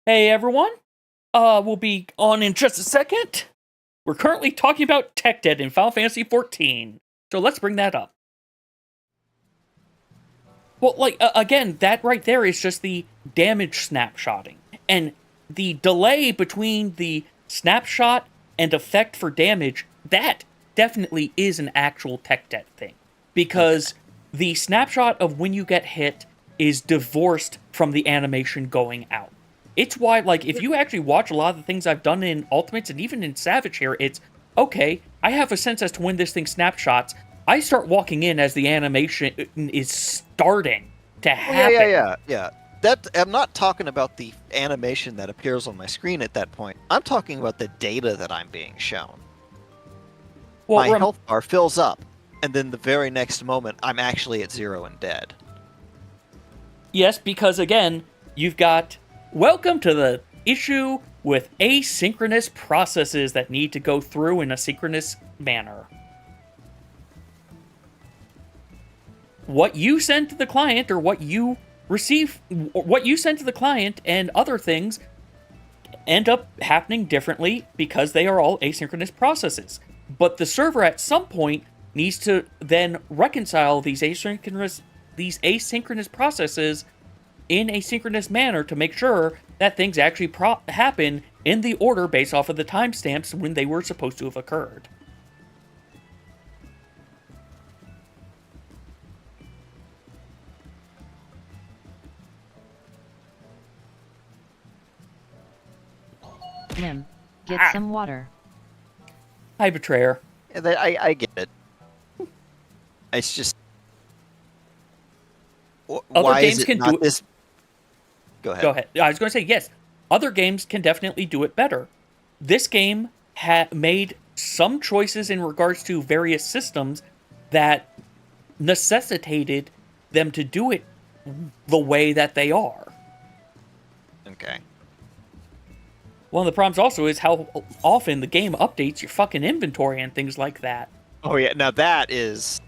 Hey everyone, we'll be on in just a second. We're currently talking about tech debt in Final Fantasy XIV, so let's bring that up. Well, again, that right there is just the damage snapshotting, and the delay between the snapshot and effect for damage, that definitely is an actual tech debt thing, because the snapshot of when you get hit is divorced from the animation going out. It's why, if you actually watch a lot of the things I've done in Ultimates and even in Savage here, it's, okay, I have a sense as to when this thing snapshots. I start walking in as the animation is starting to happen. Yeah. That I'm not talking about the animation that appears on my screen at that point. I'm talking about the data that I'm being shown. Well, my health bar fills up, and then the very next moment, I'm actually at 0 and dead. Yes, because again, you've got... Welcome to the issue with asynchronous processes that need to go through in a synchronous manner. What you send to the client, or what you receive, what you send to the client and other things end up happening differently because they are all asynchronous processes. But the server at some point needs to then reconcile these asynchronous processes in a synchronous manner to make sure that things actually happen in the order based off of the timestamps when they were supposed to have occurred. Nim, get some water. Hi, Betrayer. I get it. It's just... Other games can do this? Go ahead. I was going to say, yes, other games can definitely do it better. This game made some choices in regards to various systems that necessitated them to do it the way that they are. Okay. One of the problems also is how often the game updates your fucking inventory and things like that. Oh yeah, now that is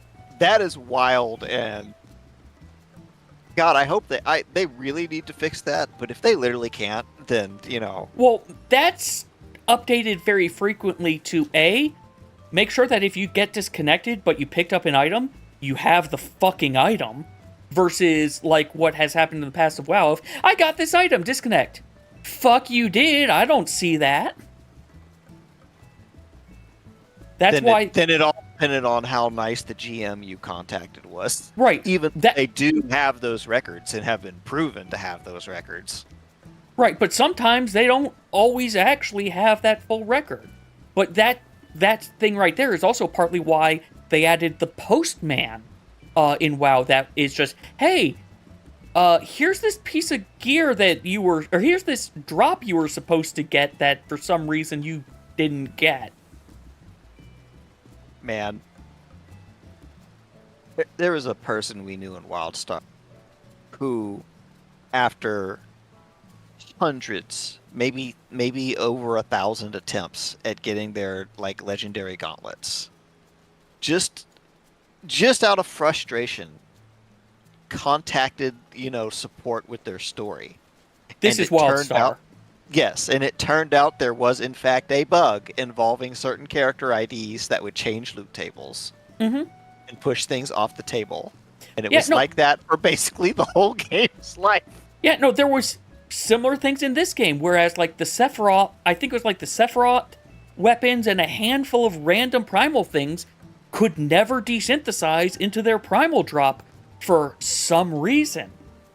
wild, and God, I hope they really need to fix that, but if they literally can't, then, Well, that's updated very frequently to make sure that if you get disconnected but you picked up an item, you have the fucking item, versus what has happened in the past of WoW of, I got this item, disconnect. Fuck you did, I don't see that. Then it all depended on how nice the GM you contacted was. Right. Even they do have those records and have been proven to have those records. Right, but sometimes they don't always actually have that full record. But that thing right there is also partly why they added the postman in WoW. That is just, hey, here's this piece of gear that here's this drop you were supposed to get that for some reason you didn't get. Man, there was a person we knew in WildStar who, after hundreds, maybe over 1,000 attempts at getting their legendary gauntlets, just out of frustration, contacted support with their story. This is WildStar. Yes, and it turned out there was, in fact, a bug involving certain character IDs that would change loot tables and push things off the table. And it was like that for basically the whole game's life. Yeah, no, there was similar things in this game, whereas, the Sephiroth, I think it was the Sephiroth weapons and a handful of random primal things could never desynthesize into their primal drop for some reason.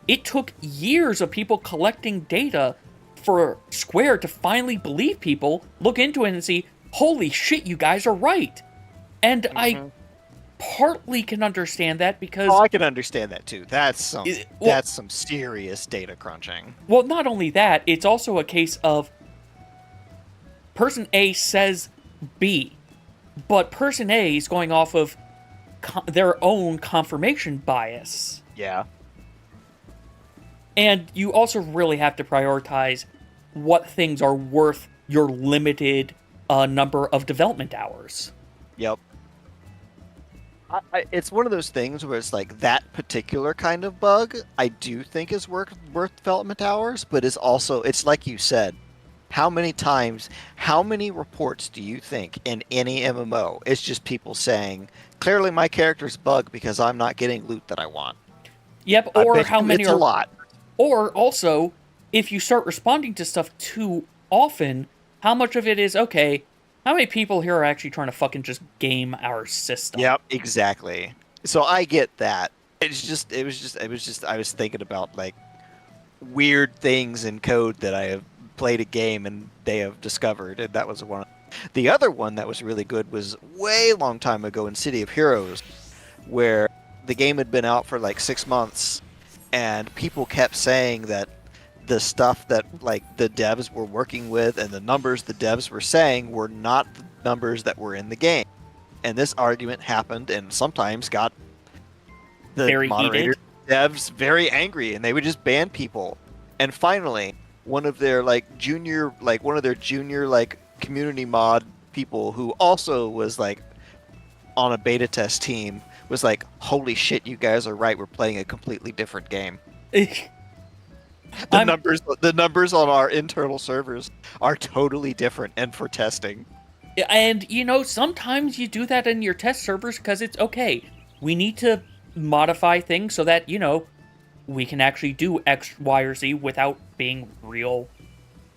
It took years of people collecting data for Square to finally believe people, look into it and see, holy shit, you guys are right. And I partly can understand that because... Oh, I can understand that too. That's some serious data crunching. Well, not only that, it's also a case of person A says B, but person A is going off of their own confirmation bias. Yeah. And you also really have to prioritize what things are worth your limited number of development hours. Yep. It's one of those things where it's like that particular kind of bug I do think is worth development hours, but is also, it's like you said, how many reports do you think in any MMO it's just people saying, clearly my character's bugged because I'm not getting loot that I want? Yep, I or bet how you many it's a are lot. Or also, if you start responding to stuff too often, how much of it is, okay, how many people here are actually trying to fucking just game our system? Yep, exactly. So I get that. I was thinking about like weird things in code that I have played a game and they have discovered, and that was one. The other one that was really good was way long time ago in City of Heroes, where the game had been out for like 6 months, and people kept saying that the stuff that like the devs were working with and the numbers the devs were saying were not the numbers that were in the game. And this argument happened and sometimes got the Very moderator heated. devs very angry, and they would just ban people. And finally, one of their junior community mod people who also was like on a beta test team was like, holy shit, you guys are right, we're playing a completely different game. The numbers on our internal servers are totally different, and for testing. And, sometimes you do that in your test servers because it's okay. We need to modify things so that, we can actually do X, Y, or Z without being real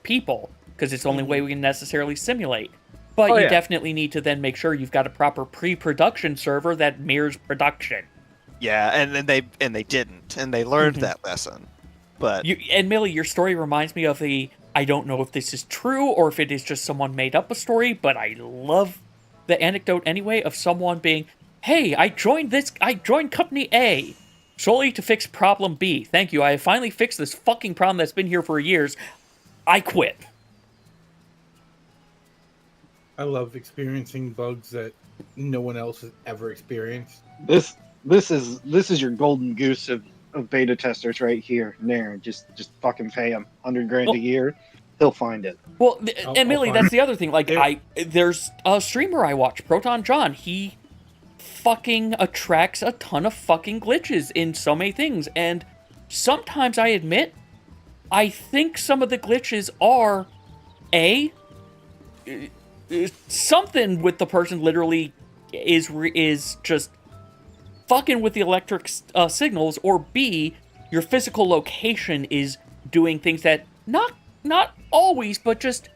people, because it's the only way we can necessarily simulate. But you definitely need to then make sure you've got a proper pre-production server that mirrors production. Yeah, and they didn't, and they learned that lesson. But and Millie, your story reminds me of I don't know if this is true or if it is just someone made up a story, but I love the anecdote anyway of someone being, hey, I joined company A solely to fix problem B. Thank you, I have finally fixed this fucking problem that's been here for years. I quit. I love experiencing bugs that no one else has ever experienced. This is your golden goose of beta testers right here. Nair, just fucking pay him $100,000 a year. He'll find it. Well, and Millie, that's the other thing. Like, there's a streamer I watch, Proton John. He fucking attracts a ton of fucking glitches in so many things, and sometimes I admit, I think some of the glitches are something with the person literally is just fucking with the electric signals, or B, your physical location is doing things that not always, but just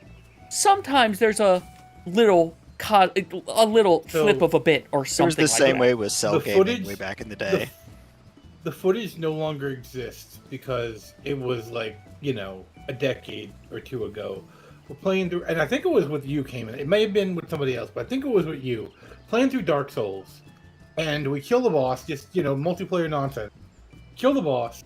sometimes there's a little flip of a bit or something. It was the same way with cell gaming way back in the day. The footage no longer exists because it was like, a decade or two ago. We're playing through, and I think it was with you, Cayman. It may have been with somebody else, but I think it was with you. Playing through Dark Souls, and we kill the boss, just, multiplayer nonsense. Kill the boss,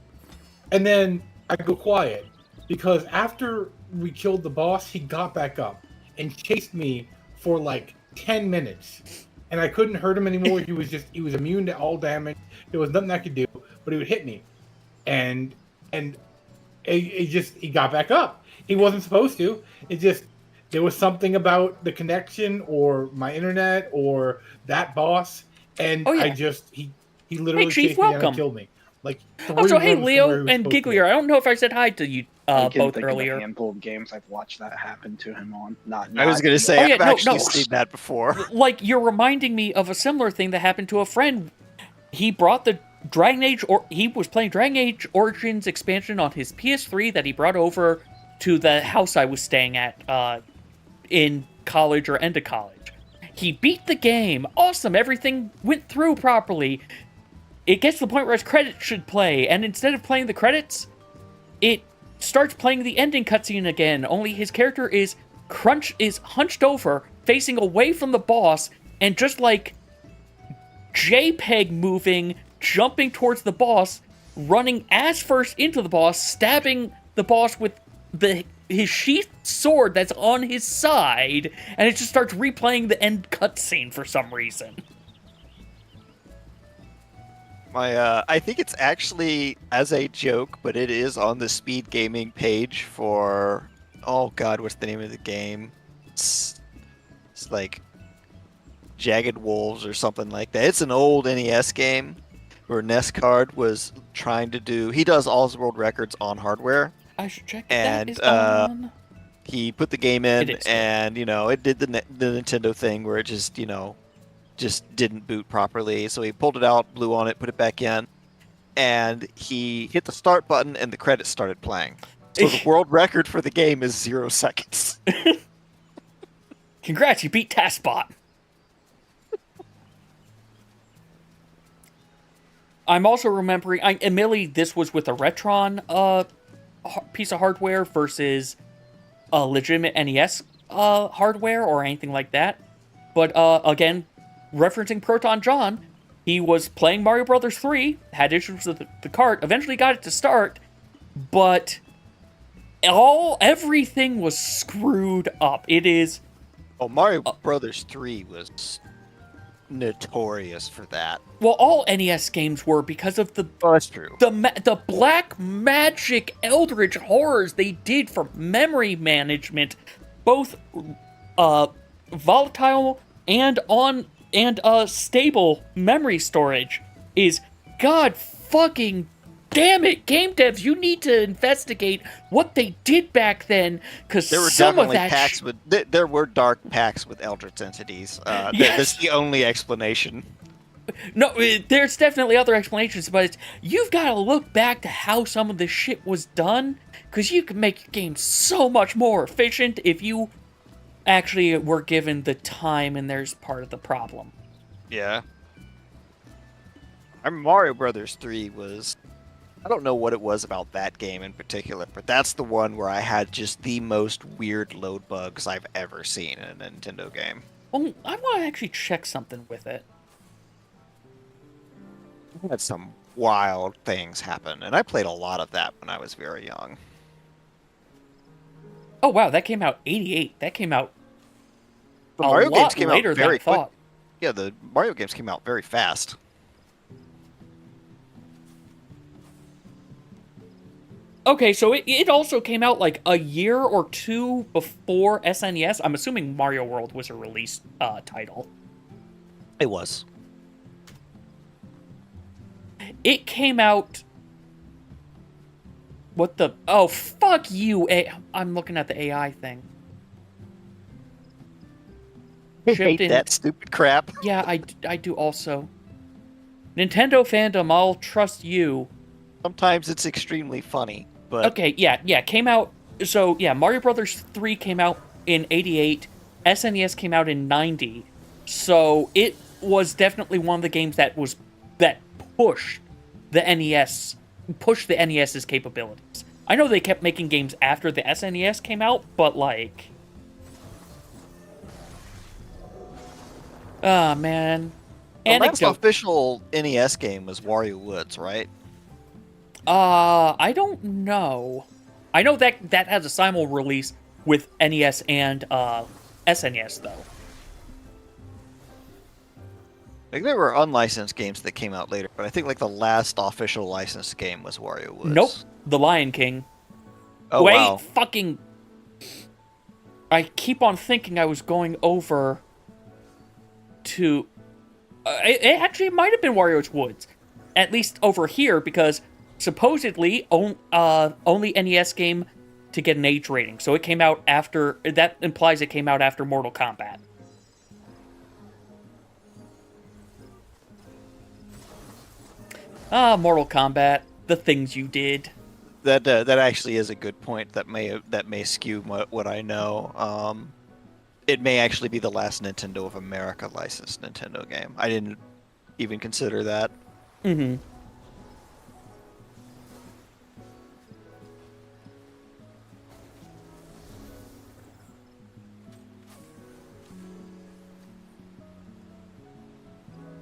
and then I go quiet, because after we killed the boss, he got back up and chased me for like 10 minutes. And I couldn't hurt him anymore. He was immune to all damage. There was nothing I could do, but he would hit me. And he got back up. He wasn't supposed to. There was something about the connection or my internet or that boss. And he literally chased me down and killed me. Like, also, hey, Leo and Giggler, I don't know if I said hi to you both earlier. Of a handful of games I've watched that happen to him on. I was going to say, I've actually seen that before. Like, you're reminding me of a similar thing that happened to a friend. He brought the Dragon Age, or he was playing Dragon Age Origins expansion on his PS3 that he brought over to the house I was staying at in college or end of college. He beat the game. Awesome. Everything went through properly. It gets to the point where his credits should play, and instead of playing the credits, it starts playing the ending cutscene again, only his character is hunched over, facing away from the boss, and just like JPEG moving, jumping towards the boss, running ass first into the boss, stabbing the boss with his sheathed sword that's on his side, and it just starts replaying the end cutscene for some reason. I think it's actually as a joke, but it is on the speed gaming page for, oh god, what's the name of the game? It's like Jagged Wolves or something like that. It's an old NES game where Nescard was trying to do. He does all his world records on hardware. I should check if And, that is on. He put the game It in, is. and it did the Nintendo thing where it just just didn't boot properly. So he pulled it out, blew on it, put it back in, and he hit the start button, and the credits started playing. So the world record for the game is 0 seconds. Congrats, you beat TaskBot. I'm also remembering, admittedly, this was with a Retron piece of hardware versus a legitimate NES hardware or anything like that. But again, referencing Proton John, he was playing Mario Brothers 3, had issues with the cart, eventually got it to start, but everything was screwed up. It is... Oh, Mario Brothers 3 was notorious for that. Well, all NES games were because of the... Oh, that's true. The black magic eldritch horrors they did for memory management, both volatile and stable memory storage, is god fucking damn it, game devs, you need to investigate what they did back then, because There were some of definitely that packs with there were dark packs with eldritch entities. Yes. That's the only explanation. No, there's definitely other explanations, but you've got to look back to how some of this shit was done, because you can make your game so much more efficient if you actually were given the time, and there's part of the problem. Yeah. I mean, Mario Brothers 3 was... I don't know what it was about that game in particular, but that's the one where I had just the most weird load bugs I've ever seen in a Nintendo game. Well, I want to actually check something with it. I had some wild things happen, and I played a lot of that when I was very young. Oh wow, that came out 88. That came out The a Mario lot games came later out than I very quick. thought. Yeah, the Mario games came out very fast. Okay, so it also came out like a year or two before SNES. I'm assuming Mario World was a release title. It was. It came out... What the... Oh, fuck you! I'm looking at the AI thing. I Shipped hate in- that stupid crap. Yeah, I do also. Nintendo fandom, I'll trust you. Sometimes it's extremely funny, but... Okay, yeah, came out... So, yeah, Mario Brothers 3 came out in 88, SNES came out in 90, so it was definitely one of the games that pushed the NES, pushed the NES's capabilities. I know they kept making games after the SNES came out, but, like... Ah, man. The last official NES game was Wario Woods, right? I don't know. I know that has a simul release with NES and SNES, though. Like, there were unlicensed games that came out later, but I think like the last official licensed game was Wario Woods. Nope. The Lion King. Oh, Wait, wow. fucking... I keep on thinking I was going over to... it actually might have been Wario's Woods. At least over here, because supposedly only NES game to get an age rating. So it came out after... That implies it came out after Mortal Kombat. Ah, Mortal Kombat. The things you did. That actually is a good point. That may skew what I know. It may actually be the last Nintendo of America licensed Nintendo game. I didn't even consider that. Mm-hmm.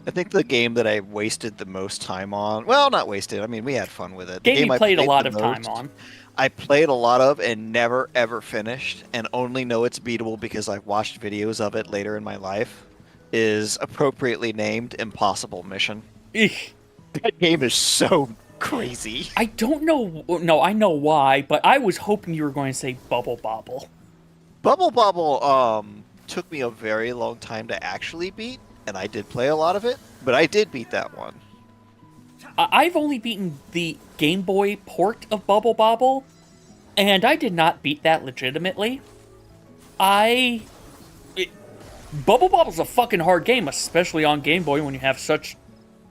I think the game that I wasted the most time on... Well, not wasted. I mean, we had fun with it. The Game you I played a lot the of time most, on. I played a lot of and never, ever finished, and only know it's beatable because I've watched videos of it later in my life, is appropriately named Impossible Mission. Eek. That game is so crazy. I don't know... No, I know why, but I was hoping you were going to say Bubble Bobble. Bubble Bobble took me a very long time to actually beat. and I did play a lot of it, but I did beat that one. I've only beaten the Game Boy port of Bubble Bobble, and I did not beat that legitimately. Bubble Bobble's a fucking hard game, especially on Game Boy when you have such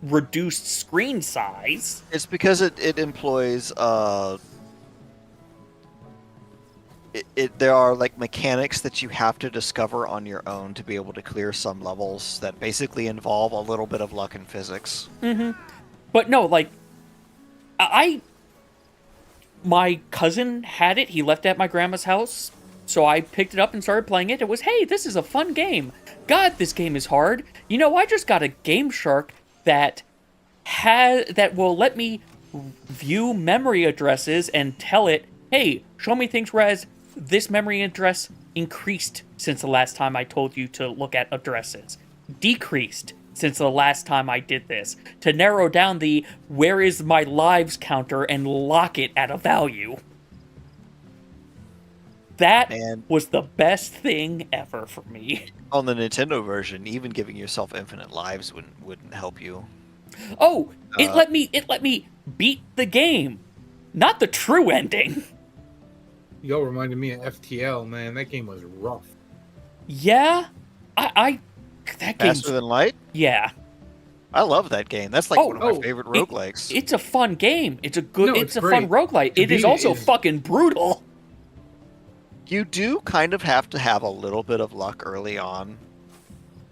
reduced screen size. It's because it employs there are like mechanics that you have to discover on your own to be able to clear some levels that basically involve a little bit of luck and physics. Mm-hmm. But no, like, my cousin had it. He left it at my grandma's house. So I picked it up and started playing it. It was, hey, this is a fun game. God, this game is hard. You know, I just got a Game Shark that will let me view memory addresses and tell it, hey, show me things whereas this memory address increased since the last time I told you to look at addresses. Decreased since the last time I did this. To narrow down the where is my lives counter and lock it at a value. That was the best thing ever for me. On the Nintendo version, even giving yourself infinite lives wouldn't help you. Oh, it let me beat the game, not the true ending. Y'all reminded me of FTL, man. That game was rough. Yeah, that game. Faster Than Light? Yeah. I love that game. That's like one of my favorite roguelikes. It's a fun game. It's a good. No, it's a fun roguelike. It is also fucking brutal. You do kind of have to have a little bit of luck early on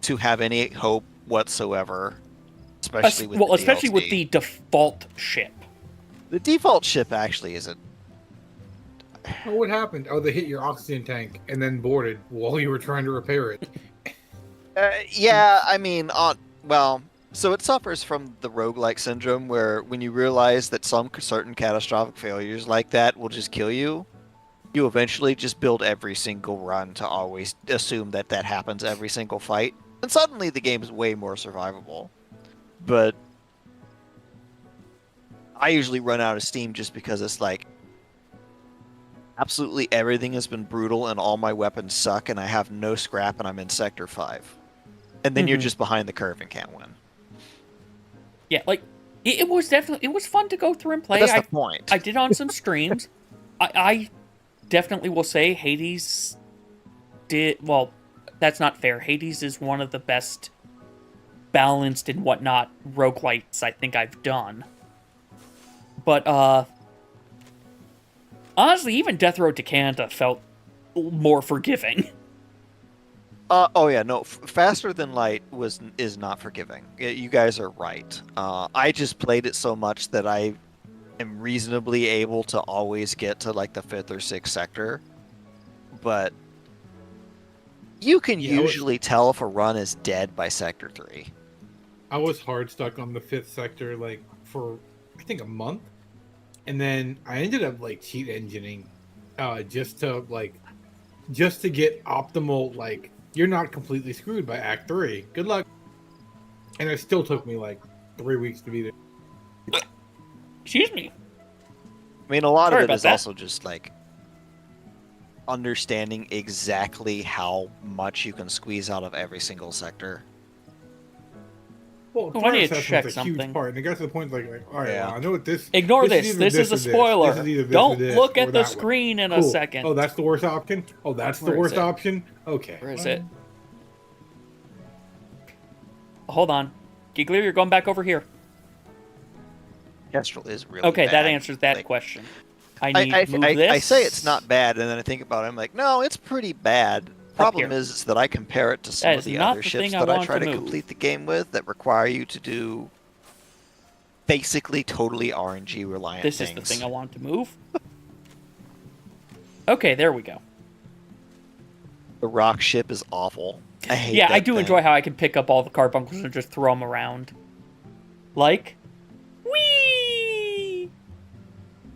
to have any hope whatsoever, especially with the default ship. The default ship actually isn't. Oh, what happened? Oh, they hit your oxygen tank and then boarded while you were trying to repair it. Yeah, I mean, so it suffers from the roguelike syndrome where when you realize that some certain catastrophic failures like that will just kill you, you eventually just build every single run to always assume that happens every single fight. And suddenly the game is way more survivable. But I usually run out of steam just because it's like, absolutely everything has been brutal and all my weapons suck and I have no scrap and I'm in Sector 5. And then you're just behind the curve and can't win. Yeah, like, it was fun to go through and play. But that's the point. I did on some streams. I definitely will say Hades well, that's not fair. Hades is one of the best balanced and whatnot roguelites I think I've done. But, honestly, even Death Road to Canada felt more forgiving. Oh yeah, no. Faster Than Light is not forgiving. You guys are right. I just played it so much that I am reasonably able to always get to like the 5th or 6th sector, but you can usually tell if a run is dead by Sector 3. I was hard stuck on the 5th sector like for I think a month, and then I ended up like cheat engineering, just to get optimal like. You're not completely screwed by Act 3. Good luck. And it still took me like 3 weeks to be there. Excuse me. I mean, a lot of it is also just like understanding exactly how much you can squeeze out of every single sector. Well, I need to check a something. Huge part, and it got to the point like all right, well, I know what this. Ignore this. This is a spoiler. Don't look at the screen in a second. Oh, that's the worst option. Oh, that's the worst option. Okay. Where is it? Hold on, Giggler, you're going back over here. Kestrel is really okay. bad. That answers that question. I say it's not bad, and then I think about it. I'm like, no, it's pretty bad. Problem is that I compare it to some of the other ships that I try to complete the game with that require you to do basically totally RNG reliant things. This is the thing I want to move. Okay, there we go. The rock ship is awful. I hate that I do thing. enjoy how I can pick up all the carbuncles and just throw them around. Like, whee!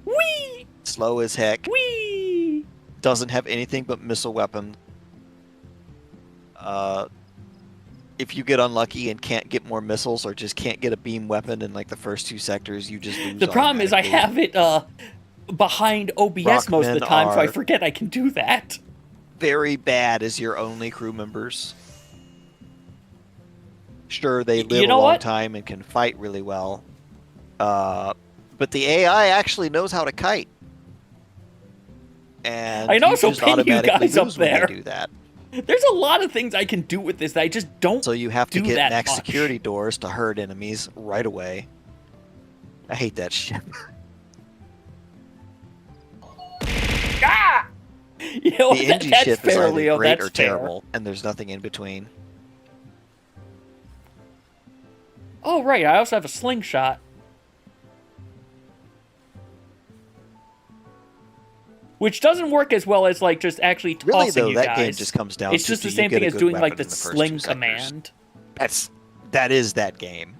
Whee! Slow as heck. Whee! Doesn't have anything but missile weapons. If you get unlucky and can't get more missiles or just can't get a beam weapon in like the first 2 sectors, you just lose. The problem is I have it behind OBS most of the time, so I forget I can do that. Very bad as your only crew members. Sure, they live You know a long what? time and can fight really well. But the AI actually knows how to kite. And I'd also just ping you automatically guys up lose when there. they do that. There's a lot of things I can do with this that I just don't So you have to do get that next much. security doors to hurt enemies right away. I hate that shit. Ah! You know, The that's NG ship fair, is either Leo. great That's or fair. terrible, and there's nothing in between. Oh, right. I also have a slingshot. Which doesn't work as well as, like, just actually tossing Really, though, you that guys. game just comes down It's to, just do the you same get thing a as good doing, like, weapon the in first 2 sling sectors? command. That is that game.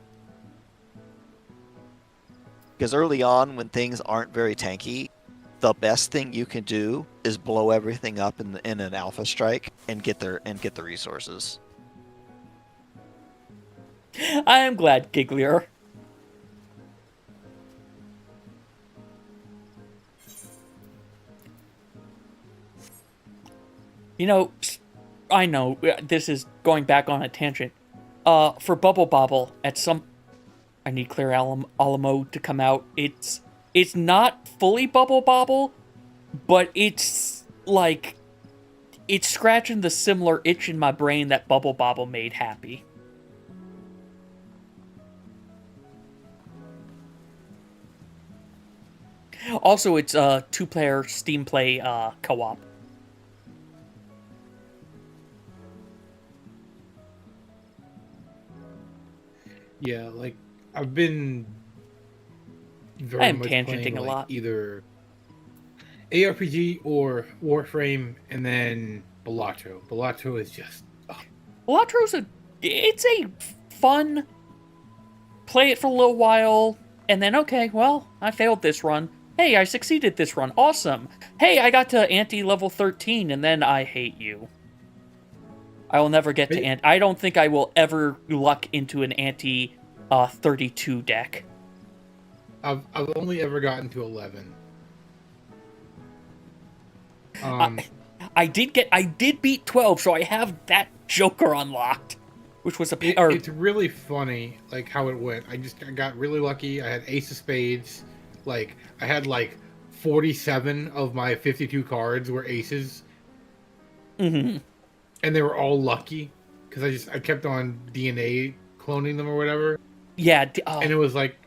Because early on, when things aren't very tanky, the best thing you can do is blow everything up in an alpha strike and get the resources. I am glad, Giglier. You know, I know this is going back on a tangent. For Bubble Bobble, I need Clear Alamo to come out. It's not fully Bubble Bobble, but it's like it's scratching the similar itch in my brain that Bubble Bobble made happy. Also, it's a 2-player Steam Play co-op. Yeah, like I've been I very am much tangenting playing a like lot. either ARPG or Warframe, and then Balatro. Balatro is just Elatro's it's a fun, play it for a little while, and then, okay, well, I failed this run. Hey, I succeeded this run. Awesome. Hey, I got to anti-level 13, and then I hate you. I will never get to I don't think I will ever luck into an anti-32 deck. I've only ever gotten to 11. I did beat 12, so I have that Joker unlocked, which was it's really funny, like how it went. I got really lucky. I had Ace of Spades. Like I had like 47 of my 52 cards were aces. Mm-hmm. And they were all lucky because I kept on DNA cloning them or whatever. Yeah, and it was like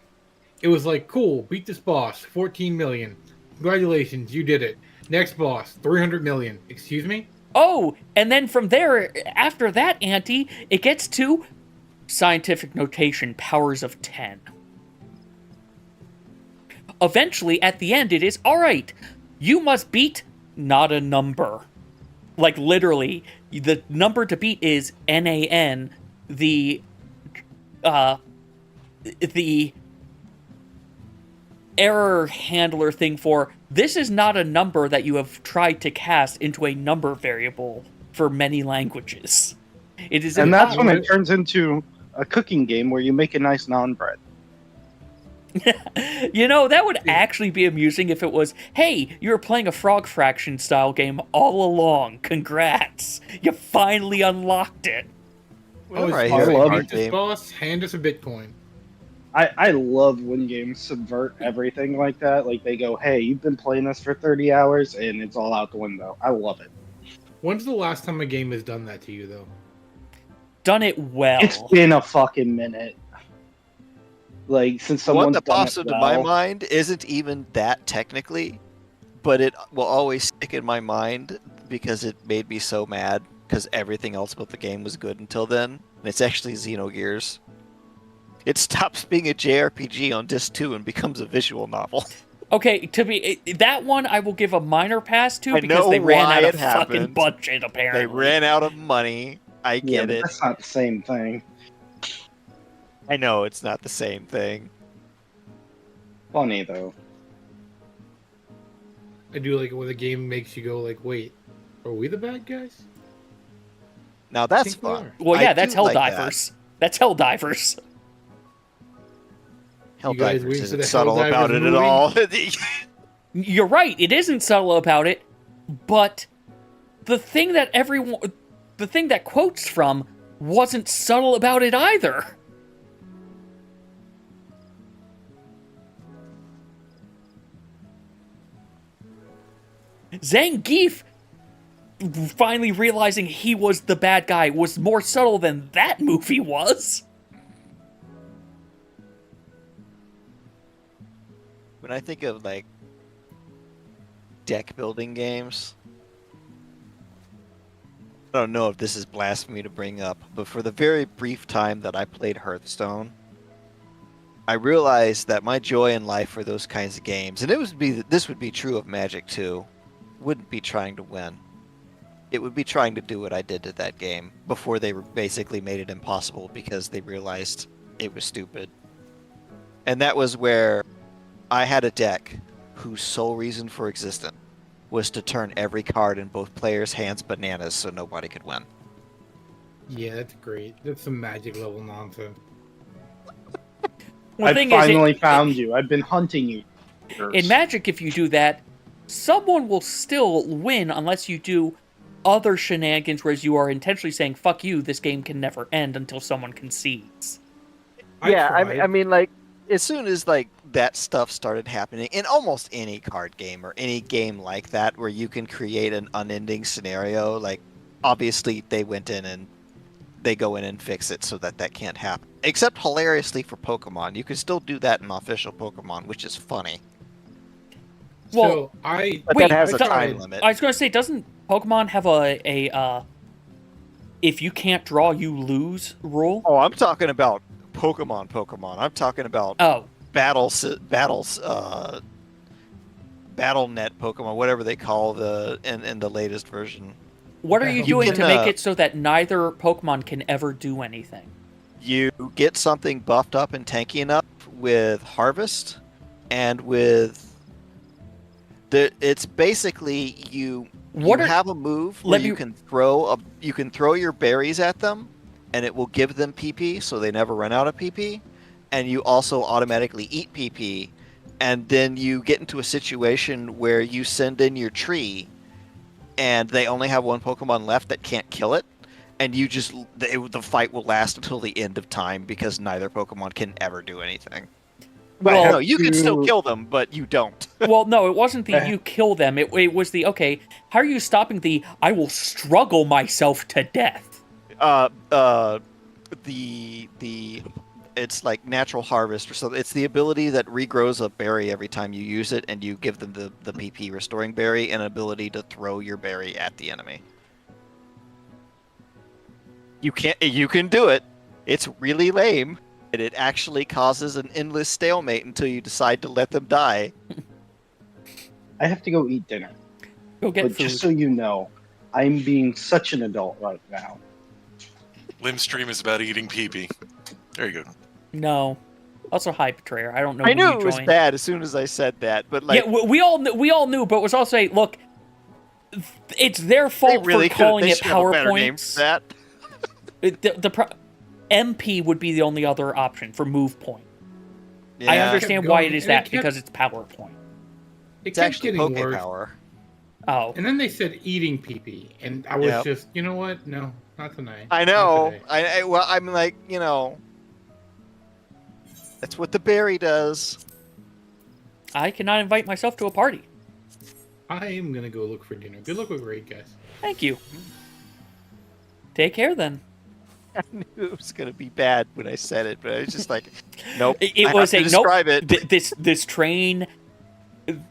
cool, beat this boss, 14 million. Congratulations, you did it. Next boss, 300 million. Excuse me? Oh, and then from there, after that ante, it gets to scientific notation, powers of 10. Eventually, at the end, it is, alright, you must beat not a number. Like, literally, the number to beat is NAN, the error handler thing for, this is not a number that you have tried to cast into a number variable for many languages. It is, and that's when it turns into a cooking game where you make a nice naan bread. You know, that would actually be amusing if it was, hey, you were playing a Frog Fraction style game all along. Congrats. You finally unlocked it. Oh, Right, I love beat this boss, hand us a Bitcoin. I love when games subvert everything like that. Like they go, hey, you've been playing this for 30 hours and it's all out the window. I love it. When's the last time a game has done that to you, though? Done it well. It's been a fucking minute. Like, since someone's One that done pops it into well. my mind isn't even that technically, but it will always stick in my mind because it made me so mad because everything else about the game was good until then. And it's actually Xenogears. It stops being a JRPG on disc 2 and becomes a visual novel. Okay, that one I will give a minor pass to because they ran out of fucking budget, apparently. They ran out of money. I get it. That's not the same thing. I know it's not the same thing. Funny, though. I do like it when the game makes you go like, wait, are we the bad guys? Now that's fun. Well, yeah, that's Helldivers. That's Helldivers. Helldivers isn't subtle about it at all. You're right, it isn't subtle about it, but the thing that quotes from wasn't subtle about it either. Zangief finally realizing he was the bad guy was more subtle than that movie was. When I think of, like, deck building games, I don't know if this is blasphemy to bring up, but for the very brief time that I played Hearthstone, I realized that my joy in life for those kinds of games, and this would be true of Magic too, wouldn't be trying to win. It would be trying to do what I did to that game before they basically made it impossible because they realized it was stupid. And that was where I had a deck whose sole reason for existence was to turn every card in both players' hands bananas so nobody could win. Yeah, that's great. That's some Magic level nonsense. Well, I finally found you. I've been hunting you. In Magic, if you do that, someone will still win unless you do other shenanigans, whereas you are intentionally saying, fuck you, this game can never end until someone concedes. I mean, like, as soon as, like, that stuff started happening in almost any card game or any game like that where you can create an unending scenario, like, obviously they went in and they go in and fix it so that that can't happen. Except, hilariously, for Pokemon. You can still do that in official Pokemon, which is funny. Well, but that has a time limit. I was going to say, doesn't Pokemon have a if you can't draw, you lose rule? Oh, I'm talking about Pokemon. I'm talking about BattleNet Pokemon, whatever they call in the latest version. What are you doing to make it so that neither Pokemon can ever do anything? You get something buffed up and tanky enough with Harvest, and with it's basically you have a move where you can throw your berries at them, and it will give them PP, so they never run out of PP, and you also automatically eat PP, and then you get into a situation where you send in your tree, and they only have one Pokemon left that can't kill it, and you just the fight will last until the end of time because neither Pokemon can ever do anything. Well, no, you can still kill them, but you don't. Well, no, it wasn't the you kill them. It was the, okay, how are you stopping the I will struggle myself to death? It's like Natural Harvest or something. It's the ability that regrows a berry every time you use it, and you give them the PP restoring berry and an ability to throw your berry at the enemy. You can do it. It's really lame. And it actually causes an endless stalemate until you decide to let them die. I have to go eat dinner. Go get food. Just so you know, I'm being such an adult right now. Lim's stream is about eating pee-pee. There you go. No. Also, hi, Betrayer. I don't know. I knew it was bad as soon as I said that, but like, yeah, we all knew, but it was also look, it's their fault for calling it PowerPoints. MP would be the only other option for move point. Yeah. I understand why it is that, because it's PowerPoint. It's actually getting worse. Power. Oh. And then they said eating pee-pee, and I was just, you know what? No, not tonight. I know. I'm like, you know, that's what the berry does. I cannot invite myself to a party. I am gonna go look for dinner. Good luck with raid, guys. Thank you. Take care, then. I knew it was going to be bad when I said it, but I was just like, nope. It was a nope. This train,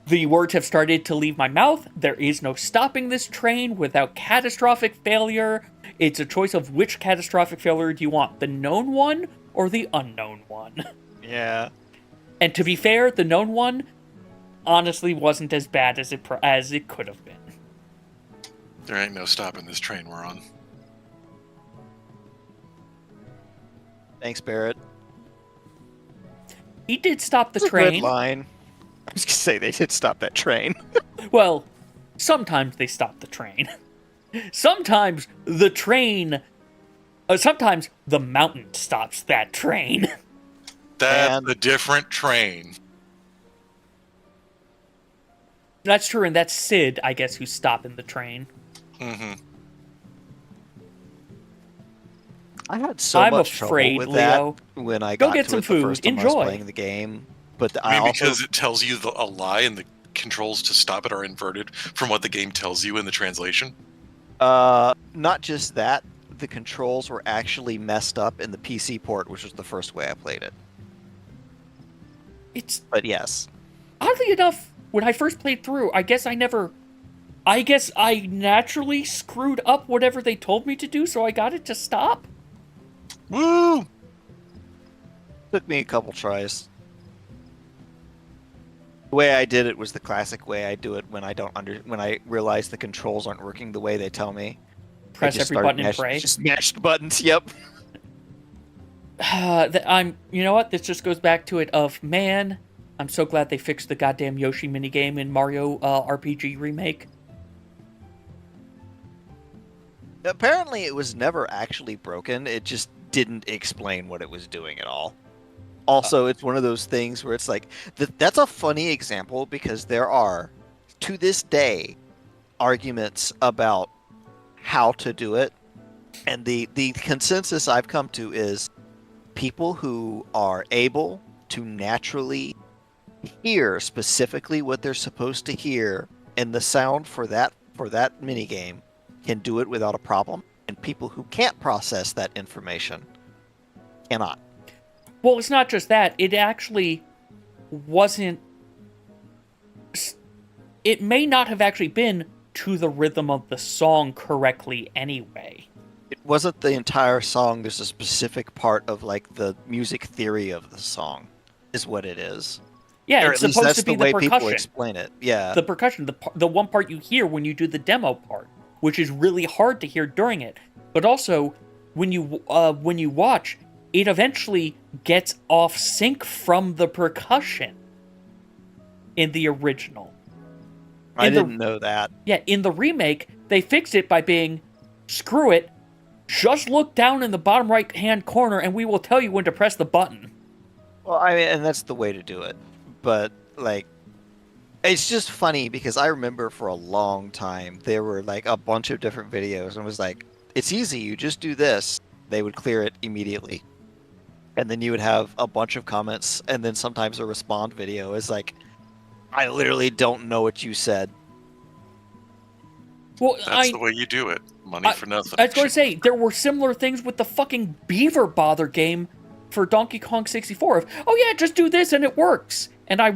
the words have started to leave my mouth. There is no stopping this train without catastrophic failure. It's a choice of which catastrophic failure do you want, the known one or the unknown one. Yeah. And to be fair, the known one honestly wasn't as bad as it could have been. There ain't no stopping this train we're on. Thanks, Barrett. He did stop the train. Good line. I was going to say, they did stop that train. Well, sometimes they stop the train. Sometimes the train... sometimes the mountain stops that train. That's a different train. That's true, and that's Sid, I guess, who's stopping the train. Mm-hmm. I had so I'm much trouble afraid, with Leo. that when I Go got get to some it the first food. time I was Enjoy. playing the game. But I mean, also because it tells you a lie and the controls to stop it are inverted from what the game tells you in the translation? not just that, the controls were actually messed up in the PC port, which was the first way I played it. But yes. Oddly enough, when I first played through, I guess I naturally screwed up whatever they told me to do, so I got it to stop. Woo! Took me a couple tries. The way I did it was the classic way I do it when I realize the controls aren't working the way they tell me. Press every button and pray. Just mash the buttons. Yep. You know what? This just goes back to it of, man, I'm so glad they fixed the goddamn Yoshi minigame in Mario RPG Remake. Apparently, it was never actually broken. It just didn't explain what it was doing at all. Also, it's one of those things where it's like, that's a funny example because there are, to this day, arguments about how to do it. And the consensus I've come to is people who are able to naturally hear specifically what they're supposed to hear and the sound for that minigame can do it without a problem. And people who can't process that information cannot. Well, it's not just that. It actually wasn't... It may not have actually been to the rhythm of the song correctly anyway. It wasn't the entire song. There's a specific part of, like, the music theory of the song is what it is. Yeah, or it's at least supposed that's to be the way the people percussion. explain it. Yeah. The percussion, the one part you hear when you do the demo part, which is really hard to hear during it. But also, when you watch, it eventually gets off sync from the percussion in the original. I didn't know that. Yeah, in the remake, they fixed it by being, screw it, just look down in the bottom right-hand corner and we will tell you when to press the button. Well, I mean, and that's the way to do it. But, like, it's just funny because I remember for a long time there were, like, a bunch of different videos and it was like, it's easy, you just do this. They would clear it immediately. And then you would have a bunch of comments and then sometimes a respond video is like, I literally don't know what you said. Well, That's the way you do it. Money for nothing. I was going to say, there were similar things with the fucking Beaver Bother game for Donkey Kong 64. Of, oh yeah, just do this and it works. And I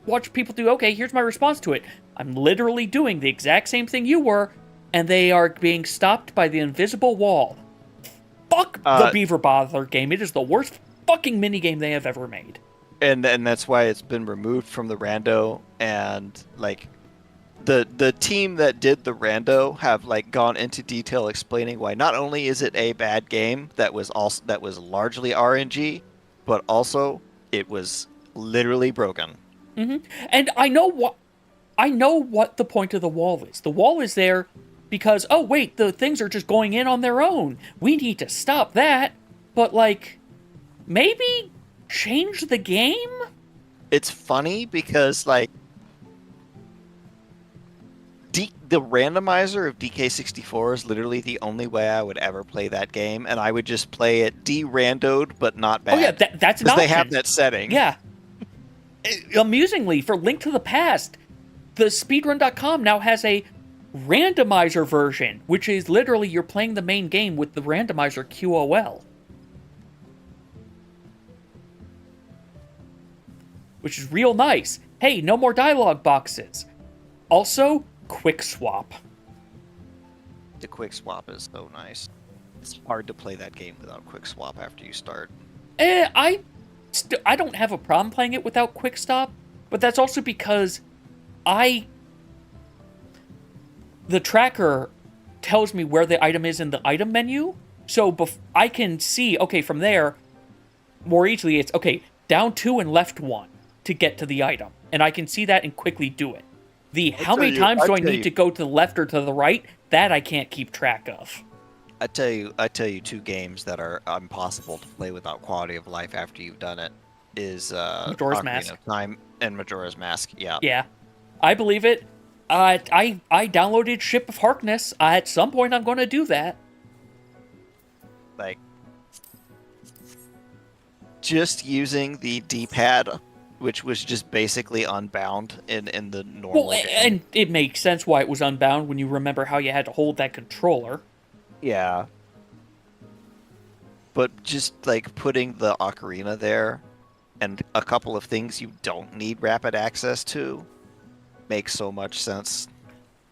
watch people do, okay, here's my response to it. I'm literally doing the exact same thing you were, and they are being stopped by the invisible wall. Fuck the Beaver Bother game. It is the worst fucking minigame they have ever made. And that's why it's been removed from the rando, and like the team that did the rando have like gone into detail explaining why not only is it a bad game that was largely RNG, but also it was literally broken. Mm-hmm. And I know what the point of the wall is. The wall is there because, oh wait, the things are just going in on their own. We need to stop that. But like, maybe change the game? It's funny because like the randomizer of DK64 is literally the only way I would ever play that game, and I would just play it de-randoed but not bad. Oh yeah, that's an option. Because they have that setting. Yeah. Amusingly, for Link to the Past, the speedrun.com now has a randomizer version, which is literally you're playing the main game with the randomizer QOL. Which is real nice. Hey, no more dialogue boxes. Also, quick swap. The quick swap is so nice. It's hard to play that game without quick swap after you start. I don't have a problem playing it without quick stop, but that's also because the tracker tells me where the item is in the item menu, so I can see, okay, from there, more easily, it's, okay, down 2 and left 1 to get to the item, and I can see that and quickly do it. How many times do I need to go to the left or to the right, that I can't keep track of. I tell you 2 games that are impossible to play without quality of life after you've done it is Majora's Ocarina Mask. of Time and Majora's Mask. Yeah. Yeah. I believe it. I downloaded Ship of Harkness. At some point I'm going to do that. Like just using the D-pad, which was just basically unbound in the normal game. And it makes sense why it was unbound when you remember how you had to hold that controller. Yeah. But just like putting the ocarina there and a couple of things you don't need rapid access to makes so much sense.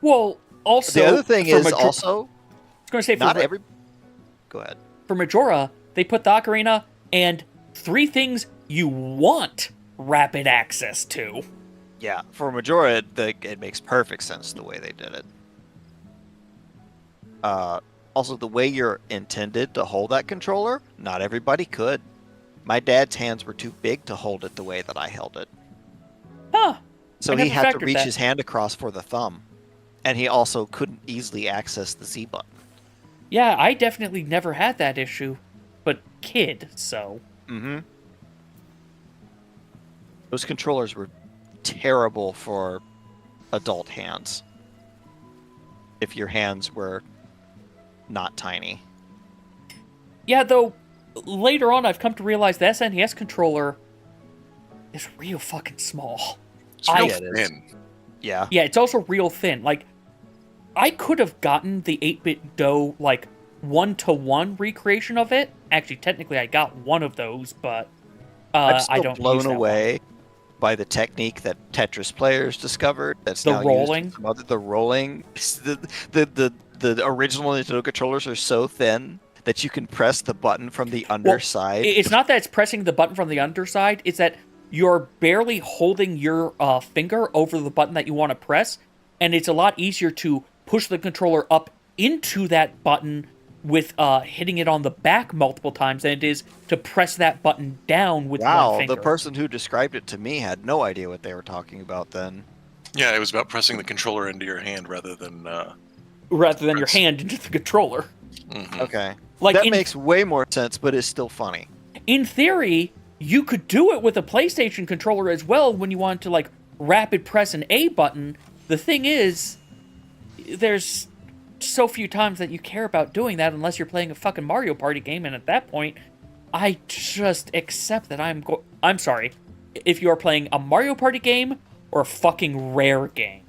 Well, also The other thing is I was going to say not every. Go ahead. For Majora, they put the ocarina and 3 things you want rapid access to. Yeah, for Majora, it makes perfect sense the way they did it. Also, the way you're intended to hold that controller, not everybody could. My dad's hands were too big to hold it the way that I held it. Huh. So he had to reach his hand across for the thumb. And he also couldn't easily access the Z button. Yeah, I definitely never had that issue. But kid, so... Mm-hmm. Those controllers were terrible for adult hands. If your hands were not tiny. Yeah, though, later on I've come to realize the SNES controller is real fucking small. It's real thin. Yeah. Yeah, it's also real thin. Like, I could have gotten the 8-bit Do, like, 1-to-1 recreation of it. Actually, technically I got one of those, but I'm still I don't blown use that away one. by the technique that Tetris players discovered. That's The now rolling? used in some other, the rolling. The original Nintendo controllers are so thin that you can press the button from the underside. Well, it's not that it's pressing the button from the underside, it's that you're barely holding your finger over the button that you want to press, and it's a lot easier to push the controller up into that button with hitting it on the back multiple times than it is to press that button down with one finger. The person who described it to me had no idea what they were talking about then. Yeah, it was about pressing the controller into your hand rather than your hand into the controller. Mm-hmm. Okay. Like that makes way more sense, but it's still funny. In theory, you could do it with a PlayStation controller as well when you want to, like, rapid press an A button. The thing is, there's so few times that you care about doing that unless you're playing a fucking Mario Party game, and at that point, I just accept that I'm sorry. If you are playing a Mario Party game or a fucking Rare game.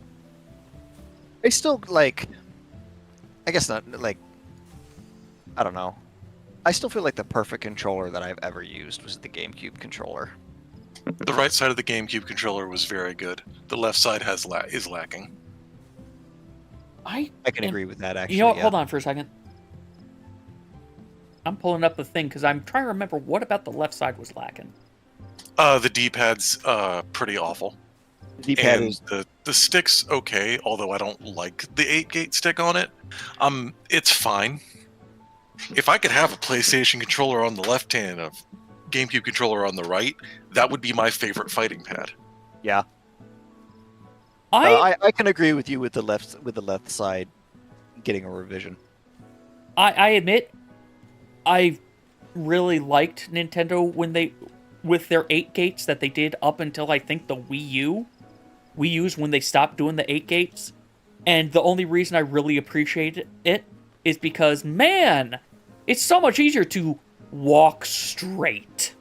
I still, like... I guess not, like... I don't know. I still feel like the perfect controller that I've ever used was the GameCube controller. The right side of the GameCube controller was very good. The left side is lacking. I can agree with that, actually. You know what? Yeah. Hold on for a second. I'm pulling up the thing, because I'm trying to remember what about the left side was lacking. The D-pad's pretty awful. The D-pad is... The stick's okay, although I don't like the 8-gate stick on it. It's fine. If I could have a PlayStation controller on the left hand and a GameCube controller on the right, that would be my favorite fighting pad. Yeah. I can agree with you with the left side getting a revision. I admit, I really liked Nintendo with their 8 gates that they did up until I think the Wii U's when they stopped doing the 8 gates. And the only reason I really appreciated it is because, man, it's so much easier to walk straight.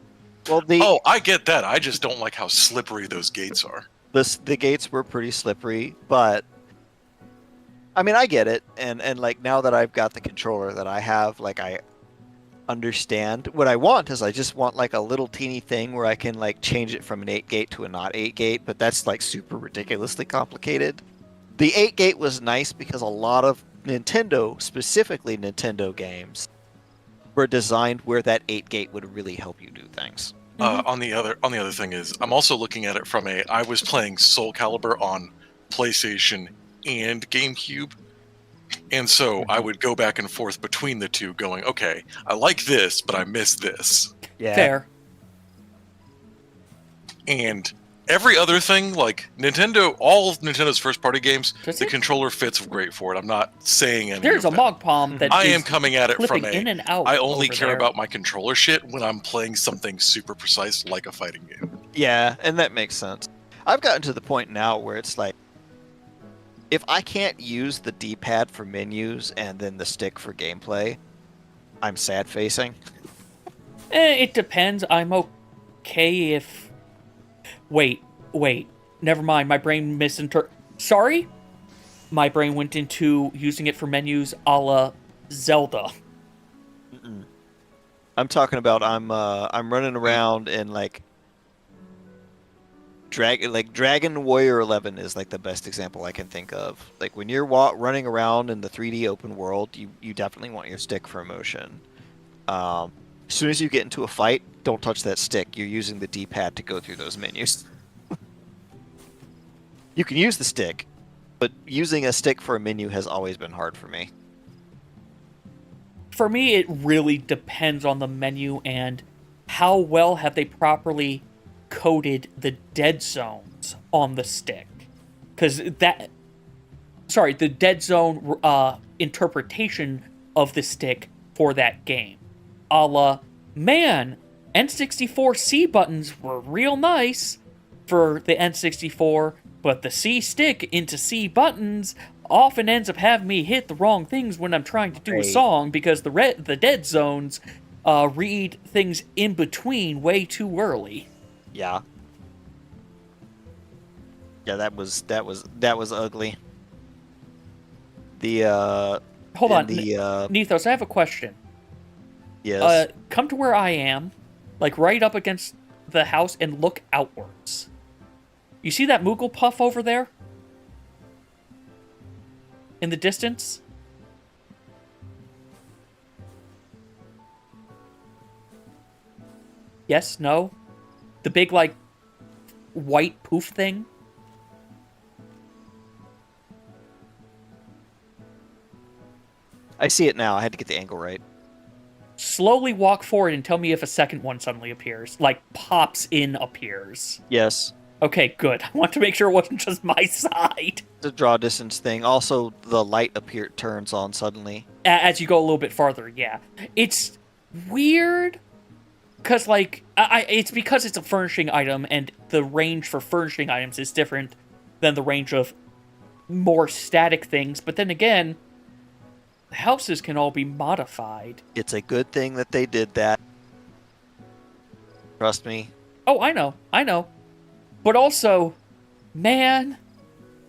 Well, I get that. I just don't like how slippery those gates are. The gates were pretty slippery, but I mean, I get it, and like now that I've got the controller that I have, like I understand what I want is I just want like a little teeny thing where I can like change it from an 8-gate to a not 8-gate, but that's like super ridiculously complicated. The 8-gate was nice because a lot of Nintendo, specifically Nintendo games, were designed where that 8-gate would really help you do things. On the other thing is, I'm also looking at it from I was playing Soul Calibur on PlayStation and GameCube, and so I would go back and forth between the two, going, okay, I like this, but I miss this. Yeah. Fair. And every other thing, like all of Nintendo's first-party games, Does the it? controller fits great for it. I'm not saying any There's of a that. Mog Palm that I is am coming at it from flipping in and out. I only over care there. about my controller shit when I'm playing something super precise like a fighting game. Yeah, and that makes sense. I've gotten to the point now where it's like, if I can't use the D-pad for menus and then the stick for gameplay, I'm sad-facing. It depends. I'm okay if... Wait. Never mind. My brain Sorry? My brain went into using it for menus a la Zelda. Mm-mm. I'm talking about I'm running around in like Dragon Warrior 11 is like the best example I can think of. Like when you're running around in the 3D open world, you definitely want your stick for motion. As soon as you get into a fight, don't touch that stick. You're using the D-pad to go through those menus. You can use the stick, but using a stick for a menu has always been hard for me. For me, it really depends on the menu and how well have they properly coded the dead zones on the stick. Because the dead zone interpretation of the stick for that game. A la, man, N64 C buttons were real nice for the N64, but the C stick into C buttons often ends up having me hit the wrong things when I'm trying to do a song because the dead zones read things in between way too early. Yeah. Yeah, that was ugly. Hold on, Nethos, I have a question. Yes. Come to where I am, like right up against the house, and look outwards. You see that Moogle puff over there? In the distance? Yes? No? The big, like, white poof thing? I see it now. I had to get the angle right. Slowly walk forward and tell me if a second one suddenly appears. Like, appears. Yes. Okay, good. I want to make sure it wasn't just my side. The draw distance thing. Also, the light turns on suddenly. As you go a little bit farther, yeah. It's weird, because, like, it's because it's a furnishing item, and the range for furnishing items is different than the range of more static things, but then again, houses can all be modified. It's a good thing that they did that. Trust me. Oh, I know. But also, man...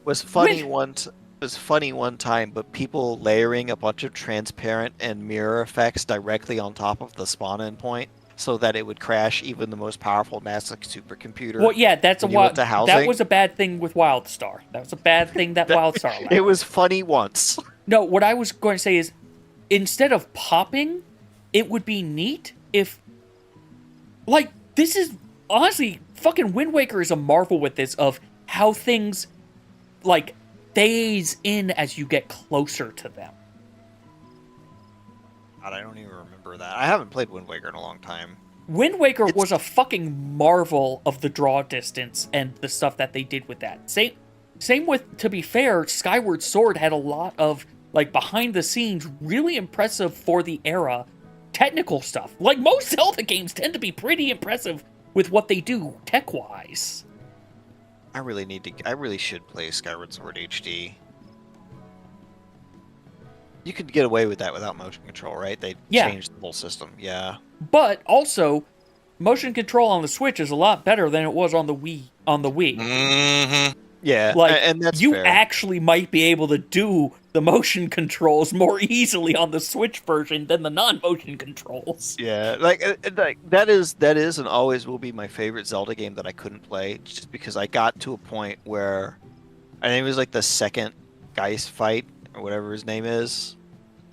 was funny one time, but people layering a bunch of transparent and mirror effects directly on top of the spawn endpoint so that it would crash even the most powerful massive supercomputer. Well, yeah, that was a bad thing with WildStar. That was a bad thing that WildStar allowed. It was funny once. No, what I was going to say is, instead of popping, it would be neat if... Like, this is... Honestly, fucking Wind Waker is a marvel with this, of how things, like, phase in as you get closer to them. God, I don't even remember that. I haven't played Wind Waker in a long time. Wind Waker was a fucking marvel of the draw distance and the stuff that they did with that. Same with, to be fair, Skyward Sword had a lot of, like, behind-the-scenes, really impressive for the era, technical stuff. Like, most Zelda games tend to be pretty impressive with what they do tech-wise. I really should play Skyward Sword HD. You could get away with that without motion control, right? They changed the whole system, yeah. But also, motion control on the Switch is a lot better than it was on the Wii. Mm-hmm. Yeah, like, and that's you fair. actually might be able to do the motion controls more easily on the Switch version than the non-motion controls. Yeah, like that is and always will be my favorite Zelda game that I couldn't play, just because I got to a point where I think it was like the second Geist fight or whatever his name is.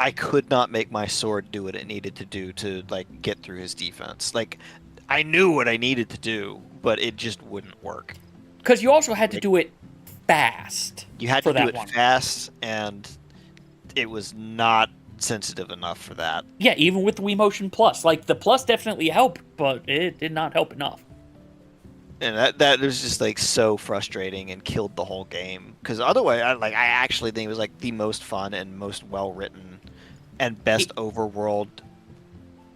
I could not make my sword do what it needed to do to like get through his defense. Like, I knew what I needed to do, but it just wouldn't work. Because you also had to do it fast. You had to do it fast, and it was not sensitive enough for that. Yeah, even with the Wii Motion Plus. Like, the Plus definitely helped, but it did not help enough. And that was just like so frustrating and killed the whole game. Because otherwise, I actually think it was like the most fun and most well written and best overworld.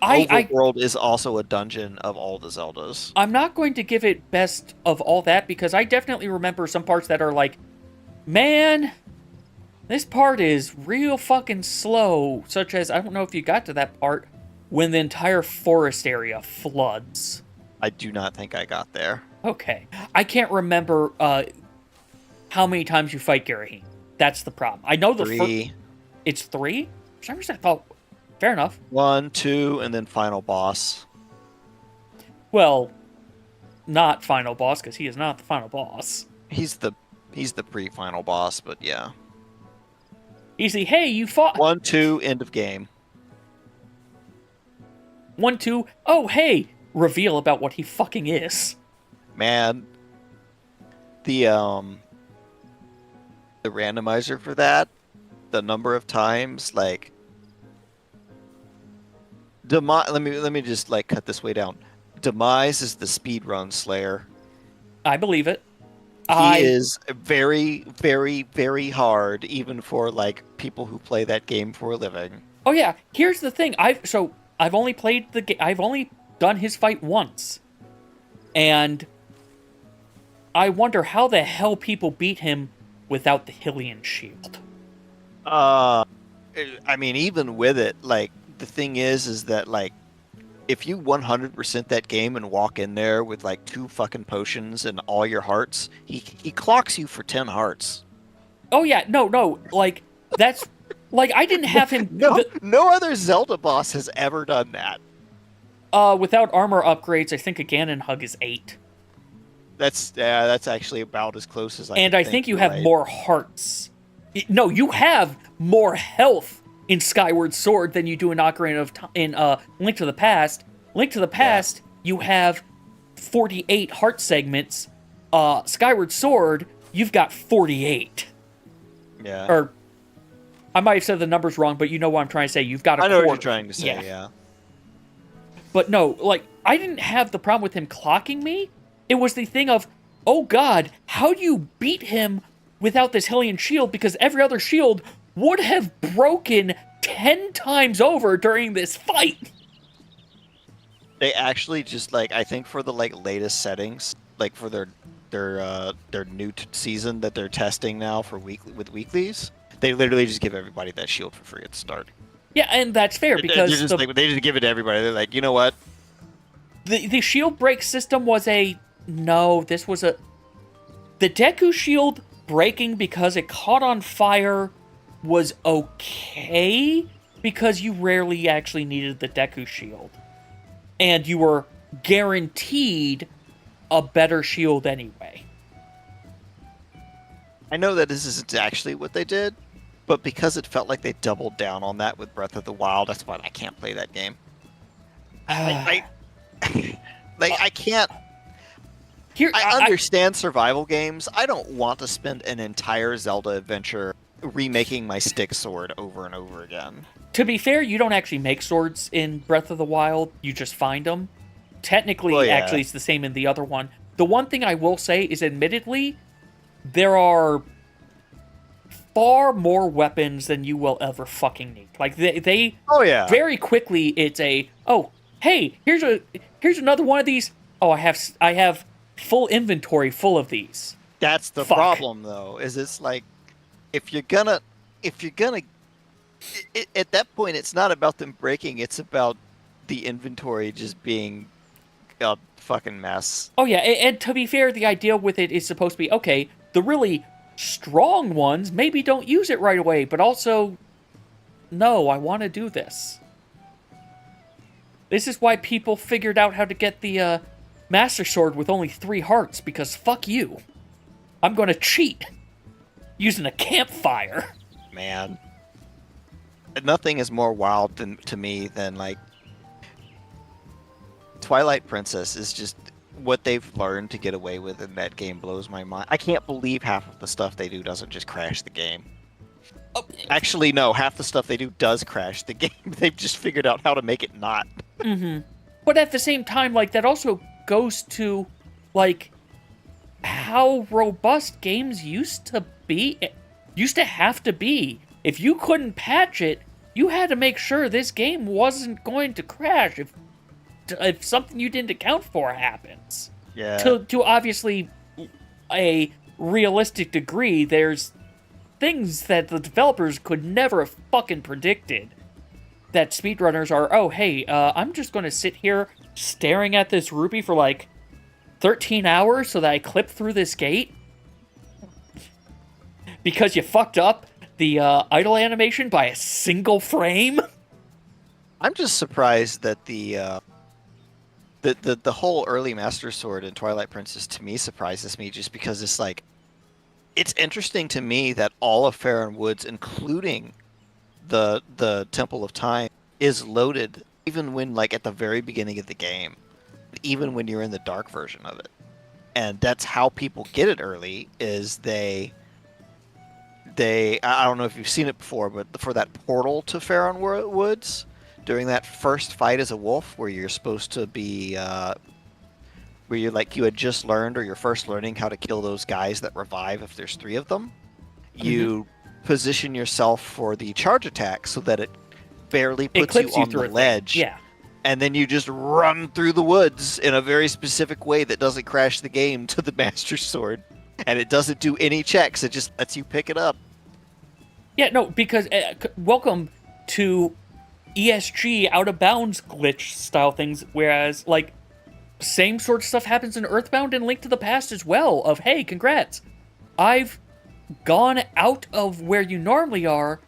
Overworld is also a dungeon of all the Zeldas. I'm not going to give it best of all that, because I definitely remember some parts that are like, man, this part is real fucking slow. Such as, I don't know if you got to that part, when the entire forest area floods. I do not think I got there. Okay. I can't remember how many times you fight Garahim. That's the problem. I know the 3. It's 3? For some reason I thought... Fair enough. 1, 2, and then final boss. Well, not final boss, because he is not the final boss. He's the pre-final boss, but yeah. Easy. Hey, you fought... 1, 2, end of game. 1, 2... Oh, hey! Reveal about what he fucking is. Man. The randomizer for that, the number of times, like... Let me just, like, cut this way down. Demise is the speedrun slayer. I believe it. He is very, very, very hard, even for, like, people who play that game for a living. Oh yeah, here's the thing. I've only played the game. I've only done his fight once, and I wonder how the hell people beat him without the Hylian shield. I mean, even with it, like, the thing is that, like, if you 100% that game and walk in there with, like, 2 fucking potions and all your hearts, he clocks you for 10 hearts. Oh yeah, no, like, that's... Like, I didn't have him... No other Zelda boss has ever done that. Without armor upgrades, I think a Ganon hug is 8. That's actually about as close as I And can I think you have more hearts. No, you have more health in Skyward Sword than you do in Link to the Past. Link to the Past, you have 48 heart segments. Skyward Sword, you've got 48. Yeah. Or, I might have said the numbers wrong, but you know what I'm trying to say. You've got a I know quarter. what you're trying to say, yeah. But no, like, I didn't have the problem with him clocking me. It was the thing of, oh god, how do you beat him without this Hylian shield? Because every other shield would have broken 10 times over during this fight. They actually just, like, I think for the, like, latest settings, like for their new season that they're testing now for with weeklies, they literally just give everybody that shield for free at the start. Yeah, and that's fair because they just give it to everybody. They're like, you know what? The shield break system was the Deku shield breaking because it caught on fire was okay because you rarely actually needed the Deku shield. And you were guaranteed a better shield anyway. I know that this isn't actually what they did, but because it felt like they doubled down on that with Breath of the Wild, that's why I can't play that game. I can't... I understand survival games. I don't want to spend an entire Zelda adventure remaking my stick sword over and over again. To be fair, you don't actually make swords in Breath of the Wild. You just find them. Technically, actually, it's the same in the other one. The one thing I will say is, admittedly, there are far more weapons than you will ever fucking need. Like, they very quickly, it's hey, here's another one of these. Oh, I have full inventory full of these. That's the problem, though, is it's like, if you're gonna at that point, it's not about them breaking, it's about the inventory just being a fucking mess. Oh yeah, and to be fair, the idea with it is supposed to be, okay, the really strong ones maybe don't use it right away, but also, no, I want to do this. This is why people figured out how to get the Master Sword with only 3 hearts, because fuck you. I'm gonna cheat using a campfire. Man. Nothing is more wild to me than, like, Twilight Princess is just what they've learned to get away with in that game blows my mind. I can't believe half of the stuff they do doesn't just crash the game. Oh, actually, no, half the stuff they do does crash the game. They've just figured out how to make it not. Mm-hmm. But at the same time, like, that also goes to, like, how robust games used to have to be. If you couldn't patch it, you had to make sure this game wasn't going to crash if something you didn't account for happens. Yeah. To obviously a realistic degree, there's things that the developers could never have fucking predicted. that speedrunners are, oh, hey, I'm just going to sit here staring at this ruby for like 13 hours so that I clip through this gate? Because you fucked up the idle animation by a single frame? I'm just surprised that the whole early Master Sword in Twilight Princess to me surprises me just because it's like, it's interesting to me that all of Farron Woods, including the Temple of Time, is loaded even when like at the very beginning of the game, even when you're in the dark version of it. And that's how people get it early, is they I don't know if you've seen it before, but for that portal to Farron Woods, during that first fight as a wolf where you're supposed to be where you're like, you had just learned, or you're first learning how to kill those guys that revive if there's 3 of them, you position yourself for the charge attack so that it barely puts you on the ledge. Yeah. And then you just run through the woods in a very specific way that doesn't crash the game to the Master Sword. And it doesn't do any checks, it just lets you pick it up. Yeah, no, because welcome to ESG out of bounds glitch style things, whereas like same sort of stuff happens in Earthbound and Link to the Past as well, of hey, congrats, I've gone out of where you normally are,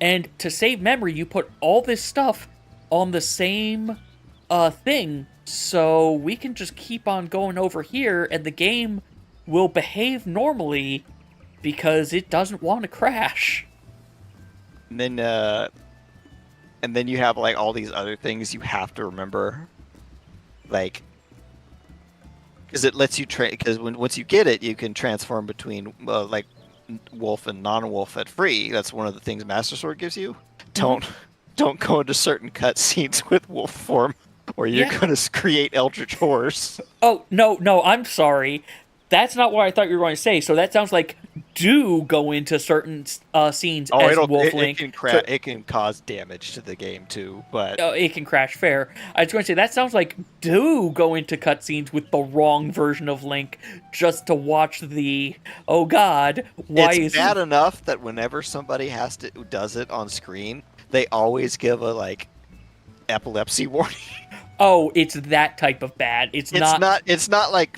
and to save memory you put all this stuff on the same thing, so we can just keep on going over here and the game will behave normally because it doesn't want to crash. And then you have like all these other things you have to remember, like, because it lets you because once you get it, you can transform between like wolf and non-wolf at free. That's one of the things Master Sword gives you. Don't go into certain cutscenes with wolf form, or you're gonna create eldritch horrors. Oh no, I'm sorry. That's not what I thought you were going to say. So that sounds like do go into certain scenes as Wolf Link. It can cause damage to the game too, but it can crash. Fair. I was going to say that sounds like do go into cutscenes with the wrong version of Link just to watch the oh god. Why it's bad enough that whenever somebody does it on screen, they always give a like epilepsy warning. Oh, it's that type of bad. It's not like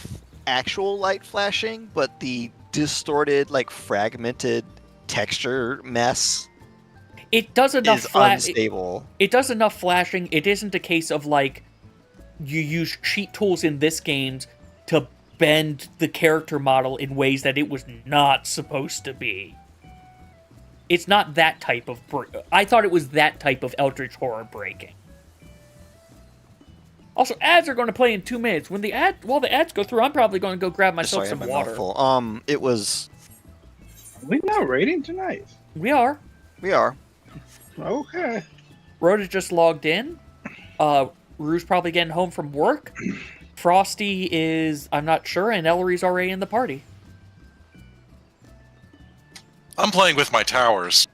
actual light flashing, but the distorted, like fragmented texture mess. It does enough unstable. It does enough flashing. It isn't a case of like you use cheat tools in this game to bend the character model in ways that it was not supposed to be. It's not that type of I thought it was that type of eldritch horror breaking. Also, ads are going to play in 2 minutes. While the ads go through, I'm probably going to go grab myself some water. It was. Are we not raiding tonight? We are. Okay. Rhoda just logged in. Rue's probably getting home from work. Frosty is, I'm not sure, and Ellery's already in the party. I'm playing with my towers.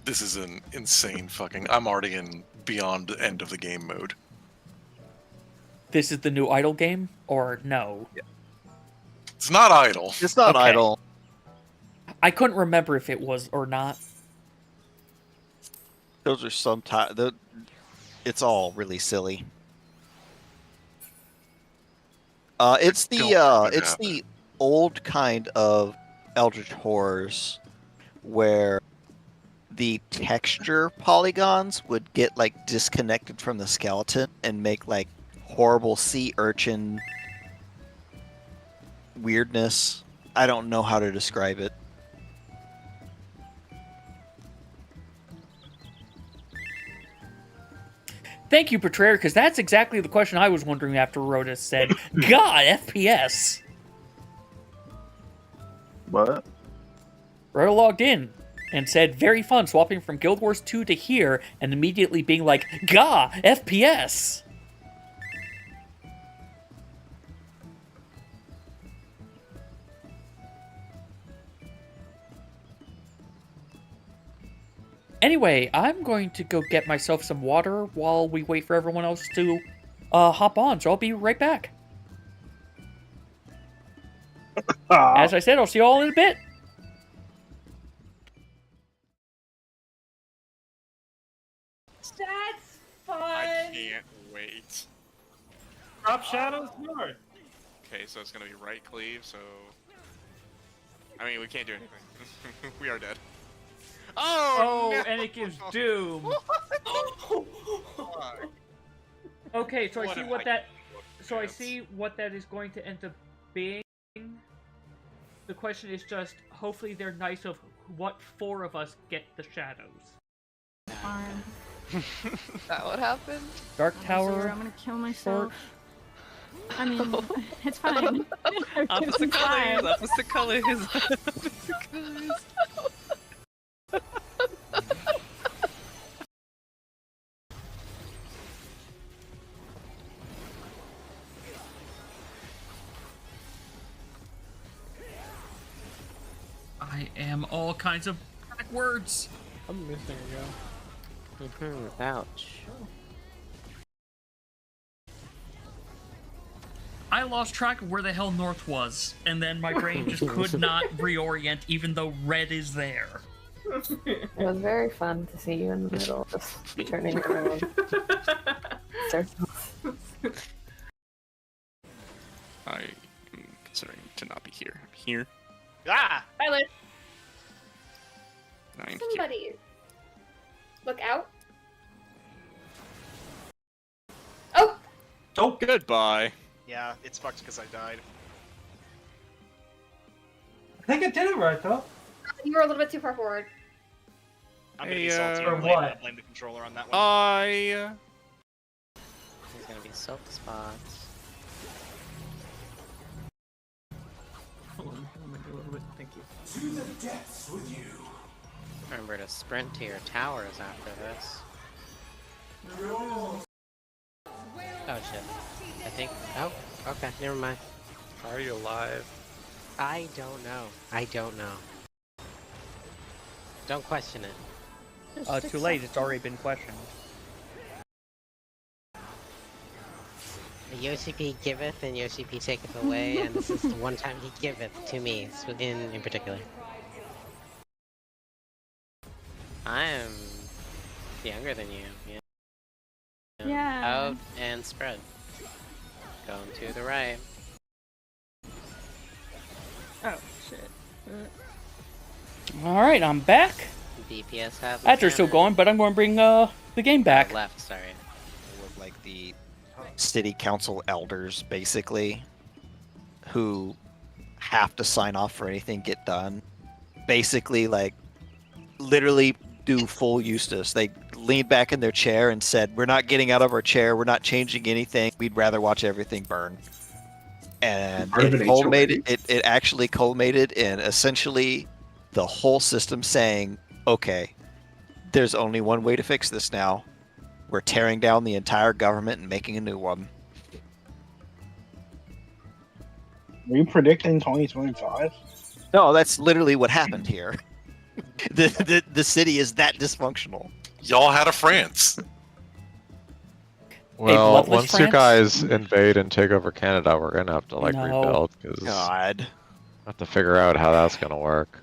This is an insane fucking... I'm already in beyond end of the game mode. This is the new idle game? Or no? Yeah. It's not idle. It's not idle. I couldn't remember if it was or not. Those are sometimes... It's all really silly. It's the old kind of eldritch horrors where the texture polygons would get like disconnected from the skeleton and make like horrible sea urchin weirdness. I don't know how to describe it. Thank you, Betrayer, because that's exactly the question I was wondering after Rhoda said, God, FPS! What? Rhoda logged in and said, very fun, swapping from Guild Wars 2 to here, and immediately being like, Gah, FPS! Anyway, I'm going to go get myself some water while we wait for everyone else to hop on, so I'll be right back. As I said, I'll see you all in a bit. Right. Drop shadows north. Okay, so it's gonna be right cleave, so... I mean, we can't do anything. We are dead. Oh, no! and it gives doom. Okay, so I see what that. So I see what that is going to end up being. The question is just, hopefully they're nice of what 4 of us get the shadows. That what happened? Dark Tower. I'm gonna kill myself. I mean, it's fine. Opposite colors, opposite colors, opposite colors. I am all kinds of backwards. I'm missing a go. Ouch. I lost track of where the hell north was, and then my brain just could not reorient even though red is there. It was very fun to see you in the middle, just turning around. Circles. I am considering to not be here. I'm here. Ah! Violet, I'm here. somebody look out. Oh! Oh, goodbye. Yeah, it's fucked because I died. I think I did it right though. You were a little bit too far forward. I'm gonna be Hey, salty For and what? blame the controller on that one. I... There's gonna be soap spots. Hold on, I'm gonna do a little bit. Thank you. To the depths with you. Remember to sprint to your towers after this. Oh shit. I think. Oh, okay, never mind. Are you alive? I don't know. I don't know. Don't question it. Too late, it's already been questioned. Yoshi giveth and Yoshi taketh away, and this is the one time he giveth to me, in particular. I'm younger than you. Yeah. Yeah. Out and spread. Going to the right. Oh shit. Alright, I'm back. DPS have. Ads are still going, but I'm going to bring the game back. Left, sorry. They look like the city council elders, basically, who have to sign off for anything get done. Basically, like, literally do full Eustace. They leaned back in their chair and said, "We're not getting out of our chair. We're not changing anything. We'd rather watch everything burn." And it actually culminated in essentially the whole system saying, "Okay, there's only one way to fix this now. We're tearing down the entire government and making a new one." Are you predicting 2025? No, that's literally what happened here. The city is that dysfunctional. Y'all had a France. Well, once you guys invade and take over Canada, we're gonna have to like rebuild because God, have to figure out how that's gonna work.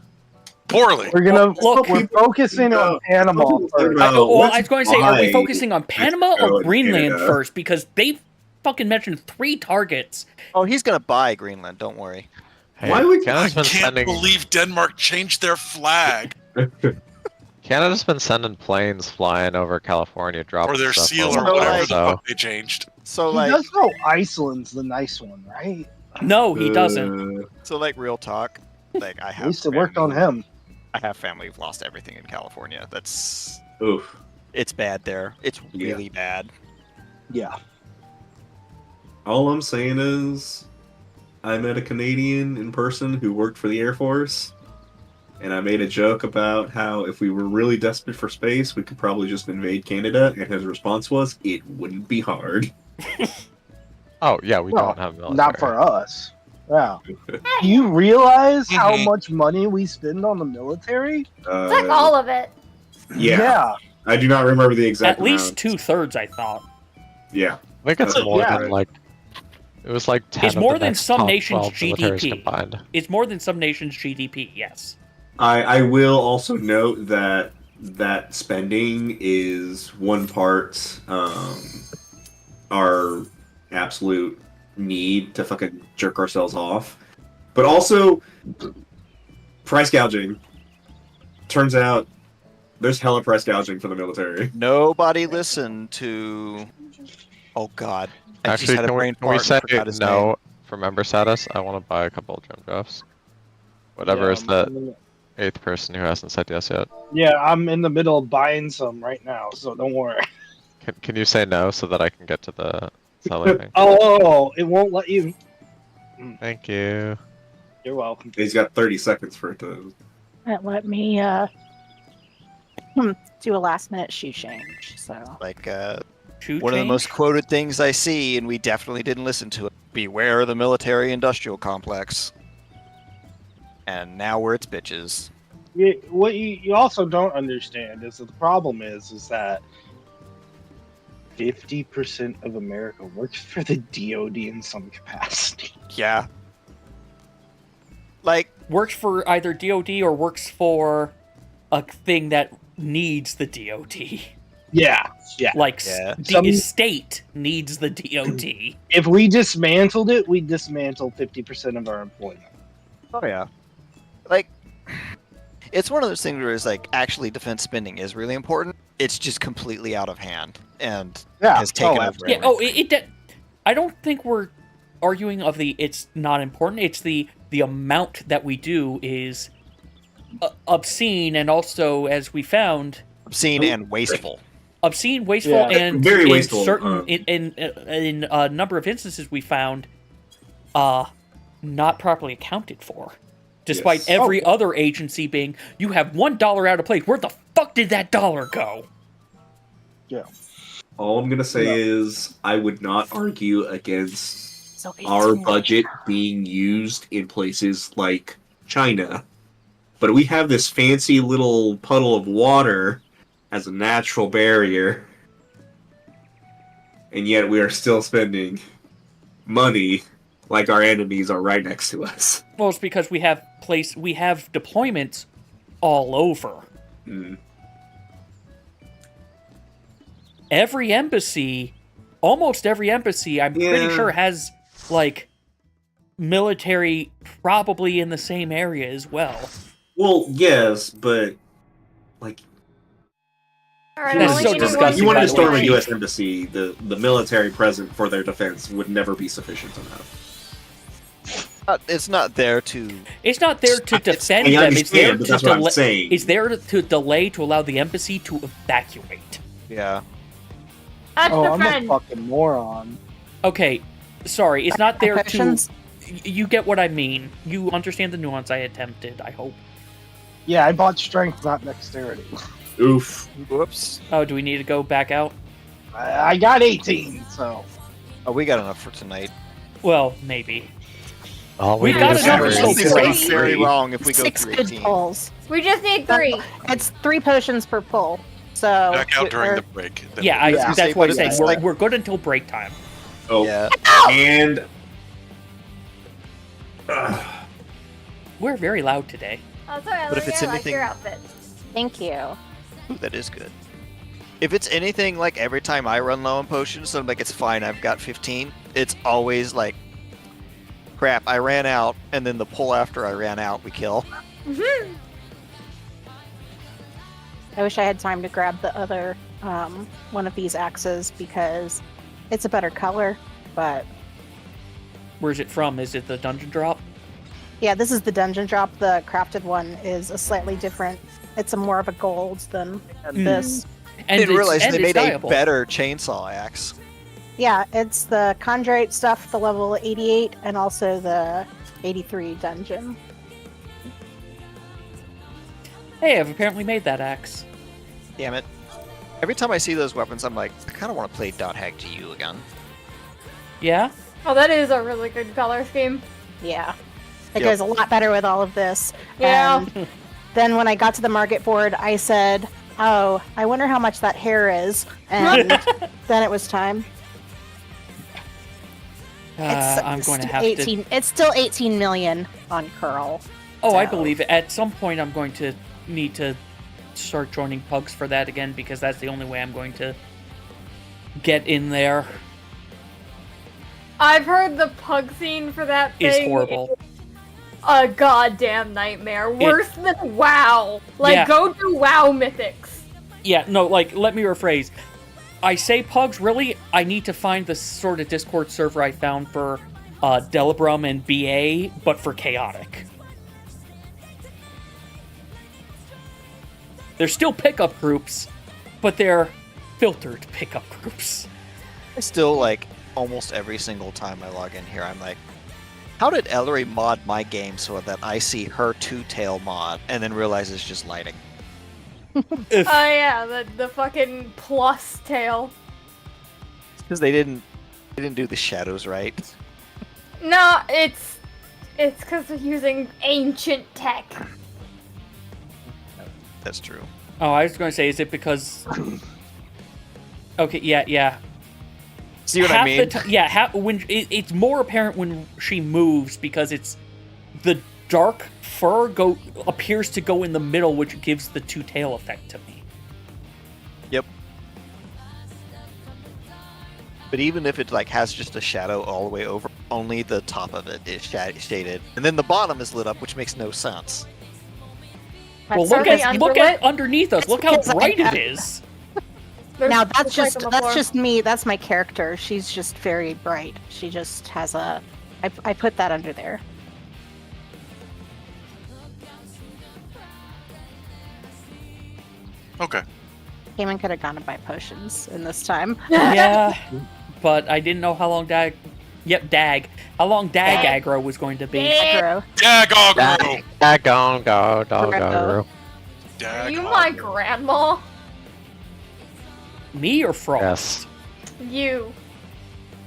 Poorly. We're focusing on Panama first. I was going to say, are we focusing on Panama or Greenland first? Because they fucking mentioned 3 targets. Oh, he's gonna buy Greenland. Don't worry. Hey, I can't believe Denmark changed their flag. Canada's been sending planes flying over California, dropping Or their stuff seal over or whatever there, the so. fuck they changed. So He like, does know Iceland's the nice one, right? No, he doesn't. So like, real talk. Like, I have. At least it worked on him. I have family who've lost everything in California. That's. Oof. It's bad there. It's really bad. Yeah. All I'm saying is, I met a Canadian in person who worked for the Air Force, and I made a joke about how if we were really desperate for space, we could probably just invade Canada, and his response was, "It wouldn't be hard." Oh, yeah, we don't have military. Not for us. Yeah. Do you realize how much money we spend on the military? It's like all of it. Yeah. I do not remember the exact At least amount. 2/3, I thought. Yeah. I think it's more than like. It was like 10 It's of more the than next some top nations' 12 militaries GDP. combined. It's more than some nations' GDP, yes. I will also note that spending is one part our absolute need to fucking jerk ourselves off. But also, price gouging. Turns out there's hella price gouging for the military. Nobody listened to... Oh god. I just Actually, had a brain can we fart say and forgot his no name. for member status? I want to buy a couple of gem drafts. Whatever is the 8th person who hasn't said yes yet. Yeah, I'm in the middle of buying some right now, so don't worry. Can you say no so that I can get to the selling thing? Oh, it won't let you. Thank you. You're welcome. He's got 30 seconds for it to... That let me do a last minute shoe change. So Like, Shoe one of the change? most quoted things I see, and we definitely didn't listen to it. Beware of the military-industrial complex. And now we're its bitches. What you also don't understand is that the problem is that 50% of America works for the DoD in some capacity. Yeah. Like, Works for either DOD or works for a thing that needs the DOD. Yeah. Like, Yeah. the state needs the DOD. If we dismantled it, we'd dismantle 50% of our employment. oh yeah. Like, it's one of those things where it's like, actually defense spending is really important. It's just completely out of hand and has taken over Yeah, everything. I don't think we're arguing of the it's not important. It's the amount that we do is obscene, and also, as we found, Obscene and wasteful. Obscene, wasteful, Yeah, and very in wasteful. certain in a number of instances we found not properly accounted for. Despite Yes. every other agency being, you have $1 out of place. Where the fuck did that dollar go? Yeah. All I'm gonna say is I would not argue against So our 18. budget being used in places like China. But we have this fancy little puddle of water as a natural barrier. And yet we are still spending money like our enemies are right next to us. Well, it's because we have deployments all over. Mm. Every embassy, almost every embassy, I'm pretty Yeah. sure has, like, military probably in the same area as well. Well, yes, but like Alright, That's I'm only so gonna do one disgusting, you wanted by to the storm a way. U.S. embassy, the military present for their defense would never be sufficient enough. It's not there to... It's not there to defend I them. It's there understand, but to that's what I'm delay. saying. It's there to delay to allow the embassy to evacuate. Yeah. That's Oh, the I'm friend. a fucking moron. Okay, sorry. It's not there to. Potions? You get what I mean. You understand the nuance I attempted. I hope. Yeah, I bought strength, not dexterity. Oof. Whoops. Oh, do we need to go back out? I got 18, so. Oh, we got enough for tonight. Well, maybe. All We we got need is enough three. for Something's so going great. very wrong if we go 6 through good 18. pulls. We just need 3. It's 3 potions per pull. So Back out during or- the break. then Yeah, we'll- that's say, what what I'm is saying. this, We're, like- we're good until break time. Oh, Yeah. and We're very loud today. Oh, sorry, But if it's I like anything- your outfit. Thank you. Ooh, that is good. If it's anything like every time I run low on potions, so I'm like, it's fine, I've got 15, it's always like, crap, I ran out, and then the pull after I ran out, we kill. I wish I had time to grab the other one of these axes because it's a better color. But Where's it from? Is it the dungeon drop? yeah, this is the dungeon drop. The crafted one is a slightly different. It's a more of a gold than this. I didn't realize and they it's made a valuable. better chainsaw axe. Yeah, it's the Chondrite stuff, the level 88, and also the 83 dungeon. Hey, I've apparently made that axe. Damn it. Every time I see those weapons, I'm like, I kind of want to play .hack GU again. Yeah? Oh, that is a really good color scheme. Yeah. It Yep. goes a lot better with all of this. Yeah. And then when I got to the market board, I said, oh, I wonder how much that hair is. And then it was time. I'm going to have 18, It's still 18 million on Curl. Oh, I so- believe it. At some point, I'm going to need to start joining pugs for that again, because that's the only way I'm going to get in there. I've heard the pug scene for that thing Is horrible. is a goddamn nightmare. Worse than WoW. Like, Yeah. go do WoW Mythics. Yeah, no, like, let me rephrase. I say pugs, really, I need to find the sort of Discord server I found for Delibrum and BA, but for Chaotic. They're still pickup groups, but they're filtered pickup groups. Still, like, almost every single time I log in here, I'm like, how did Ellery mod my game so that I see her two-tail mod and then realize it's just lighting? Oh yeah, the fucking plus tail. Because they didn't do the shadows right. No, it's because they're using ancient tech. That's true. Oh, I was going to say, is it because... Okay, yeah. See what I mean? When it's more apparent when she moves because it's the dark fur appears to go in the middle, which gives the two-tail effect to me. Yep. But even if it like has just a shadow all the way over, only the top of it is shaded, and then the bottom is lit up, which makes no sense. Well, look at underneath us. Look how bright it is. Now that's just me. That's my character. She's just very bright. She just has a. I put that under there. Okay. Cayman could have gone to buy potions in this time. Yeah, but I didn't know how long Dag. Yep, Dag. How long Dag aggro was going to be. Aggro. Dag aggro. Dagongo. Are you my grandma? Me or Frost? Yes. You.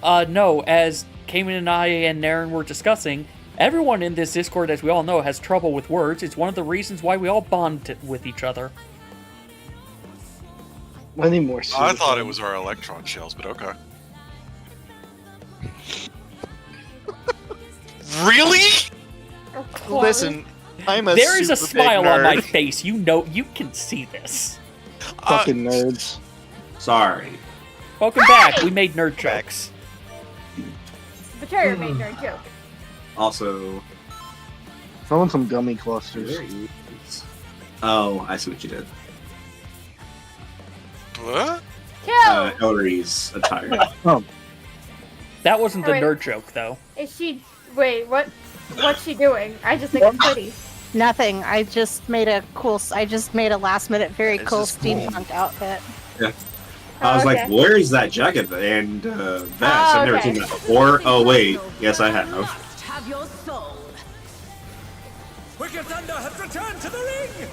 No, as Cayman and I and Naren were discussing, everyone in this Discord, as we all know, has trouble with words. It's one of the reasons why we all bond with each other. I need more. I thought it was our electron shells, but okay. Really? Listen, I'm a There is a super big smile on my nerd. face. You know, you can see this. Fucking nerds. Sorry. Welcome back. We made nerd jokes. Betrayer made nerd joke. Also, Throw in some gummy clusters. oh, I see what you did. What? Kill! Ellery's attire. Oh, That wasn't the Wait. nerd joke, though. Is she... Wait, what's she doing? I just think it's pretty. Nothing. I just made a last minute very This cool is cool. steampunk outfit. Yeah. I was like, where is that jacket and vest? I've never seen that before. Oh, wait. Yes, I have. Have your soul. Wicked Thunder has returned to the ring!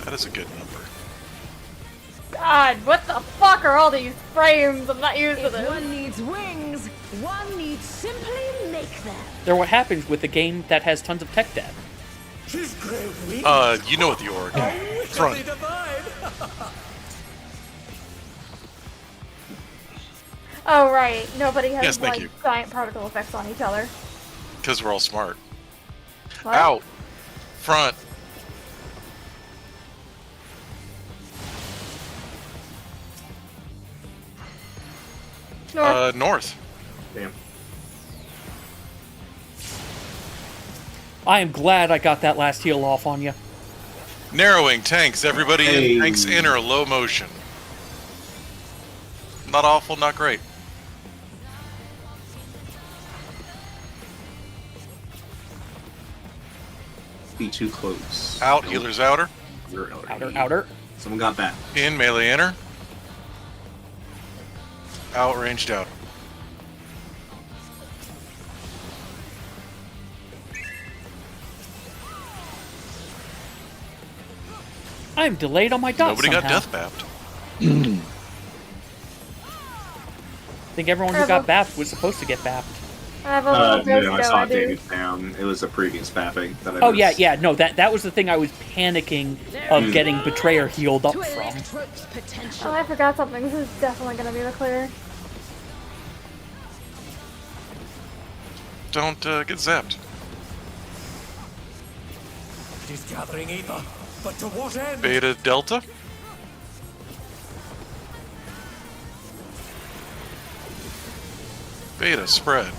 That is a good number. God, what the fuck are all these frames? I'm not used to If this. one needs wings, one needs simply make them. They're what happens with a game that has tons of tech debt. She's great wings. You know what the org. Front. Oh, right. Nobody has, Yes, thank like, you. giant particle effects on each other. Because we're all smart. What? Out. Front. North. Damn. I am glad I got that last heal off on you. Narrowing tanks. Everybody Hey. in tanks inner low motion. Not awful, not great. Be too close. Out. Don't- Healers outer. You're Ellery. Outer. Someone got that. In melee inner. Outranged out. I am delayed on my dot Nobody somehow. got death bapped. I think everyone who got bapped was supposed to get bapped. I have a little bit No, I saw it damage down. It was a previous bapping that I Oh missed. yeah, no, that was the thing I was panicking of getting Betrayer healed up from. Oh, I forgot something. This is definitely gonna be the clear. Don't get zapped. It is gathering ether, but to what end? Beta Delta. Beta spread.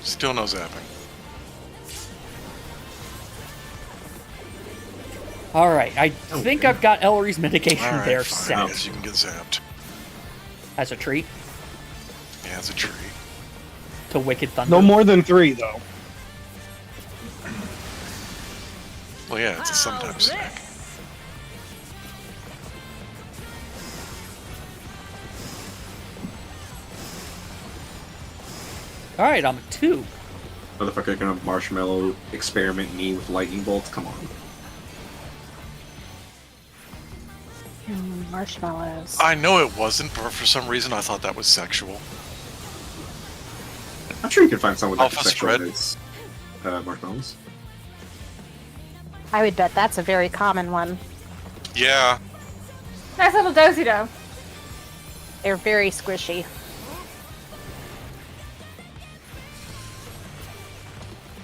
Still no zapping. Alright, I think I've got Ellery's mitigation there set. Yes, you can get zapped. As a treat. Yeah, as a treat. To Wicked Thunder. No more than 3, though. Well, yeah, it's a sometimes snack. Alright, I'm a 2. Motherfucker gonna marshmallow experiment me with lightning bolts? Come on. Marshmallows. I know it wasn't, but for some reason I thought that was sexual. I'm sure you can find someone that Alpha spread. Marshmallows. I would bet that's a very common one. Yeah. Nice little dosey dough. They're very squishy.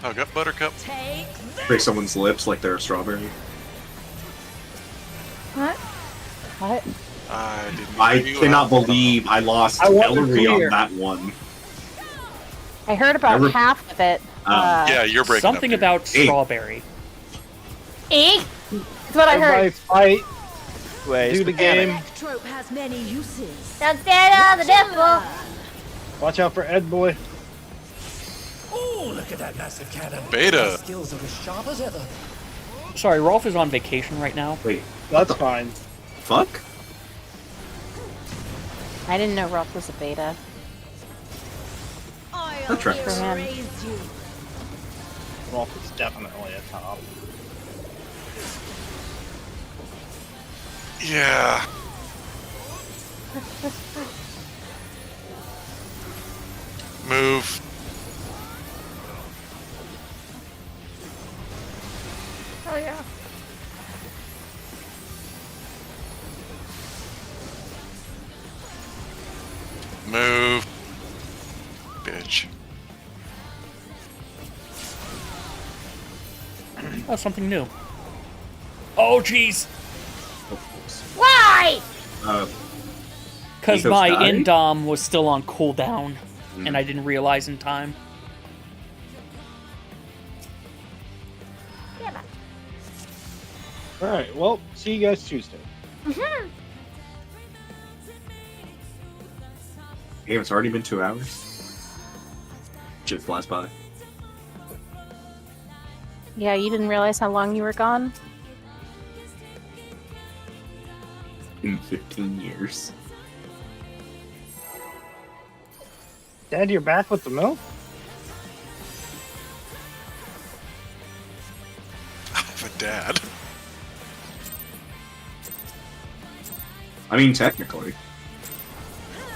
Hug up, Buttercup. Break someone's lips like they're a strawberry. What? What? I cannot believe I lost Ellery on that one. I heard about Never- half of it. Yeah, you're breaking Something up, dude. about strawberry. Eek! That's what I heard. Fight. Ways Do the game. Trope has many uses. Don't stand on the devil. Watch out for Ed Boy. Oh, look at that massive cannon. Beta. My skills are as sharp as ever. Sorry, Rolf is on vacation right now. Wait, That's fine. fuck? I didn't know Rolf was a beta. That tracks. For him. Rolf is definitely a top. Yeah. Move. Oh yeah. Move. Bitch. Oh, something new. Oh, jeez. Why? Because Nico's my died? Indom was still on cooldown, and I didn't realize in time. Alright, well, see you guys Tuesday. Damn, it's already been 2 hours. Shit flies by. Yeah, you didn't realize how long you were gone? In 15 years. Dad, you're back with the milk? I have a dad. I mean, technically.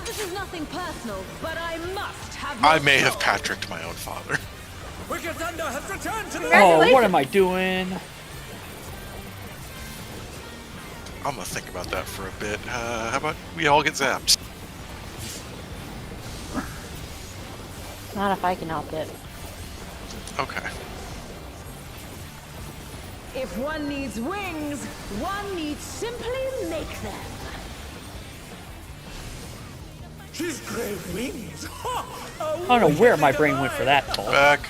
This is nothing personal, but I must have. I may have Patricked my own father. Wicked Thunder has returned to the Oh, what am I doing? I'm gonna think about that for a bit. How about we all get zapped? Not if I can help it. Okay. If one needs wings, one needs simply make them. She's great wings. I don't know where my brain went for that call. Back.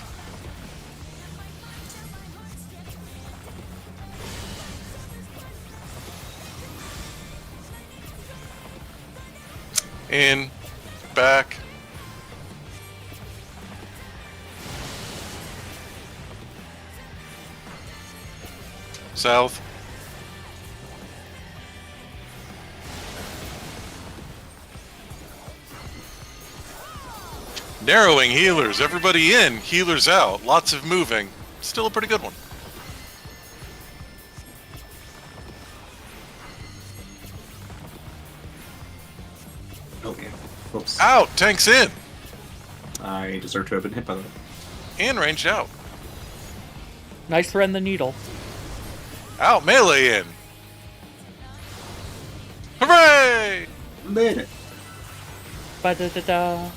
In. Back. South. Narrowing healers. Everybody in. Healers out. Lots of moving. Still a pretty good one. Okay. Oops. Out. Tanks in. I deserve to have been hit by that. And ranged out. Nice thread in the needle. Out. Melee in. Hooray! Made it. Ba-da-da-da.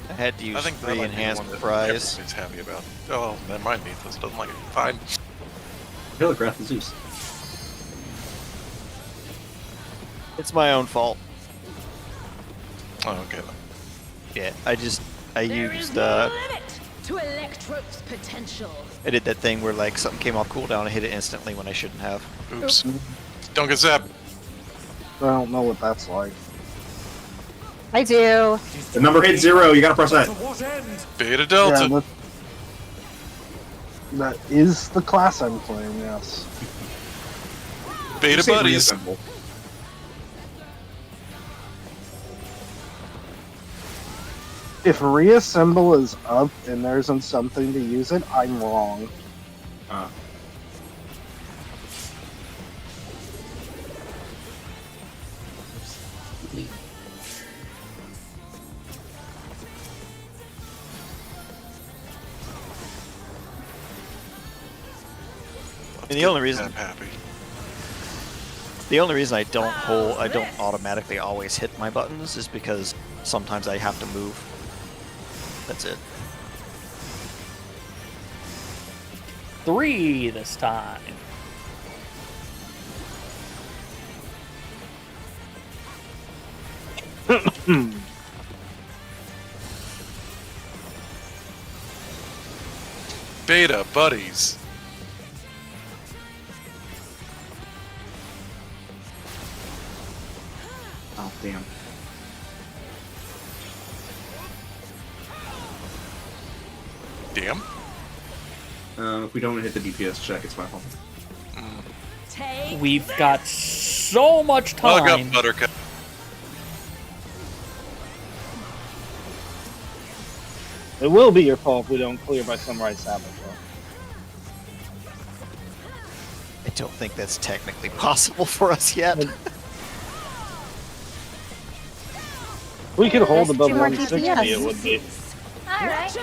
I had to I use think that 3 might be enhanced one that fries. everybody's happy about. Oh, never mind, Neethus doesn't like it. Fine. I feel like Wrath of Zeus. It's my own fault. Oh, okay then. Yeah, I used limit to Electrope's potential. I did that thing where like something came off cooldown and hit it instantly when I shouldn't have. Oops. Don't get zapped. I don't know what that's like. I do. The number hit 0, you gotta press that. Beta Delta. Yeah, that is the class I'm playing, yes. Beta buddies. Reassemble. If reassemble is up and there isn't something to use it, I'm wrong. And the only reason I'm happy. The only reason I don't automatically always hit my buttons is because sometimes I have to move. That's it. 3 this time. Beta buddies. Oh, damn. Damn. If we don't hit the DPS check, it's my fault. We've got so much Bug time. up, Buttercup. It will be your fault if we don't clear by Sunrise Sabbath, I don't think that's technically possible for us yet. We could hold above 2 more 160, DPS. it would be. Alright.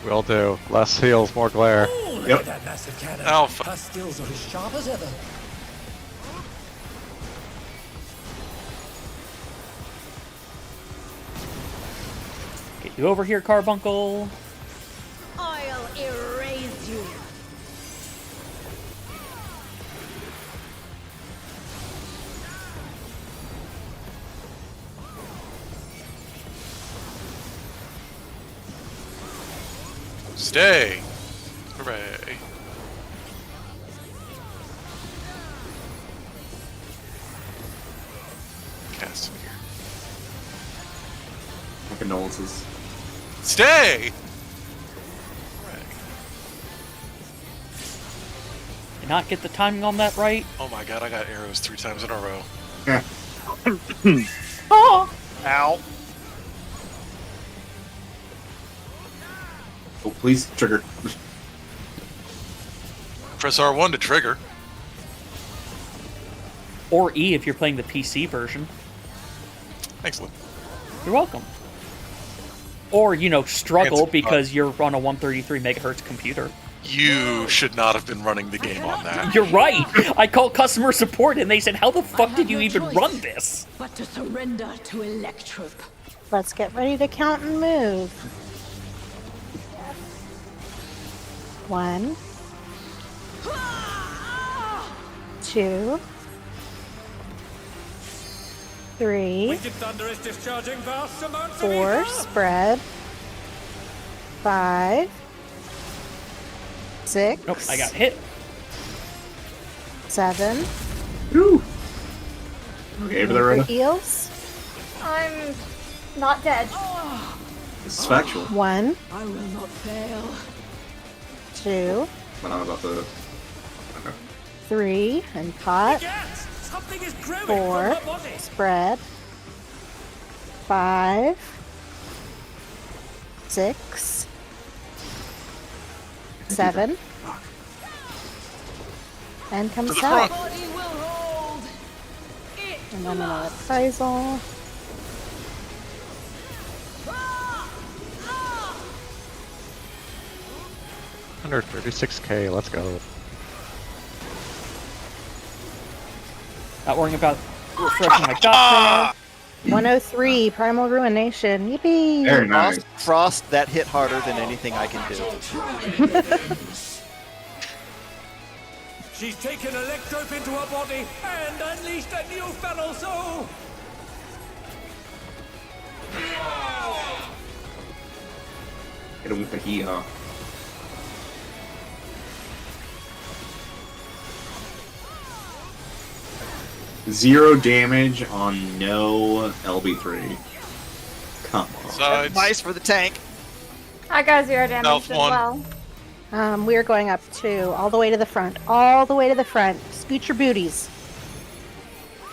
Will do. Less heals, more glare. Ooh, look Yep. at that massive cannon. Alpha. Her skills are as sharp as ever. Get you over here, Carbuncle. I'll erase you. Stay. Hooray. Cast him here. My condolences. Stay! Did not get the timing on that right. Oh my god, I got arrows 3 times in a row. Oh! Ow. Oh, please, trigger. Press R1 to trigger. Or E if you're playing the PC version. Excellent. You're welcome. Or, you know, struggle Fancy because you're on a 133 megahertz computer. You should not have been running the game on that. You're right! I called customer support and they said, how the fuck did you even run this? But to surrender to Electrope. Let's get ready to count and move. 1, 2, 3, Wicked Thunder is discharging vast amounts of 4, ether. spread. 5, 6. Nope, I got hit. 7. Woo! Okay, over there, For Rena. heals. I'm not dead. This is factual. 1, I will not fail. 2, But I'm about to. Okay. 3, and pot. Yes! Something is growing 4, from her body. spread. 5, 6, 7, and comes To the out. front. Body will hold. It And then another Prizal. Under 36k, let's go. Not worrying about refreshing my dot there. 103, Primal Ruination. Yippee! Very nice. Frost, that hit harder than anything I can do. She's taken Electrope into her body and unleashed a new fellow soul! Hit him with the hee-haw. Zero damage on no LB3. Come on. Sides. Nice for the tank. I got 0 damage South as one. well. We are going up 2, all the way to the front. All the way to the front. Scoot your booties.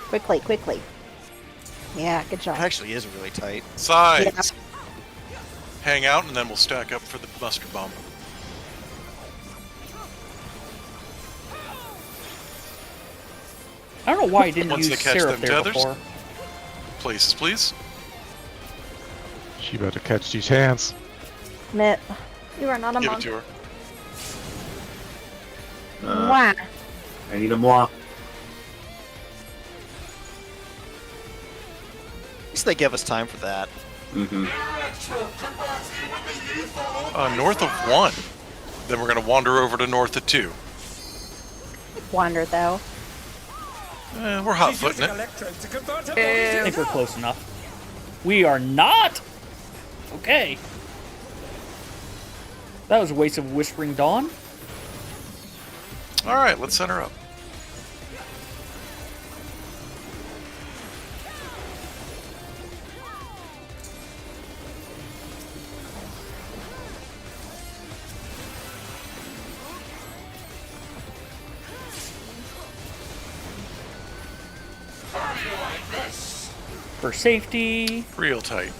Quickly, quickly. Yeah, good job. It actually is really tight. Sides. Hang out, and then we'll stack up for the mustard bomb. I don't know why I didn't Once use they catch Seraph them there tethers. before. Places, please. She better catch these hands. Mitt. You are not a Give it monk. to her. Mwah. I need a moi. At least they give us time for that. Mm-hmm. North of 1. Then we're going to wander over to north of 2. Wander, though. We're hot-footing it. I think we're close enough. We are not? Okay. That was a waste of Whispering Dawn. Alright, let's set her up. For safety. Real tight.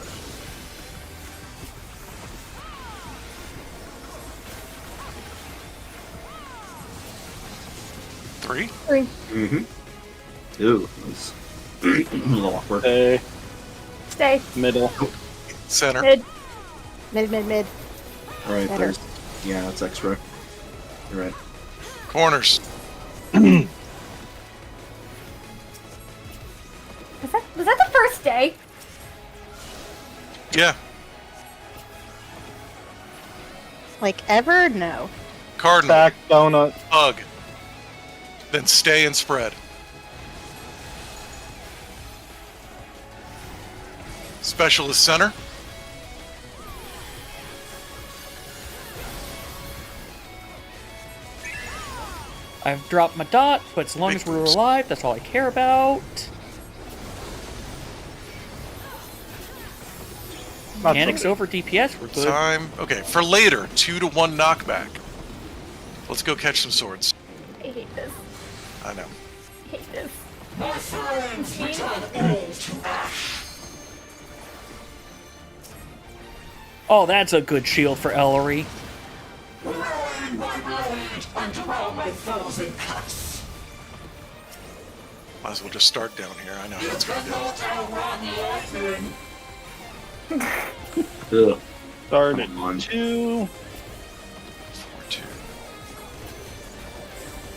Three? 3. Mm-hmm. Ooh, that's a little awkward. Stay. Middle. Center. Mid. Mid. Alright, Better. there's... Yeah, that's X-ray. You're right. Corners. Was that the first day? Yeah. Like, ever? No. Cardinal. Back donut. Hug. Then stay and spread. Specialist center. I've dropped my dot, but as long as we're alive, that's all I care about. Mechanics over DPS, we're good. Time. Okay, for later, 2-to-1 knockback. Let's go catch some swords. I hate this. I know. I hate this. Oh, that's a good shield for Ellery. Might as well just start down here. I know how it's gonna go. Ugh. Start at Come on. 2. 4-2.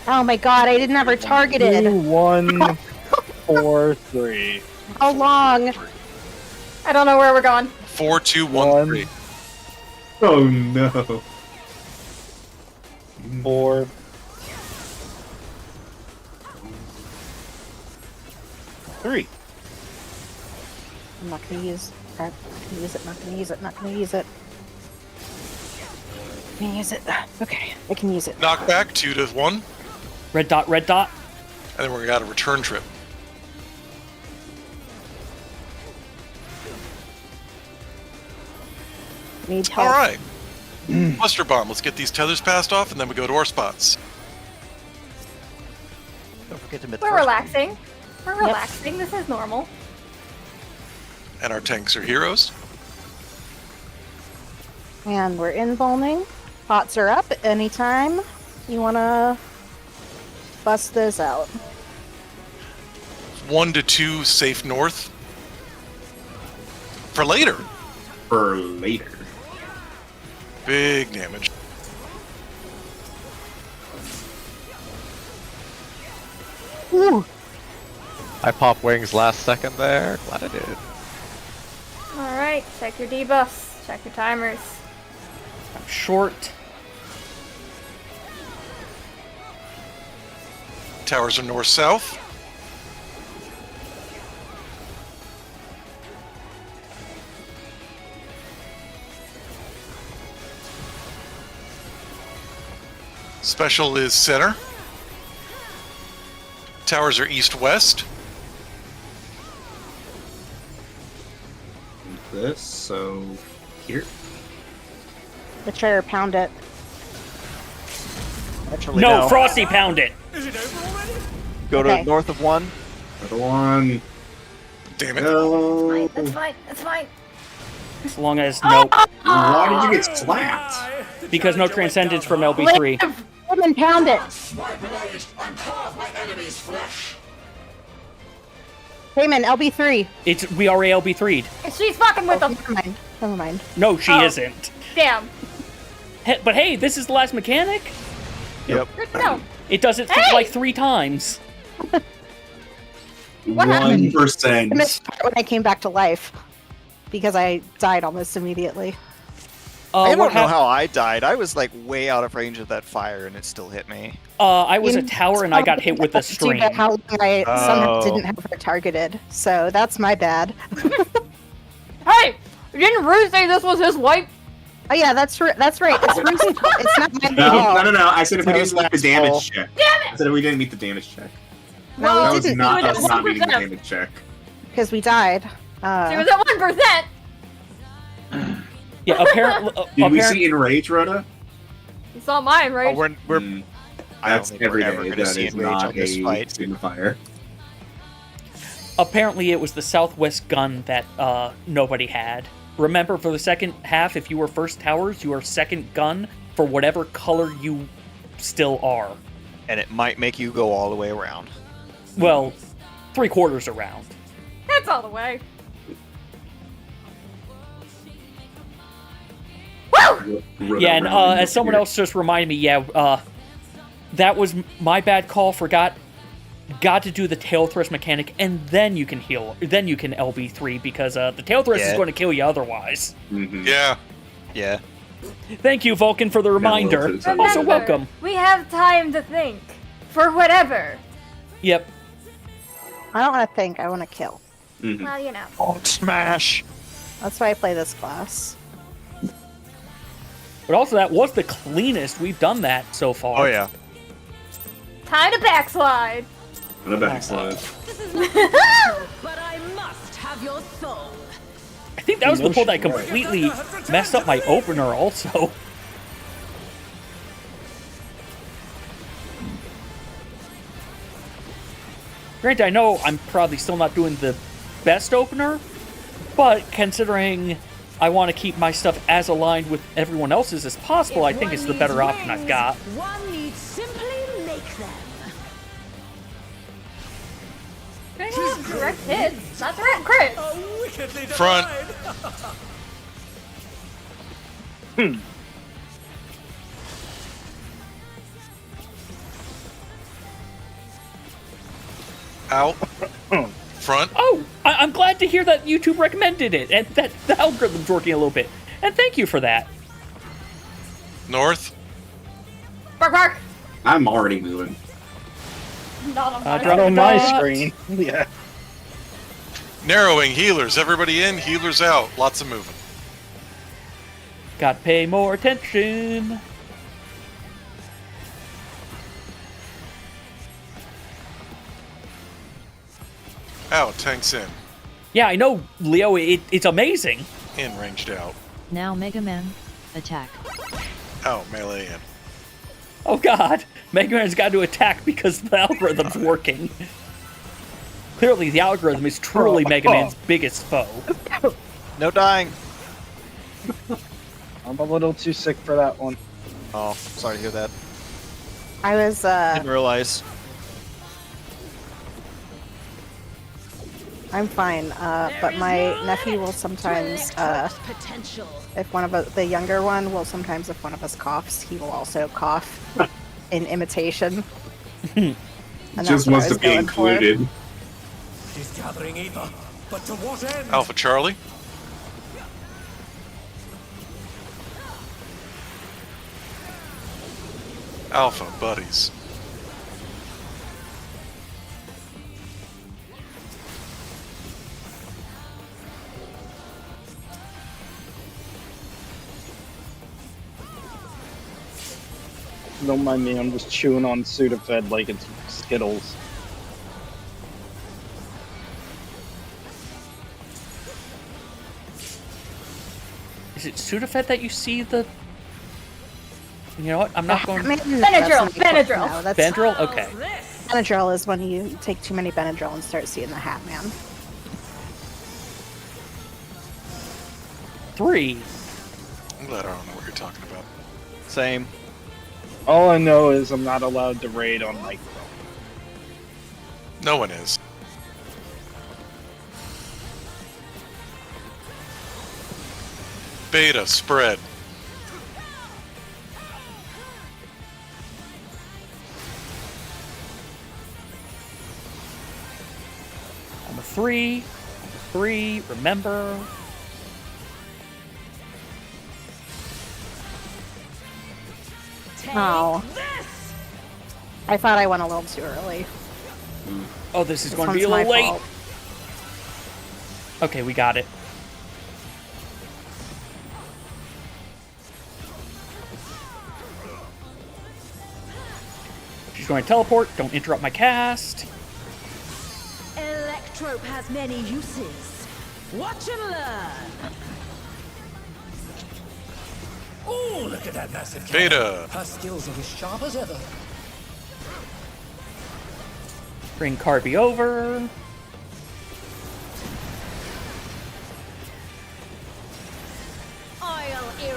Oh my god, I didn't have her targeted. 2, 1, 4, 3. How long? I don't know where we're going. 4-2-1-3. Oh no. 4. 3. I'm not gonna use. Not gonna use it. Not gonna use it. Not gonna use it. Can I use it? Okay, I can use it. Knockback, 2-to-1. Red dot, red dot. And then we're got a return trip. Need help. Alright. Buster bomb. Let's get these tethers passed off, and then we go to our spots. Don't forget to We're relaxing. We're relaxing. This is normal. And our tanks are heroes. And we're involving. Pots are up anytime you wanna bust this out. 1-to-2 safe north. For later. For later. Big damage. Ooh. I pop wings last second there. Glad I did. Alright, check your debuffs. Check your timers. I'm short. Towers are north-south. Special is center. Towers are east-west. This, so here. The chair, pound it. Actually, No, Frosty, pound it. Go to Okay. north of 1. Another one. Damn it. No. That's fine. That's fine. As long as no, Why did you get slapped? because no transcendence from LB3. Woman, pound it. Heyman, LB3. We already LB3'd. She's fucking with them. Never mind. Never mind. No, she Oh. isn't. Damn. But hey, this is the last mechanic. Yep. No. It does it Hey! like 3 times. What happened? 1%. I missed part when I came back to life because I died almost immediately. I What don't know hap- how I died. I was like way out of range of that fire and it still hit me. I was a tower and I got hit with a Too string. bad how long I somehow Oh. didn't have her targeted. So that's my bad. Hey! Didn't Rue say this was his wife? Oh yeah, that's right. That's right. It's not my No. I said if we That didn't was meet the last damage call. check. Damn it! I said if we didn't meet the damage check. No, That we was didn't. not She us was not meeting the 1%. damage check. Because we died. She was at 1%. Yeah, apparently. Did we see Enrage, Rhoda? You saw mine, right? Oh, we're I That's don't think every we're ever day. going to That see is Enrage not on this a fight. signifier. Apparently, it was the southwest gun that nobody had. Remember, for the second half, if you were first towers, you are second gun for whatever color you still are. And it might make you go all the way around. Well, 3/4 around. That's all the way. Yeah, and as someone else just reminded me, that was my bad call. Got to do the tail thrust mechanic, and then you can heal. Then you can LB3 because the tail thrust is going to kill you otherwise. Yeah. Yeah. Thank you, Vulcan, for the reminder. Also, welcome. We have time to think. For whatever. Yep. I don't want to think. I want to kill. Well, you know. Oh, smash. That's why I play this class. But also, that was the cleanest we've done that so far. Oh, yeah. Time to backslide. And a backslide. But I must have your soul. I think that was the pull that completely messed up my opener also. Granted, I know I'm probably still not doing the best opener, but considering I want to keep my stuff as aligned with everyone else's as possible, I think it's the better option I've got. One needs simply make them. They have direct hits, not direct crits. Front. Out. Front. Oh, I'm glad to hear that YouTube recommended it, and that the algorithm's working a little bit. And thank you for that. North. Bark, bark. I'm already moving. Not on my Not on my screen. Yeah. Narrowing. Healers. Everybody in. Healers out. Lots of moving. Gotta pay more attention. Out. Tanks in. Yeah, I know, Leo, it's amazing. In. Ranged out. Now Mega Man, attack. Out. Melee in. Oh god, Mega Man's got to attack because the algorithm's working. Clearly, the algorithm is truly Mega Man's biggest foe. No dying. I'm a little too sick for that one. Oh, sorry to hear that. I was Didn't realize. I'm fine, but my nephew will sometimes, Potential. if one of the younger one will sometimes, if one of us coughs, he will also cough in imitation. And Just what I wants to was be going for. included. is gathering ether, but to what end? Alpha Charlie. Alpha buddies. Don't mind me, I'm just chewing on Sudafed like it's Skittles. Is it Sudafed that you see the... You know what? I'm not going... Benadryl! Benadryl! No, that's... Benadryl? Okay. Benadryl is when you take too many Benadryl and start seeing the Hat Man. 3. I'm glad I don't know what you're talking about. Same. All I know is I'm not allowed to raid on micro. No one is. Beta spread. On the 3. On the 3. Remember. Oh. I thought I went a little too early. Oh, this is This going to be a one's little my late. fault. Okay, we got it. She's going to teleport. Don't interrupt my cast. Electrope has many uses. Watch and learn. Oh, look at that massive Beta. Her skills are as sharp as ever. Bring Carby over.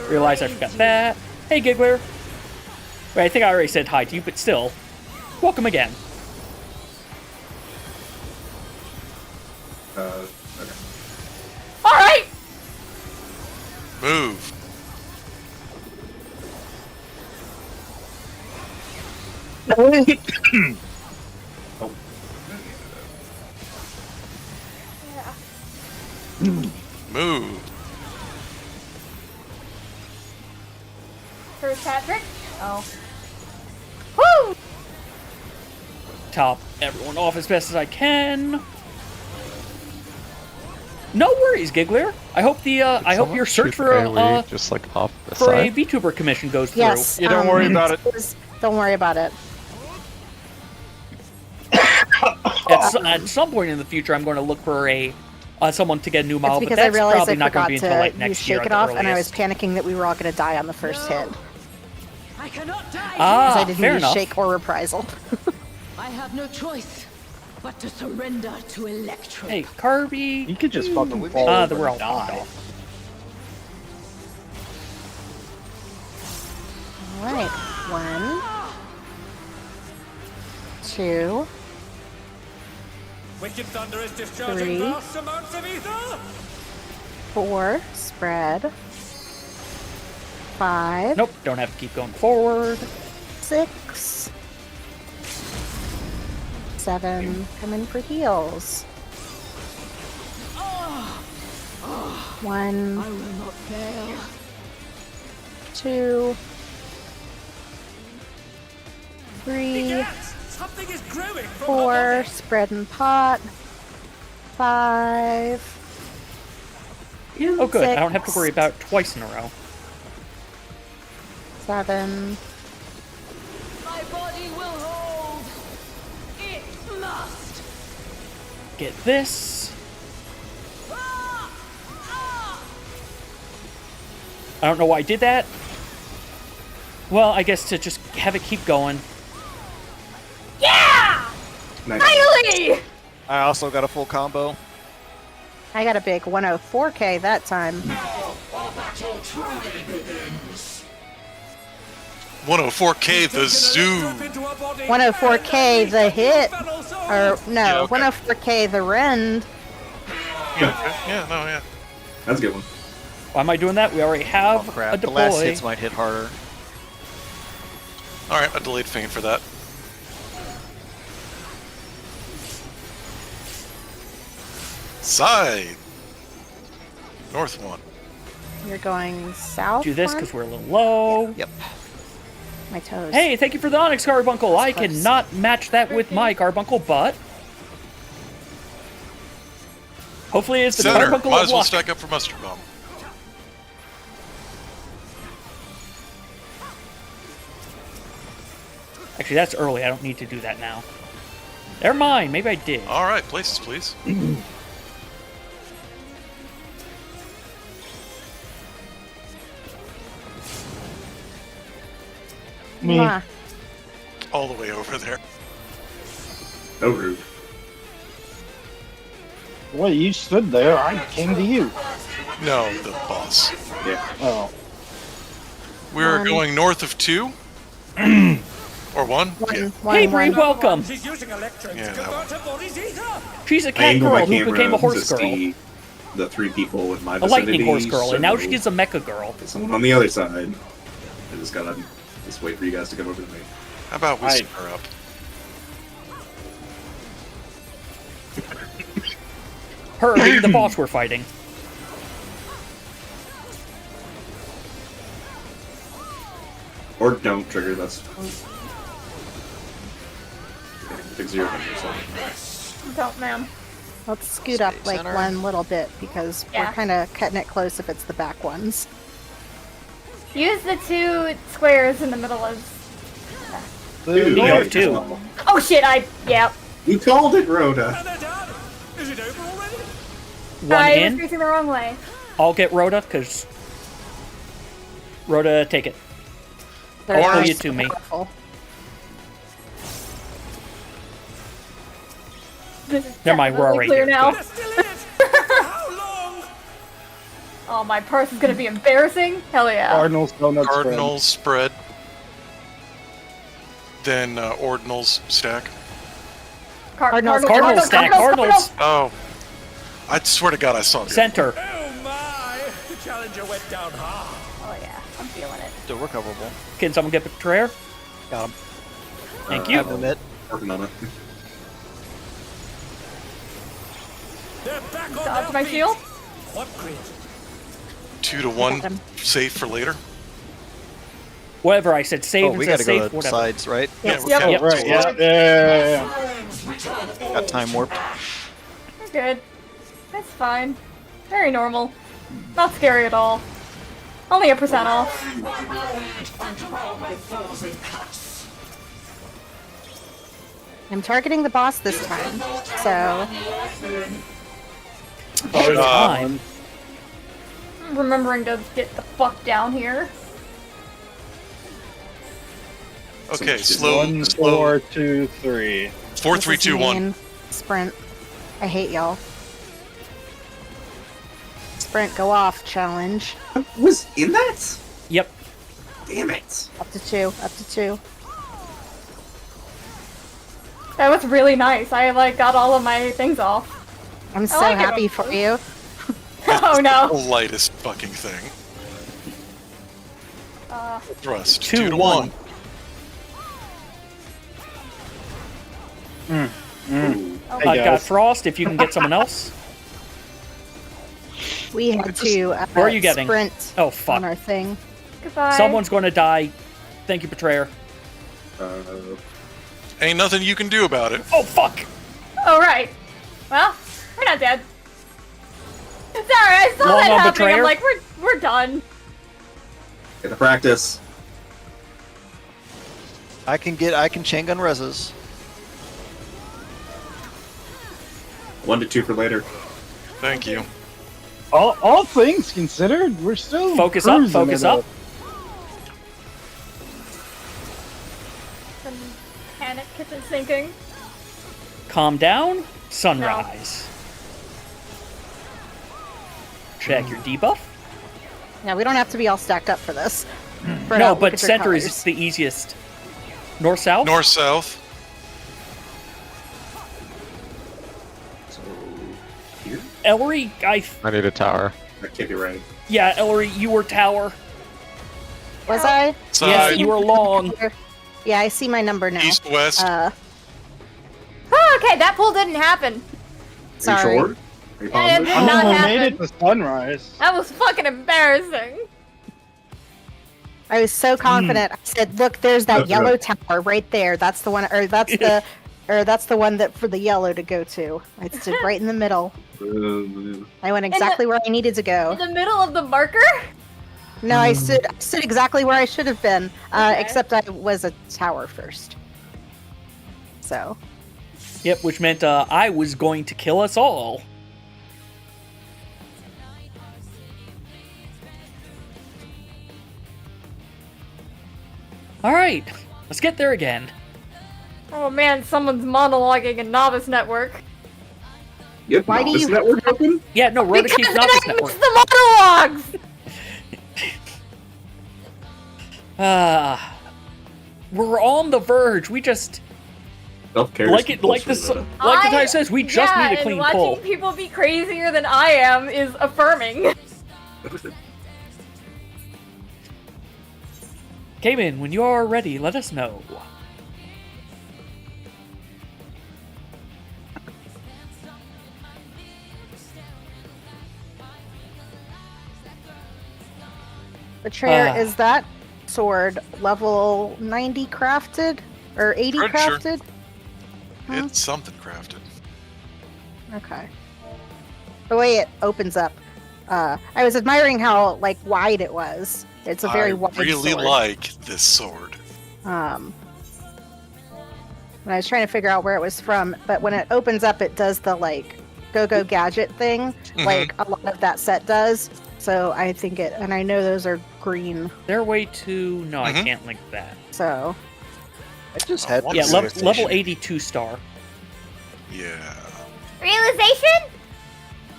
Realize I forgot that. Hey, Giggler. Wait, I think I already said hi to you, but still. Welcome again. Okay. Alright! Move. Move. First hat trick? Oh. Woo! Top everyone off as best as I can. No worries, Giggler. I hope the I hope your search for a just like off the for a side. VTuber commission goes through. Yes. Yeah, don't worry about it. Don't worry about it. At some point in the future, I'm going to look for a someone to get a new model, It's but because I that's realized probably I not going forgot to be until like to next use year Shake at It the Off, and I was earliest. panicking that we were all going to die on the first hit. I cannot die. Ah, Because I didn't fair use enough. Shake or Reprisal. I have no choice but to surrender to Electro. Hey, Kirby. You could just fucking fall Ah, over we're all and fucked die. off. Alright. 1, 2, Wicked Thunder is discharging 3, vast amounts of ether. 4, spread. 5, Nope, don't have to keep going forward. 6, 7, come in for heals. 1, I will not fail. 2, 3, Something is growing from 4, spread and pot. 5. Oh, good. I don't have to 6, worry about it twice in a row. 7. My body will hold. It must. Get this. I don't know why I did that. Well, I guess to just have it keep going. Yeah! Nice. Finally! I also got a full combo. I got a big 104k that time. 104K the zoo. 104k the hit. Or, no, Yeah, okay. 104k the rend. Yeah, no, yeah. That's a good one. Why am I doing that? We already have Oh a crap, the deploy. last hits might hit harder. Alright, a delayed feint for that. Side. North 1. You're going south. Do this one? because we're a little low. Yep. My toes. Hey, thank you for the Onyx Carbuncle. I close. cannot match that with my Carbuncle, but hopefully it's the Center. Carbuncle Might of as well luck. stack up for Mustard Bomb. Actually, that's early. I don't need to do that now. Never mind. Maybe I did. All right, places, please. Mwah. All the way over there. No rude. Well, you stood there. I came to you. No, the boss. Yeah. Oh. We're going north of 2. Or 1? Yeah. Hey, Bree, welcome. She's using electrodes Yeah, to that convert her body's ether. She's a I cat angle my girl who camera became a horse to girl. see the 3 people in my A vicinity. lightning horse girl, and now so she's a mecha girl. someone on the other side. I just gotta wait for you guys to come over to me. How about we set her up? Her being the boss we're fighting. Or don't trigger, that's Big 0 or something. Don't, ma'am. Let's scoot up like center. one little bit because we're Yeah. kind of cutting it close if it's the back ones. Use the 2 squares in the middle of. Dude, You yeah, have 2. Oh shit! Yep. You called it, Rhoda. And they're done. Is it over already? One I was in. facing the wrong way. I'll get Rhoda, because Rhoda, take it. They're Or very you to me. powerful. This is Never mind, we're definitely already clear here. now. They're still in it. For how long? Oh, my purse is gonna be embarrassing. Hell yeah. Cardinals, donuts, Cardinals spread. Then Ordinals stack. Cardinals, Cardinals stack, Cardinals. Oh. I swear to God, I saw it. Center. Oh my! The challenger went down hard. Oh yeah, I'm feeling it. Still recoverable. Can someone get Betrayer? Got him. Thank I you. have limit. Working on it. They're back on Dodge their my feet. shield. What grid? 2 to 1. Safe for later. Whatever I said, save Oh, and we said gotta safe, go to whatever. sides, right? Yes. Yeah, Yep. Right, yeah. Got time warped. We're good. That's fine. Very normal. Not scary at all. Only a % off. I'm targeting the boss this time, so Oh, time. I'm remembering to get the fuck down here. Okay, So slow. 1, Slow. 4, 2, 3. 4, this 3, is 2, 1. mean. Sprint. I hate y'all. Sprint, go off challenge. I was in that? Yep. Damn it. Up to 2. Up to 2. That was really nice. I like got all of my things off. I'm so like it happy when- for you. Oh The no. lightest fucking thing. Thrust. 2 2 to 1. 1. Hey, I've got guys. Frost, if you can get someone else. We had to Where are you getting? sprint Oh, fuck. on our thing. Goodbye. Someone's going to die. Thank you, Betrayer. Ain't nothing you can do about it. Oh, fuck! Oh right. Well, we're not dead. Sorry, I saw Long that on happening. Betrayer? I'm like, we're done. Get the practice. I can chain gun reses. 1 to 2 for later. Thank you. All things considered, we're still Focus up, cruising focus at a- up. Some panic kitchen sinking. Calm down. Sunrise. Check your debuff. Yeah, we don't have to be all stacked up for this. No, but center is the easiest. North south? North south. So here? Ellery, I need a tower. That can't be right. Yeah, Ellery, you were tower. Was I? Side. Yeah, you were long. Yeah, I see my number now. East west. Oh, okay, that pull didn't happen. Sorry. Are you sure? Yeah, it did I not mean, we made happen. it to sunrise. That was fucking embarrassing. I was so confident. I said, "Look, there's that yellow tower right there. That's the one, or that's the one that for the yellow to go to." I stood right in the middle. I went exactly where I needed to go. In the middle of the marker? No, I stood exactly where I should have been, except I was a tower first. So. Yep, which meant I was going to kill us all. Alright, let's get there again. Oh man, someone's monologuing in Novice Network. Yep, Why do Novice you- Network open? Yeah, no, Rhoda Because keeps it Novice ends Network. the monologues! We're on the verge. We just Self-care like is it, like compulsory, the like the guy says. We just yeah, need a clean and watching pull. people be crazier than I am is affirming. Cayman, when you are ready, let us know. Betrayer, is that sword level 90 crafted? Or 80 Pretty sure. crafted? It's something crafted. Okay. The way it opens up. I was admiring how, like, wide it was. It's a very wide really sword. like this sword. And I was trying to figure out where it was from, but when it opens up, it does the, like, go-go gadget thing, like a lot of that set does. So I think it, and I know those are green. They're way too. No, I can't link that. So. I just had Yeah, level 82 star. Yeah. Realization?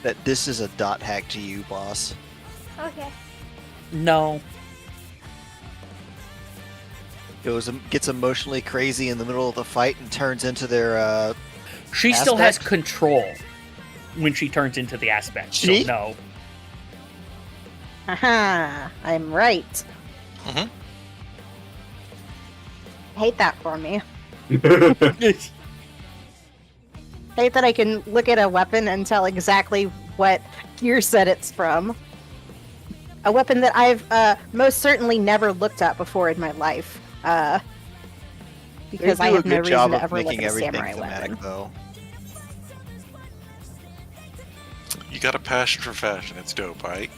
that this is a dot hack GU boss. Okay. No. Gets emotionally crazy in the middle of the fight and turns into their She still has aspect? control when she turns into the aspect. So She? no. Haha, I'm right. Hate that for me. Hate that I can look at a weapon and tell exactly what gear set it's from. A weapon that I've most certainly never looked at before in my life. Because I have no reason to ever look at a samurai weapon. Though. You got a passion for fashion. It's dope, right?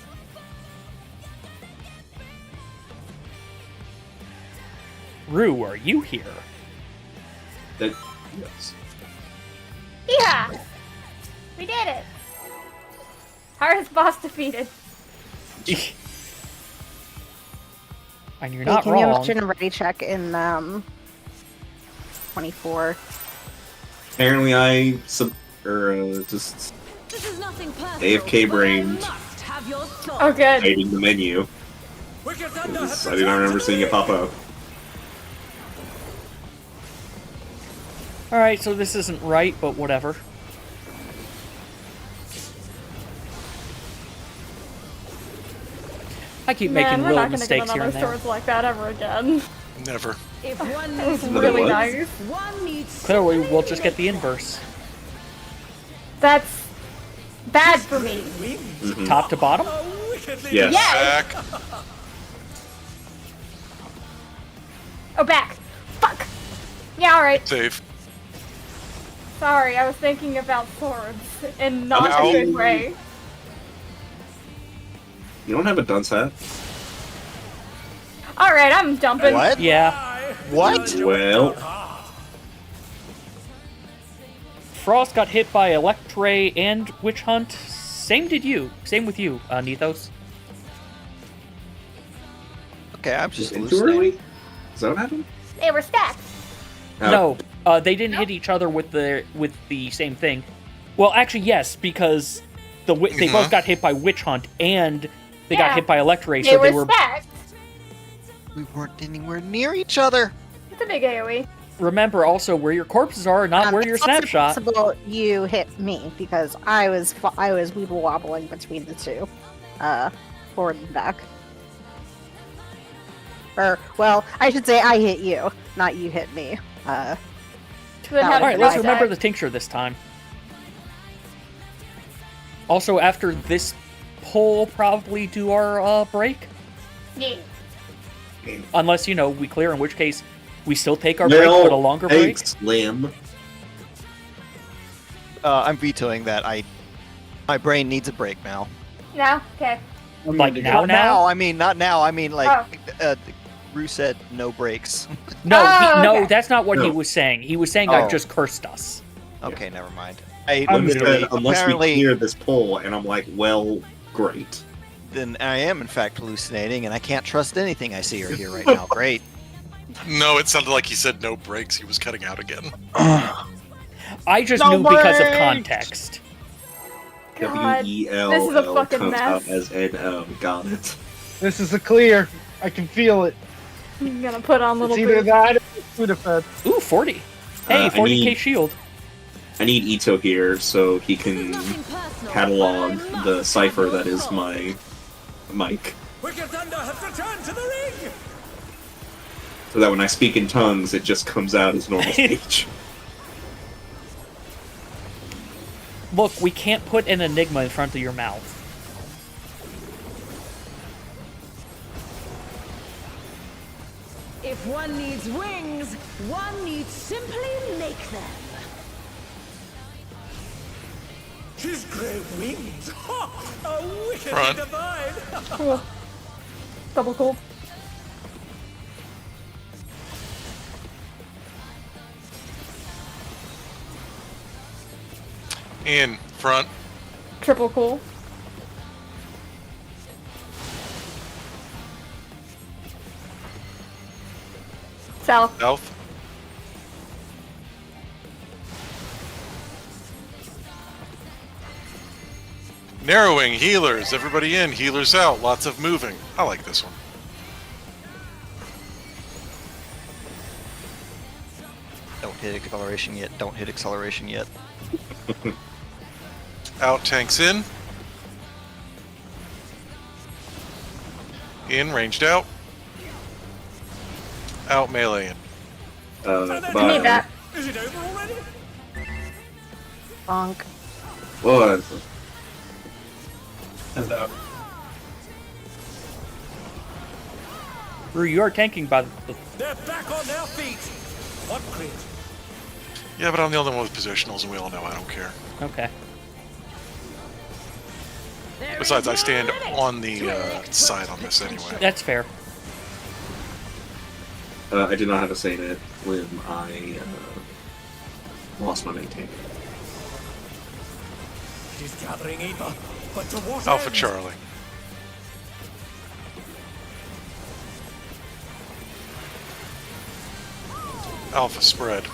Rue, are you here? Yes. Yeah! We did it! Hardest boss defeated. And you're Hey, not can wrong. you imagine a ready check in 24? Apparently, I just This is nothing personal, AFK but I brained must have your soul. Oh, good. hiding the menu. 'Cause I do not remember seeing it pop up. Alright, so this isn't right, but whatever. I keep Man, making we're little not gonna get mistakes here another and there. swords like that ever again. Never. If one That was needs really what? nice. one needs Clearly, we'll just get the inverse. That's bad for me. Top to bottom? Yes. Yes! Back. Oh, back. Fuck. Yeah, alright. Save. Sorry, I was thinking about swords in not Ow. a good way. You don't have a dunce hat? Alright, I'm dumping. What? Yeah. What? Well, Frost got hit by Electray and Witch Hunt. Same did you. Same with you, Nethos. Okay, I'm just just in too hallucinating. early? Is that what happened? They were stacked. No, they didn't hit each other with the same thing. Well, actually, yes, because they both got hit by Witch Hunt and they got hit by Electray, so they were stacked. We weren't anywhere near each other. It's a big AoE. Remember also where your corpses are, not where your It's also snapshot. possible you hit me because I was weeble wobbling between the two, forward and back. Or well, I should say I hit you, not you hit me. Then That how would Alright, did let's I remember die? the tincture this time. Also, after this poll, we'll probably do our break. Yeah. Unless, we clear, in which case we still take our break, but a longer break. Lim. I'm vetoing that. My brain needs a break now. No? Okay. Like now? I mean, not now. I mean, like, Rue said no breaks. No, okay. that's not what he No. was saying. He was saying I've just cursed us. Okay, never mind. Unless we clear this poll, and I'm like, well, great. Then I am, in fact, hallucinating, and I can't trust anything I see or hear right now. Great. No, it sounded like he said no breaks. He was cutting out again. I just knew because of context. God, W-E-L-L this is a fucking comes out mess. as N-O. Got it. This is a clear. I can feel it. I'm gonna put on little It's either boots. that or food effect. Ooh, 40. Hey, 40k shield. I need Ito here so he can catalog the cipher that is my mic. Wicked Thunder has returned to the ring! So that when I speak in tongues, it just comes out as normal speech. Look, we can't put an enigma in front of your mouth. If one needs wings, one needs simply make them. She's great wings! Ha! A wicked Run. divine! Cool. Double cool. In front. Triple cool. South. South. Narrowing, healers, everybody in, healers out, lots of moving. I like this one. Don't hit acceleration yet. Don't hit acceleration yet. Out, tanks in. In, ranged out. Out, melee in. I need that. Is it over already? Bonk. What? Rue, you are tanking by the... They're back on their feet! What crit? Yeah, but I'm the only one with positionals, and we all know I don't care. Okay. Besides, I stand on the side on this anyway. That's fair. I did not have a say in it when I lost my maintain. She's gathering Eva, but to what Alpha end? Charlie. Alpha spread.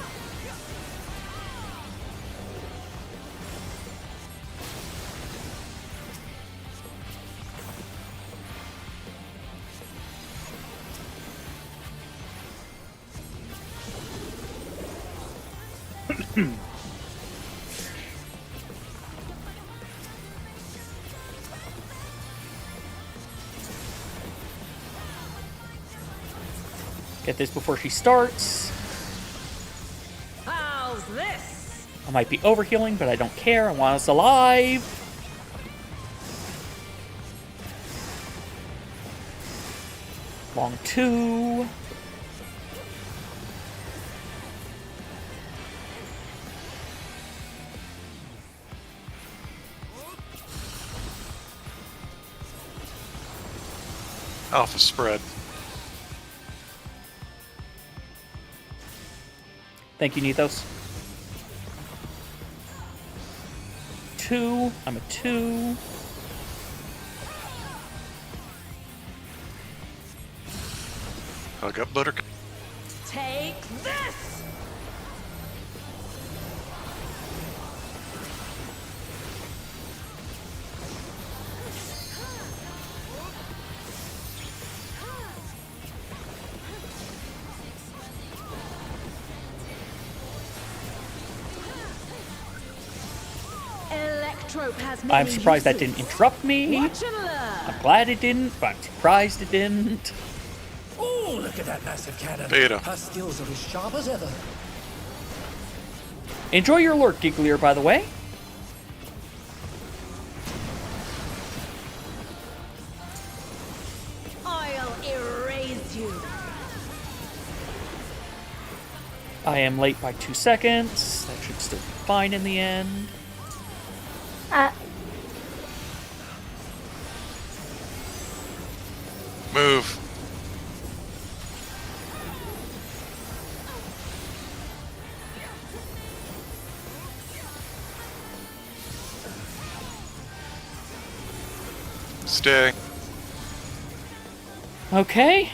Get this before she starts. How's this? I might be overhealing, but I don't care. I want us alive. Long 2. Alpha spread. Thank you, Nethos. 2. I'm a 2. Hug up Buttercup. Take this! Electrope has many I'm surprised that uses. didn't interrupt me. Watch and learn. I'm glad it didn't, but I'm surprised it didn't. Oh, look at that massive cannon! Beta. Her skills are as sharp as ever. Enjoy your lurk, Giggler, by the way. I am late by 2 seconds. That should still be fine in the end. Move. Stay. Okay.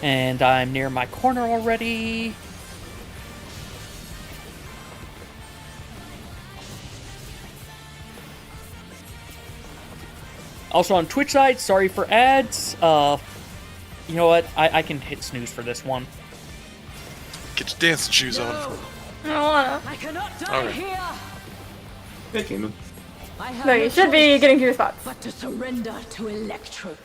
And I'm near my corner already. Also on Twitch side, sorry for ads. You know what? I can hit snooze for this one. Get your dancing shoes on. I don't wanna. I cannot die Alright. here. Hey, Kingdom. I have No, you should be getting to your spots. but to surrender to Electrope.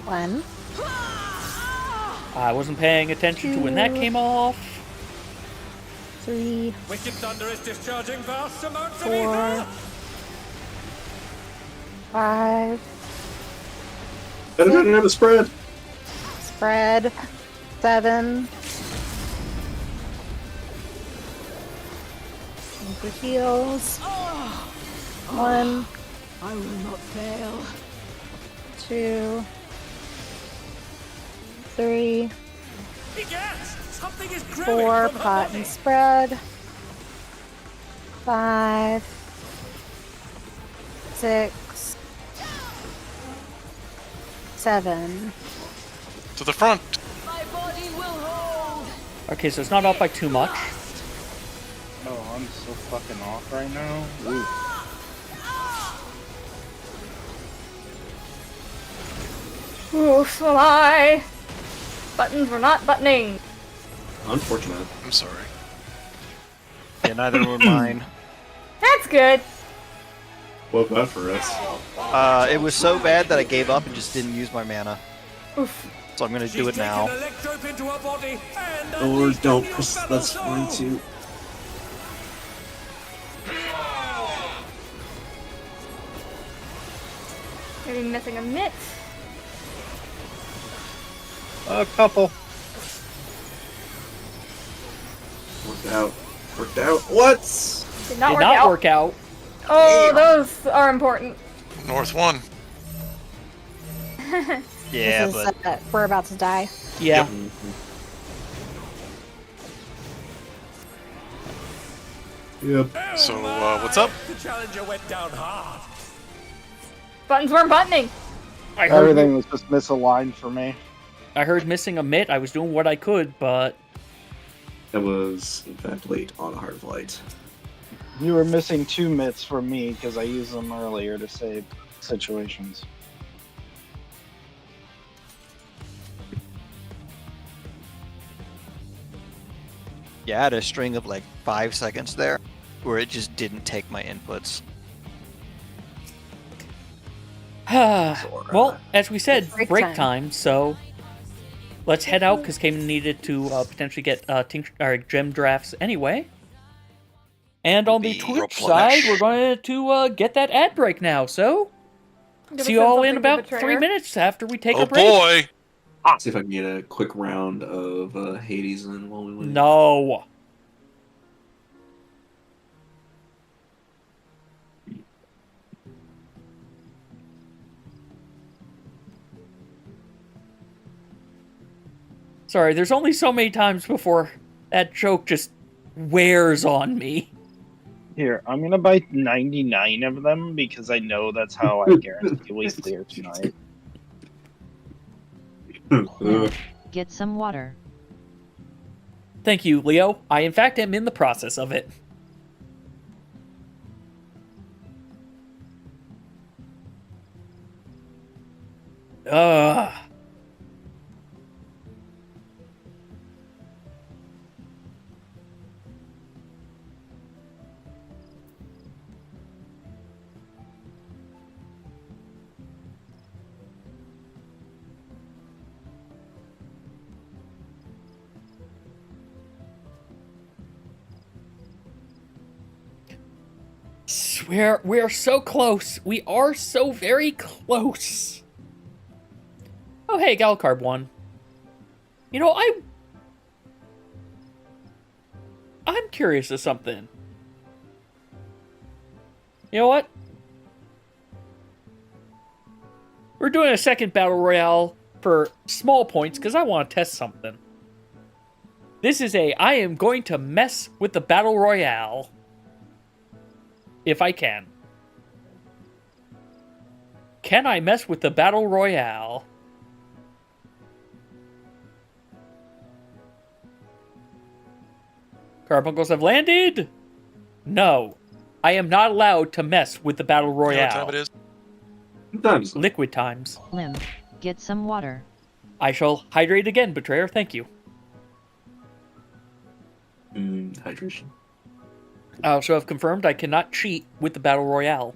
One. I wasn't paying attention to when that came off. 3, Wicked Thunder is discharging vast amounts of 4, ether. 5. Better than have a spread. Spread. 7. For heals. 1, I will not fail. 2, 3, Egad, something is growing 4, from her pot body. and spread. 5, 6, 7. To the front. My body will hold. Okay, so it's not off by too much. Oh, I'm so fucking off right now. Ooh. Ooh, so am I. Buttons were not buttoning. Unfortunate. I'm sorry. Yeah, neither were mine. That's good. Woke that for us. It was so bad that I gave up and just didn't use my mana. Oof. So I'm gonna do it She's taken now. Electrope into her body and Or unleashed a don't, new 'cause fellow that's fine soul. too. Maybe missing a mitt. A couple. Worked out. Worked out. What? Did not Did work not out. work out. Oh, those are important. North 1. Yeah, This is, but we're about to die. Yeah. Yep. So, what's up? The challenger went down hard. Buttons weren't buttoning. I heard, Everything was just misaligned for me. I heard missing a mitt. I was doing what I could, but That was, in fact, late on a hard flight. You were missing 2 mitts from me because I used them earlier to save situations. yeah, I had a string of like 5 seconds there where it just didn't take my inputs. well, as we said, Break break time. time. So let's head out because Cayman needed to potentially get gem drafts anyway. And on the Be Twitch replenish. side, we're going to get that ad break now. So Gonna see you send all something in to about Betrayer. 3 minutes after we take Oh a break. boy! See if I can get a quick round of Hades in while we wait. No. Sorry, there's only so many times before that joke just wears on me. Here, I'm gonna buy 99 of them because I know that's how I guarantee we clear tonight. Get some water. Thank you, Leo. I, in fact, am in the process of it. Ugh. We're so close. We are so very close. Oh, hey, Galcarb won. You know, I'm curious of something. You know what? We're doing a second battle royale for small points because I want to test something. This is I am going to mess with the battle royale. If I can. Can I mess with the battle royale? Carbuncles have landed? No. I am not allowed to mess with the battle royale. You know what time it is? Times. Liquid times. Lim, get some water. I shall hydrate again, Betrayer. Thank you. Hydration. I also have confirmed I cannot cheat with the battle royale.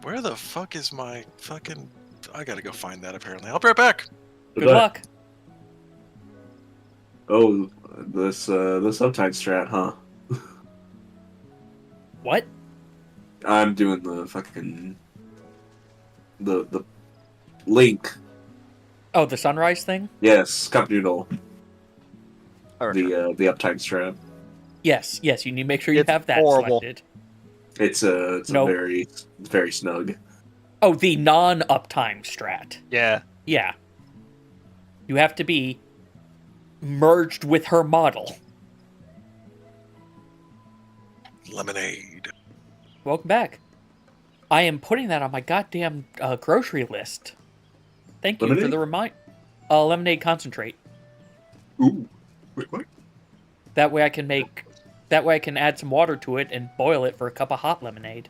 Where the fuck is my fucking... I gotta go find that, apparently. I'll be right back. Good luck. Oh, the subtide strat, huh? What? I'm doing the fucking... The link. Oh, the sunrise thing? Yes, cup noodle. Okay. The uptime strat. Yes, you need to make sure you It's have that horrible. selected. It's a very, very snug. Oh, the non-uptime strat. Yeah. Yeah. You have to be merged with her model. Lemonade. Welcome back. I am putting that on my goddamn grocery list. Thank you for Lemonade? the remind. Lemonade concentrate. Ooh. Wait, what? That way I can add some water to it and boil it for a cup of hot lemonade.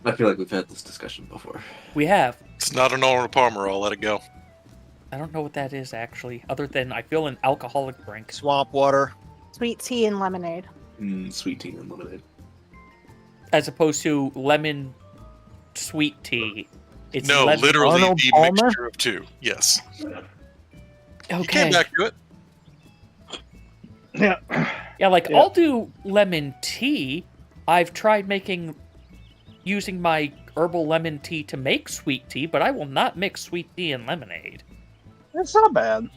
I feel like we've had this discussion before. We have. It's not an Arnold Palmer. I'll let it go. I don't know what that is, actually, other than I feel an alcoholic drink. Swamp water. Sweet tea and lemonade. Sweet tea and lemonade. As opposed to lemon sweet tea. It's No, lemon- literally Arnold the Palmer? mixture of two. Yes. You Okay. came back to it. Yeah. Yeah, like, Yeah. I'll do lemon tea. I've tried using my herbal lemon tea to make sweet tea, but I will not mix sweet tea and lemonade. It's not bad.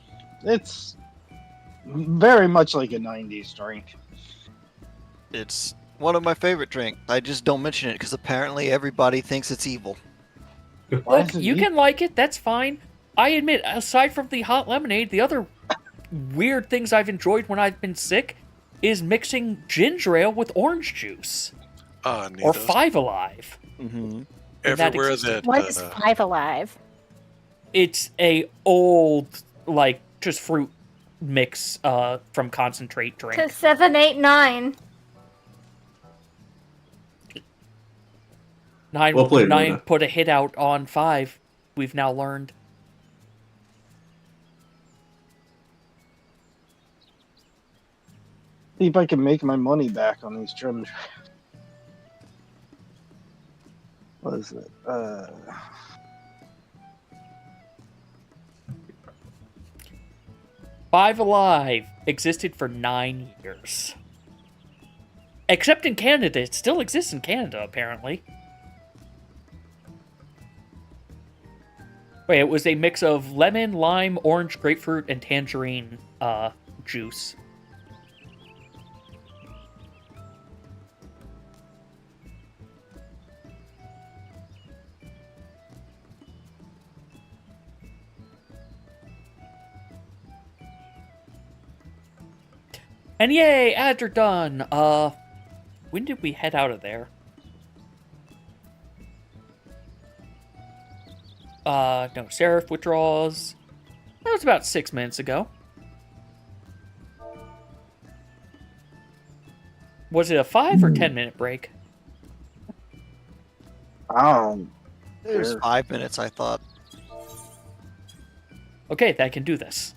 It's very much like a 90s drink. It's one of my favorite drinks. I just don't mention it because apparently everybody thinks it's evil. Look, you can like it, that's fine. I admit, aside from the hot lemonade, the other weird things I've enjoyed when I've been sick is mixing ginger ale with orange juice. Or Five Alive. Mm-hmm. Everywhere that... What is Five Alive? It's a old, like, just fruit mix from concentrate drink. To 7, 8, 9. Nine, Well played, nine Luna. put a hit out on 5, we've now learned. See if I can make my money back on these drum drafts. What is it? Five Alive existed for 9 years. Except in Canada. It still exists in Canada, apparently. Wait, it was a mix of lemon, lime, orange, grapefruit, and tangerine juice. And yay, ads are done. When did we head out of there? No, Seraph withdraws. That was about 6 minutes ago. Was it a 5 or 10 minute break? Oh, It was 5 minutes, I thought. Okay, I can do this.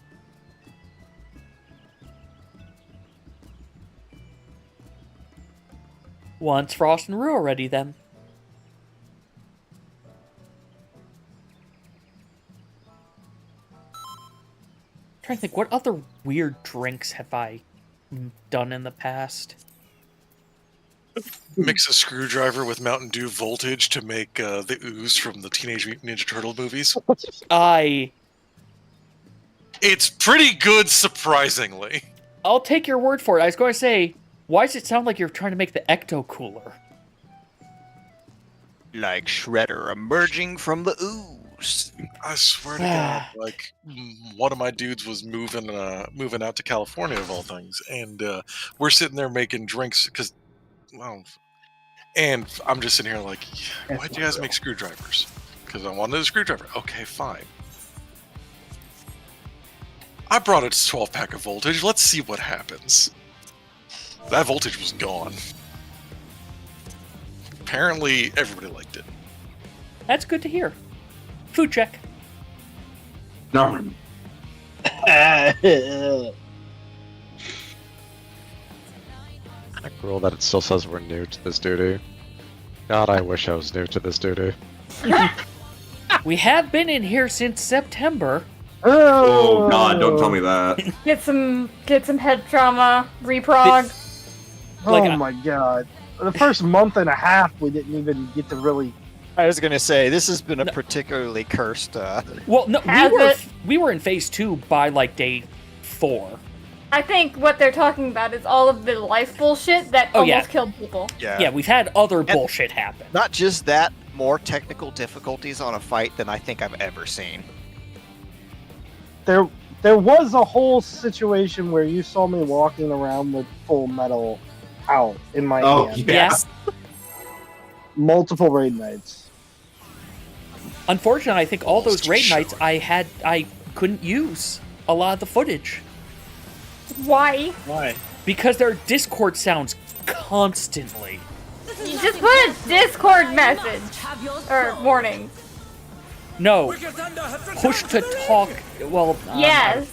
Once Frost and Rue are ready, then. Trying to think, what other weird drinks have I done in the past. Mix a screwdriver with Mountain Dew voltage to make the ooze from the Teenage Mutant Ninja Turtle movies. It's pretty good, surprisingly. I'll take your word for it. I was going to say, why does it sound like you're trying to make the Ecto cooler? Like Shredder emerging from the ooze. I swear to God, like one of my dudes was moving out to California of all things, and we're sitting there making drinks because, well, and I'm just sitting here like, why do you guys make screwdrivers? Because I wanted a screwdriver. Okay, fine. I brought a 12-pack of voltage. Let's see what happens. That voltage was gone. Apparently, everybody liked it. That's good to hear. Food check. No. Kinda cruel that it still says we're new to this duty. God, I wish I was new to this duty. We have been in here since September. Oh God, don't tell me that. Get some head trauma, reprog. Oh my God. The first month and a half, we didn't even get to really. I was gonna say this has been a particularly cursed. Well, no, we were in phase 2 by like day 4. I think what they're talking about is all of the life bullshit that almost killed people. Yeah, we've had other bullshit happen. Not just that, more technical difficulties on a fight than I think I've ever seen. There was a whole situation where you saw me walking around with Full Metal out in my hand. Yes. Multiple raid nights. Unfortunately, I think all those raid nights I couldn't use a lot of the footage. Why? Why? Because their Discord sounds constantly. You just put a Discord message or warning. No. Push to talk. Well. Yes.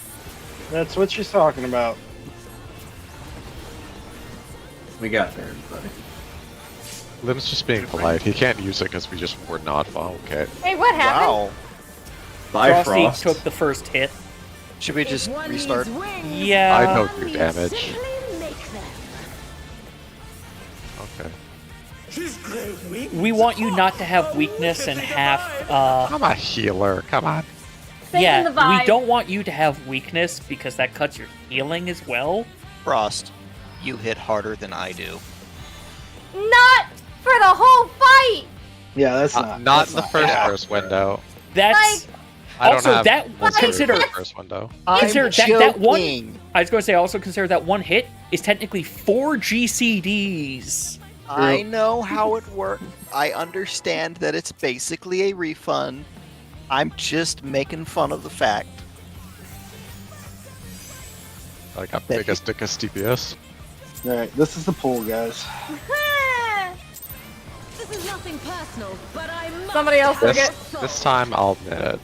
That's what she's talking about. We got there, buddy. Lim's just being polite. He can't use it because we just were not. Oh, okay. Hey, what happened? Wow. Bye, Frosty Frost. took the first hit. Should we just restart? Yeah. I don't do damage. Okay. We want you not to have weakness and have. I'm a healer. Come on. Stay in the vibe. We don't want you to have weakness because that cuts your healing as well. Frost, you hit harder than I do. Not for the whole fight. Yeah, that's not in the first window. That's. I don't also, have that consider the first window. Consider that one. I was going to say also consider that one hit is technically 4 GCDs. I know how it works. I understand that it's basically a refund. I'm just making fun of the fact. I got biggest dickest DPS. Alright, this is the pool, guys. This is nothing personal, but I must. Somebody else took it. This time I'll admit it.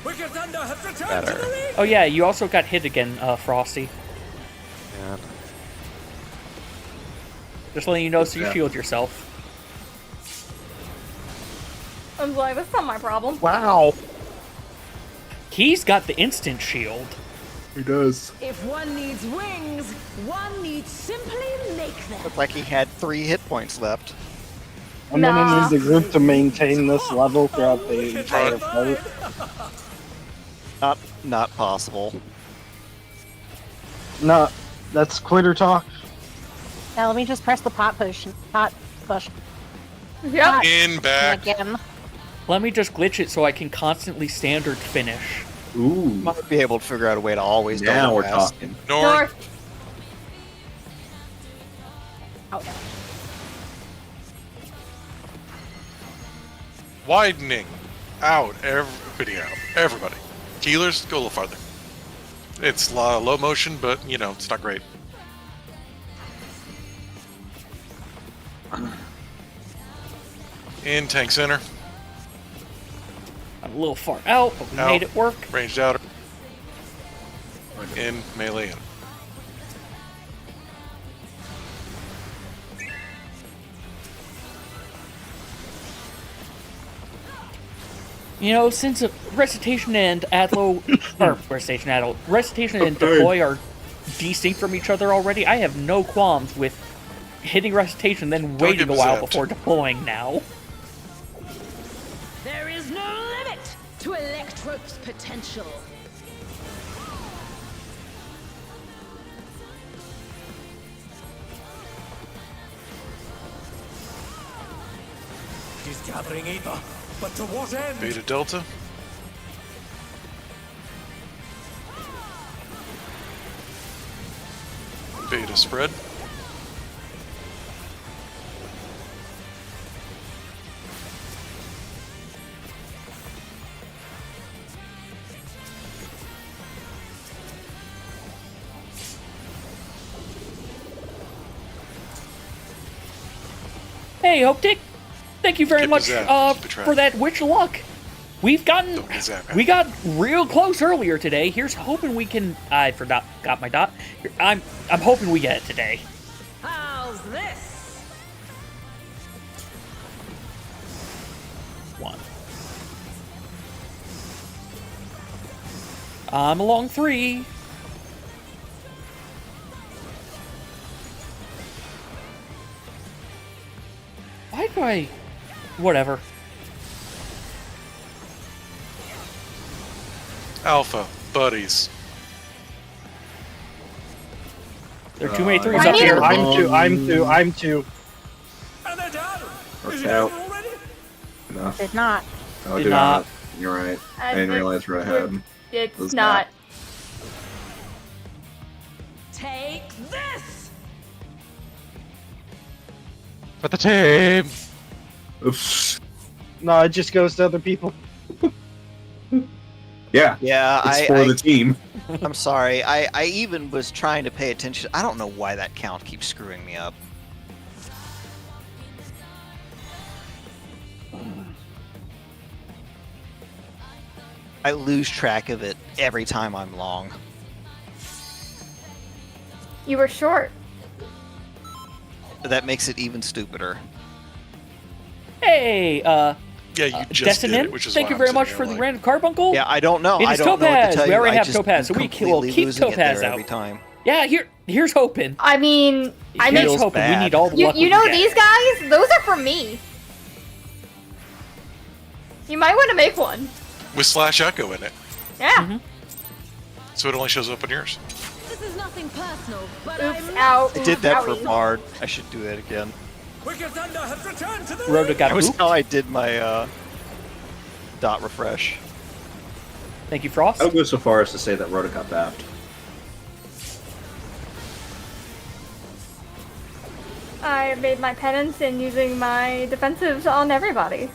Better. Oh yeah, you also got hit again, Frosty. Yeah. Just letting you know so you shield yourself. I'm like, that's not my problem. Wow. He's got the instant shield. He does. If one needs wings, one needs simply make them. Looked like he had 3 hit points left. I'm gonna need the group to maintain this level throughout the entire fight. Not possible. No, that's quitter talk. Now let me just press the pot push. Pot push. Yep. In back. Again. Let me just glitch it so I can constantly standard finish. Ooh. Might be able to figure out a way to always Now double we're pass. talking. North. Oh. Widening. Out. Everybody out. Everybody. Healers, go a little farther. It's low motion, but, you know, it's not great. In tank center. I'm a little far out, but we Out. made it work. Ranged out. In, melee in. You know, since Recitation and Adlo, or Recitation and Adlo, Recitation and Deploy are desynced from each other already, I have no qualms with hitting recitation, then waiting a while before deploying now. There is no limit to Electrope's potential. He's gathering ether, but to what end? Beta Delta. Beta spread. Hey, Hope-Dick! Thank you very much for that wish luck. We got real close earlier today. Here's hoping we can. I got my dot. I'm hoping we get it today. How's this? One. I'm along 3. Why do I? Whatever. Alpha, buddies. There are too many 3s up here. I'm two. Worked out. Enough. Did not. Oh, Did did not. not. You're right. I didn't realize we're ahead. It's not. Take this! For the team! Oops. No, it just goes to other people. Yeah. Yeah, It's for the team. I'm sorry. I even was trying to pay attention. I don't know why that count keeps screwing me up. I lose track of it every time I'm long. You were short. That makes it even stupider. Hey, Yeah, you just did Destinin, it, which is thank why you I'm very sitting much here for the like- random carbuncle. Yeah, I don't know. It I is don't know what to Topaz. tell We you. already I have just Topaz, so we will completely keep losing it Topaz there out. every time. Yeah, here's hoping. I mean, I Here's mean, hoping. We need all the luck you we know can get. these guys? Those are for me. You might want to make one. With slash echo in it, Yeah. so it only shows up on yours. This is nothing personal, but Oops, I'm ow. I did that for Owie. Bard. I should do that again. Wicked Thunder has returned to the Rhoda got That was boop. how I did my dot refresh. Thank you, Frost. I would go so far as to say that Rhoda got bapped. I made my penance in using my defensives on everybody.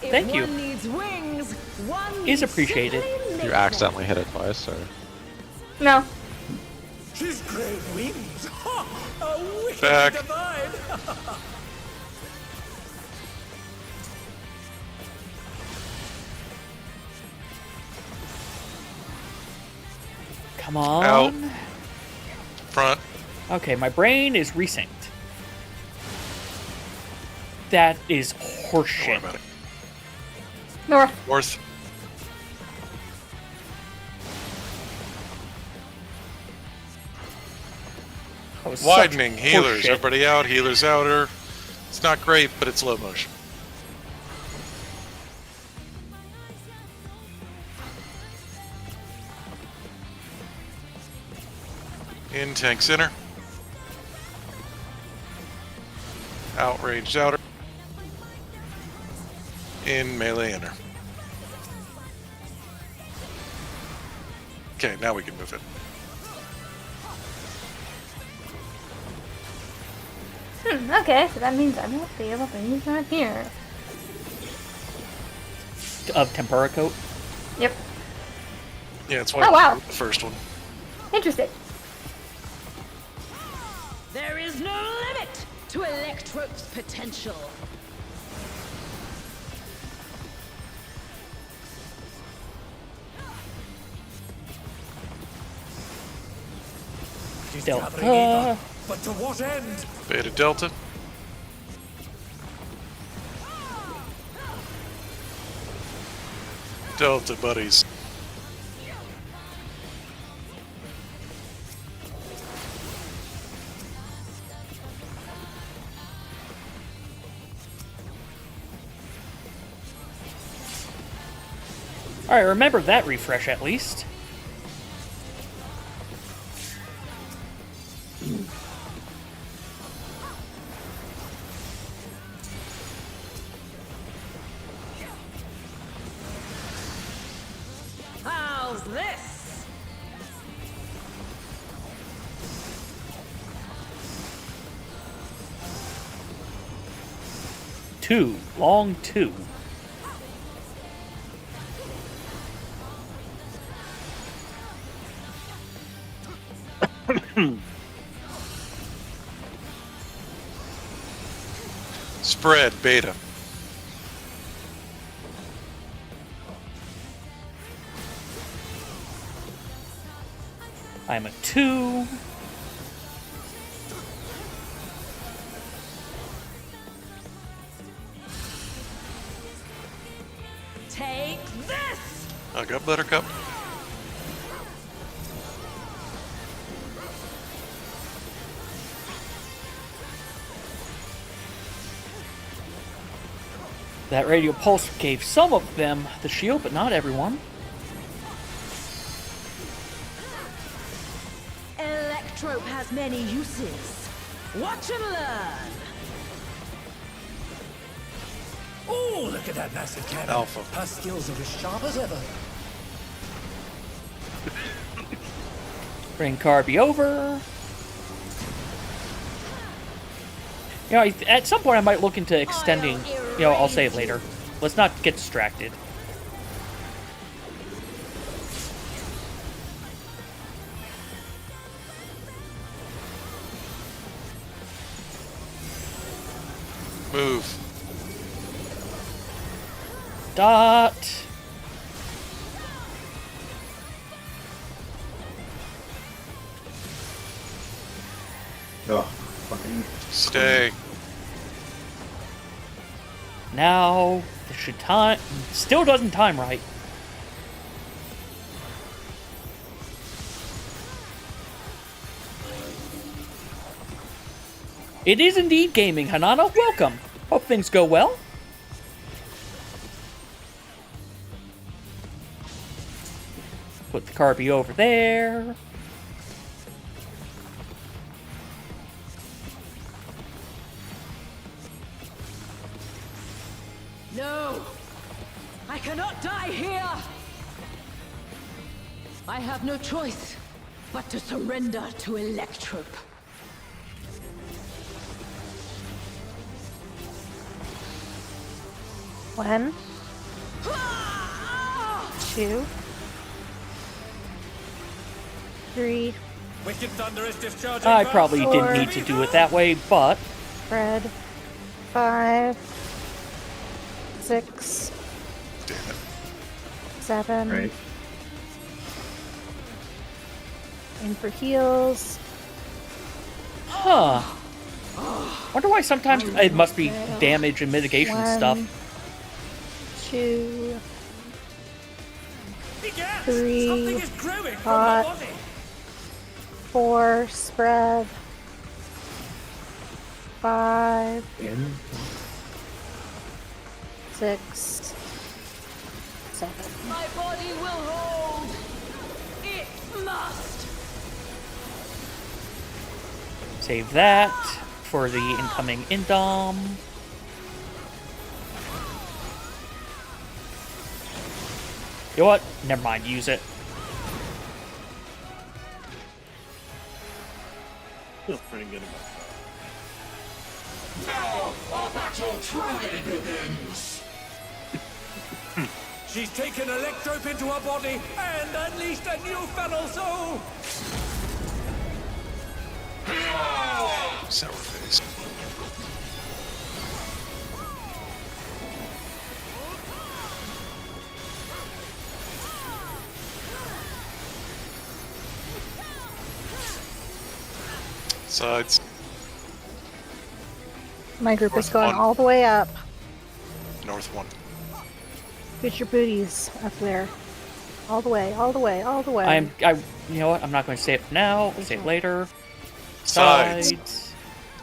If Thank you. One needs wings, one Is needs appreciated. simply make You them. accidentally hit it twice, or? No. She's great wings. Ha! A wicked Back. divine. Come on. Out. Front. Okay, my brain is resynced. That is Don't worry horseshit. about it. North. North. That was such Widening. Healers. horseshit. Everybody out. Healers outer. It's not great, but it's low motion. In tank center. Outraged outer. In melee inner. Okay, now we can move it. Okay, so that means I won't be able to use that here. Of Tempura Coat. Yep. Yeah, that's why Oh, wow. the first one. Interesting. There is no limit to Electrope's potential. She's Delta. gathering ether, but to what end? Beta Delta. Delta buddies. Alright, remember that refresh at least. How's this? Two. Long two. Spread beta. I'm a 2. Take this! I got Buttercup. That radio pulse gave some of them the shield, but not everyone. Electrope has many uses. Watch and learn. Oh, look at that massive cannon. Alpha. Her skills are as sharp as ever. Bring Carby over. You know, at some point I might look into extending. You know, I'll say it later. Let's not get distracted. Move. Dot. Oh, fucking. Stay. Now, this should time. Still doesn't time right. It is indeed gaming, Hanana. Welcome. Hope things go well. Put the Carby over there. No! I cannot die here! I have no choice but to surrender to Electrope. One. 2. 3. Wicked Thunder is discharging. I probably Four. didn't need to do it that way, but Red. 5. 6. Damn it. 7. Right. In for heals. huh. Wonder why sometimes it must be damage and mitigation 1, stuff. 2. Egad, 3. something is growing from her Hot. body. 4. Spread. 5. 6. 7. My body will hold. It must. Save that for the incoming Indom. You know what? Never mind, use it. Feel pretty good about Now our battle truly begins. She's taken Electrope into her body and unleashed a new feral soul. Sour face. Sides. My group is North going one. all the way up. North 1. Get your booties up there. All the way, all the way, all the way. You know what? I'm not going to say it for now. I'll say it later. Sides.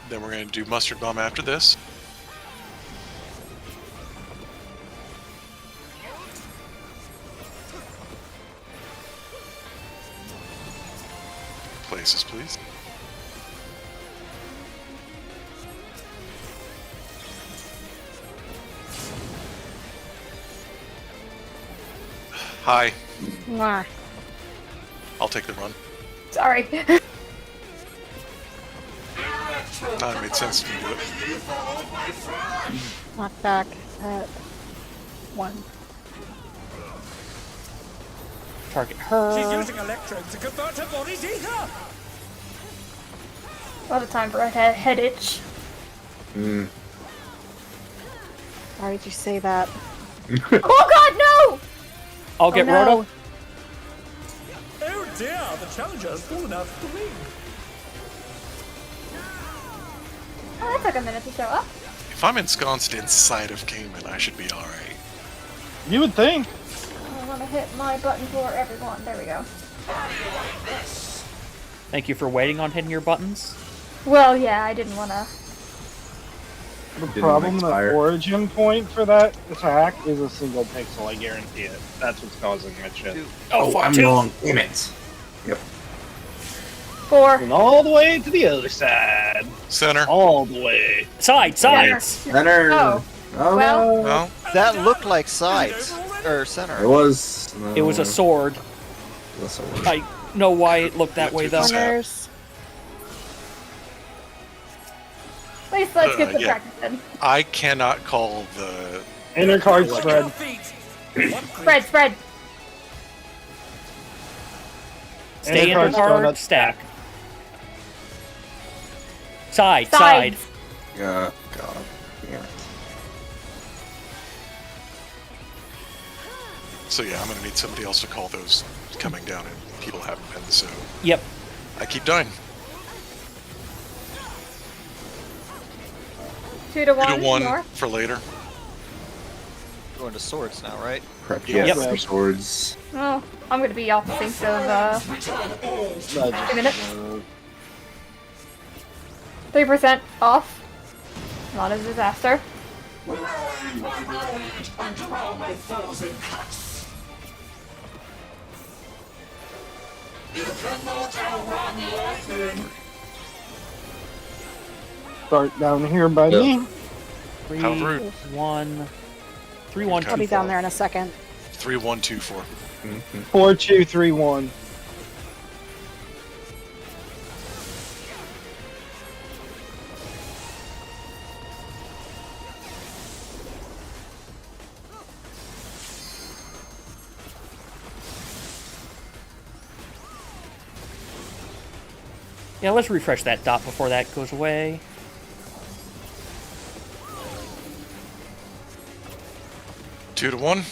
Then we're going to do Mustard Bomb after this. Places, please. Hi. Mwah. I'll take the run. Sorry. It made sense to do it. Knock back at 1. Target her. She's using electrodes to convert her body's ether! A lot of time for a head itch. Why did you say that? Oh god, no! I'll get no. Roto. Oh dear, the challenger's fallen out of the ring. Oh, that took a minute to show up. If I'm ensconced inside of Cayman, I should be alright. You would think. I want to hit my button for everyone. There we go. Thank you for waiting on hitting your buttons. Well, yeah, I didn't want to. The problem, the origin point for that attack is a single pixel, I guarantee it. That's what's causing that shit. Oh, I'm wrong. Damn it. Yep. 4. And all the way to the other side. Center. All the way. Sides. Center. Oh. Oh, Well. no. No? That looked like sides. Or center. It was. It was a sword. I know why it looked that way, though. Winners. At least let's get the yeah. practice in. I cannot call the... Inner card spread. Spread. Stay in Inner the card card, stack. Side. Sides. God. Damn it. So yeah, I'm gonna need somebody else to call those coming down, and people haven't been, so... Yep. I keep dying. 2 to 1. 2 to 1 North. for later. Going to swords now, right? Prep Yep. for swords. Oh, I'm going to be off the sync of 2 minutes. 3% off. Not a disaster. Start down here by me. 3, How rude. 1. 3, 1, 2, I'll be 4. down there in a second. 3, 1, 2, 4. 4, 2, 3, 1. Yeah, let's refresh that dot before that goes away. Two to 1.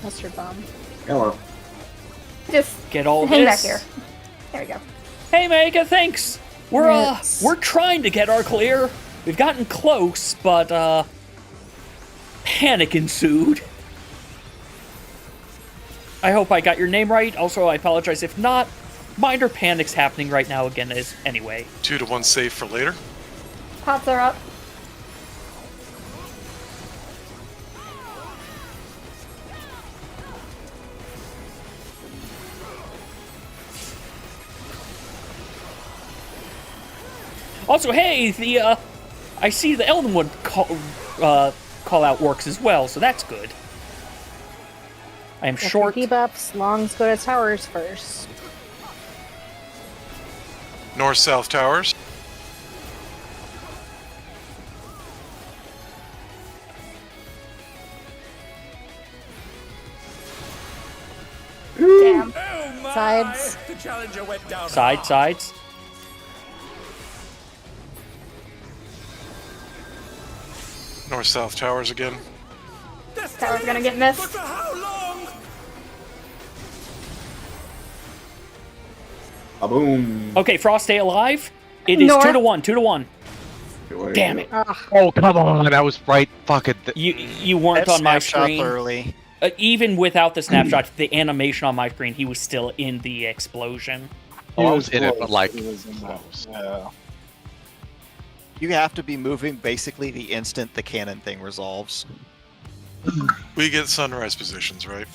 That's your bomb. Hello. Just Get all hang this. back here. There we go. Hey, Mega, thanks. We're trying to get our clear. We've gotten close, but panic ensued. I hope I got your name right. Also, I apologize if not. Minor panic's happening right now again anyway. 2 to 1 save for later. Pots are up. Also, hey, I see the Elden One call out works as well, so that's good. I am short. Debuffs, longs go to towers first. North-south towers. Damn. Sides. The challenger went down. Sides. North-south towers again. Tower's gonna get missed. For how long? A boom. Okay, Frost, stay alive. It is North. 2 to 1. 2 to 1. Damn it! Oh, come on! That was right. Fucking. You weren't That on my snapshot screen. early. Even without the snapshot, the animation on my screen, he was still in the explosion. Oh, I was in it, but like He was in that. close. Yeah. You have to be moving basically the instant the cannon thing resolves. We get sunrise positions, right?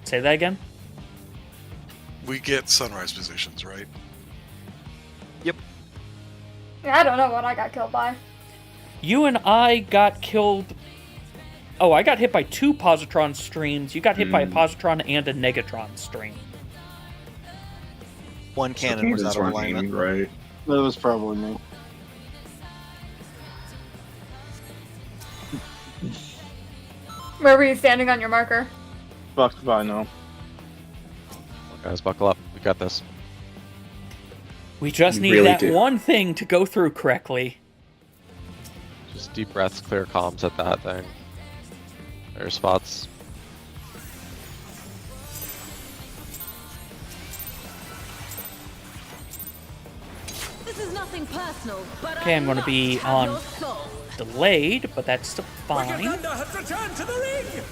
Say that again? We get sunrise positions, right? Yep. Yeah, I don't know what I got killed by. You and I got killed... Oh, I got hit by 2 positron streams. You got hit by a positron and a negatron stream. One cannon was out of alignment. Right. That was probably me. Where were you standing on your marker? Fucked by now. Guys, buckle up. We got this. We just need really that do. one thing to go through correctly. Just deep breaths, clear comms at that thing. There are spots. This is nothing personal, but Okay, I'm going to be on delayed, but that's still Wicked fine. Thunder has returned to the ring!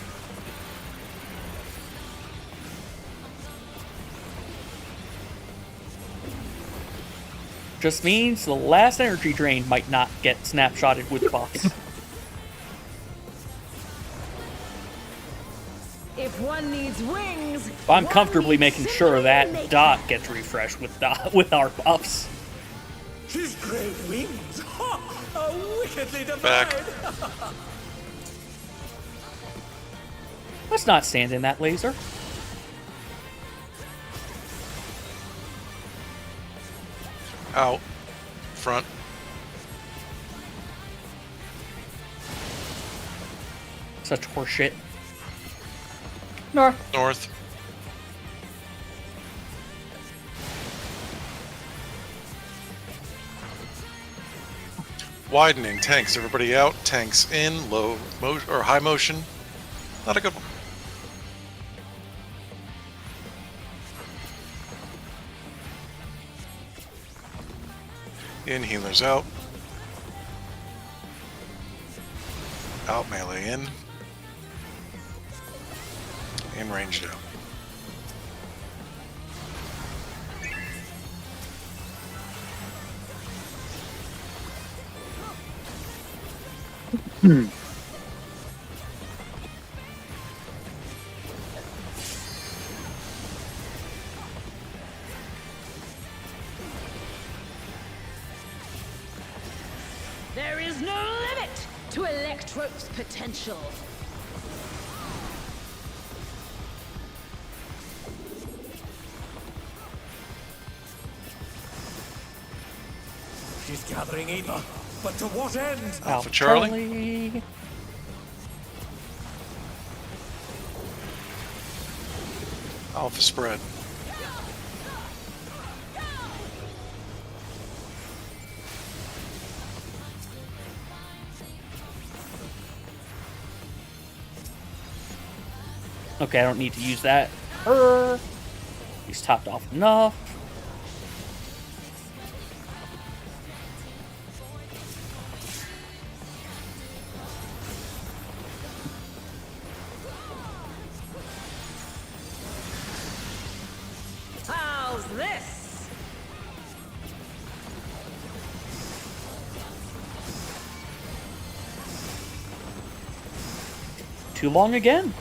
Just means the last energy drain might not get snapshotted with buffs. if one needs wings, I'm comfortably making sure that dot gets refreshed with our buffs. She's great wings! Ha! A wickedly divine! Back. Let's not stand in that laser. Out. Front. Such horseshit. North. North. Widening. Tanks. Everybody out. Tanks in. Low motion or high motion. Not a good one. In. Healers out. Out. Melee in. And ranged out. there is no limit to Electrope's potential. She's gathering Eva, but to what end? Alpha Charlie. Alpha spread. Okay, I don't need to use that. He's topped off enough. How's this? Too long again.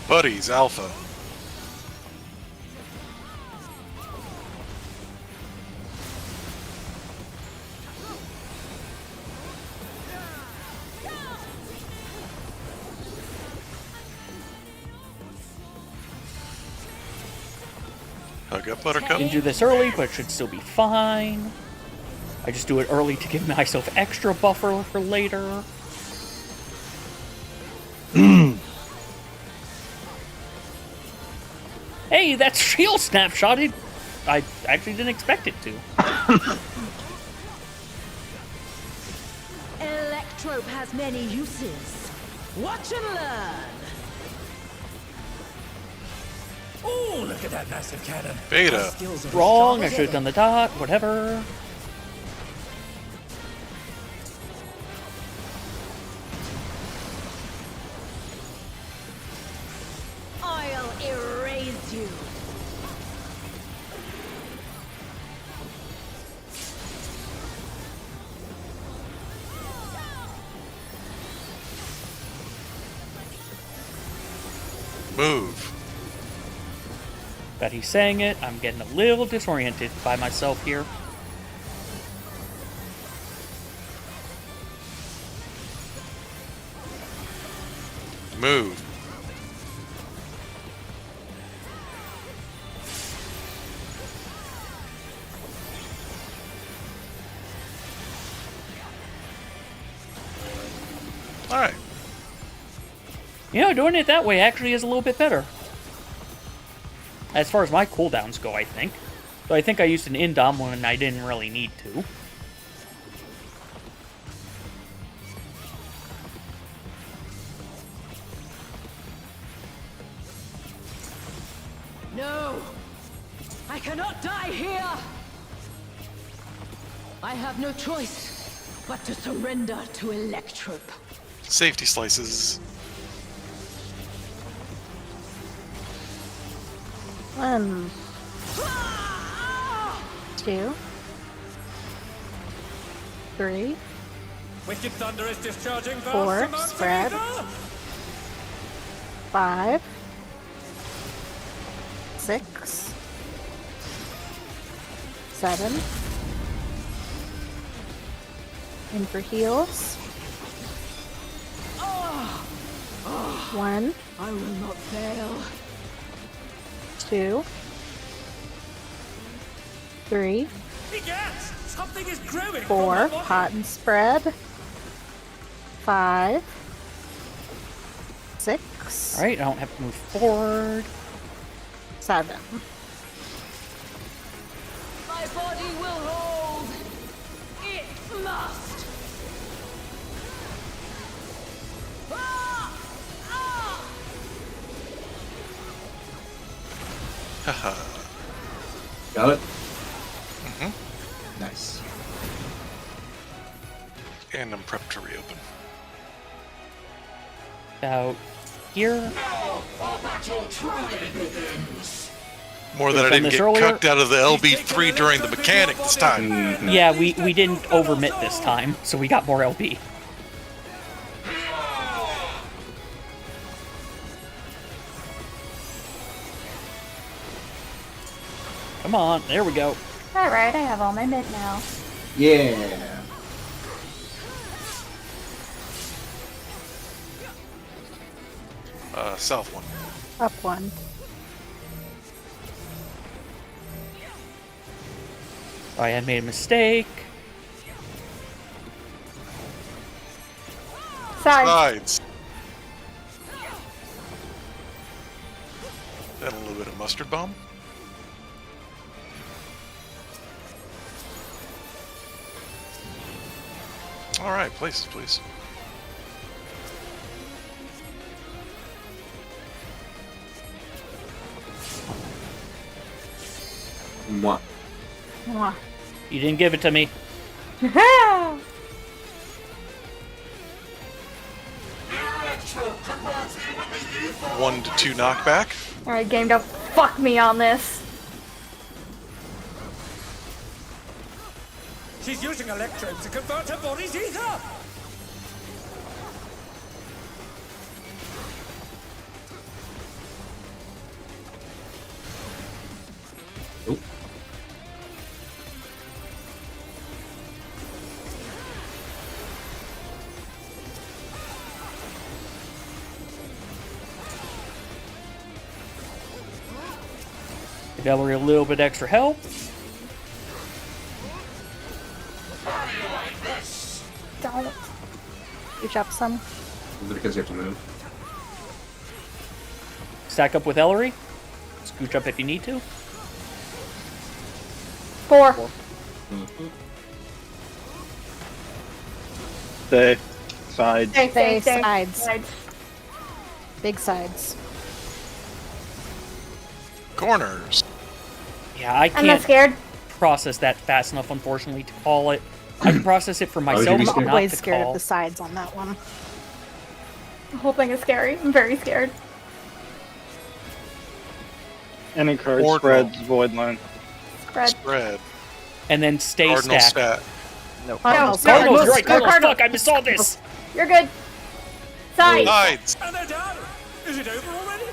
Buddies, Alpha. Hug up, Buttercup. Didn't do this early, but it should still be fine. I just do it early to give myself extra buffer for later. Hey, that's shield snapshotted. I actually didn't expect it to. Electrope has many uses. Watch and learn. Oh, look at that massive cannon. Beta. Wrong, I should have done the dot, whatever. Move. But he's saying it. I'm getting a little disoriented by myself here. Move. Alright. You know, doing it that way actually is a little bit better. As far as my cooldowns go, I think. So I think I used an indom when I didn't really need to. No! I cannot die here! I have no choice but to surrender to Electrope. Safety slices. 1, 2, 3, Wicked Thunder is discharging vast 4, amounts of spread, ether. 5, 6, 7. In for heals. 1, I will not fail. 2, 3, Begats! Something is growing 4, from my body. hot and spread. 5, 6. Alright, I don't have to move forward. 7. My body will hold. It must. Haha. Got it? Mm-hmm. Nice. And I'm prepped to reopen. Out here. More than I Done didn't this get earlier. cucked out of the LB3 during the mechanic this time. Yeah, we didn't overmit this time, so we got more LB. Come on, there we go. Alright, I have all my mid now. Yeah. South one. Up 1. I had made a mistake. Sorry. Sides. Then a little bit of mustard bomb. All right, places, please. Mwah. Mwah. You didn't give it to me. 1 to 2 knockback. Alright, game, don't fuck me on this. She's using electrodes to convert her body's ether. Oop. Give Ellery a little bit extra help. Don't. Reach up some. Is it because you have to move? Stack up with Ellery. Scooch up if you need to. 4. Stay. Sides. Stay, sides. Big sides. Corners. Yeah, I I'm not can't scared. process that fast enough, unfortunately, to call it. I can process it for would you myself, be but scared? not Always to scared call. of the sides on that one. The whole thing is scary. I'm very scared. Any card Ordinal. spreads, void line. Spread. Spread. And then stay Cardinal stacked. stat. No. Cardinals. Cardinals, you're right, Go Cardinals. Cardinals. Fuck, I missaw this. You're good. Side. Sides. And they're down. Is it over already?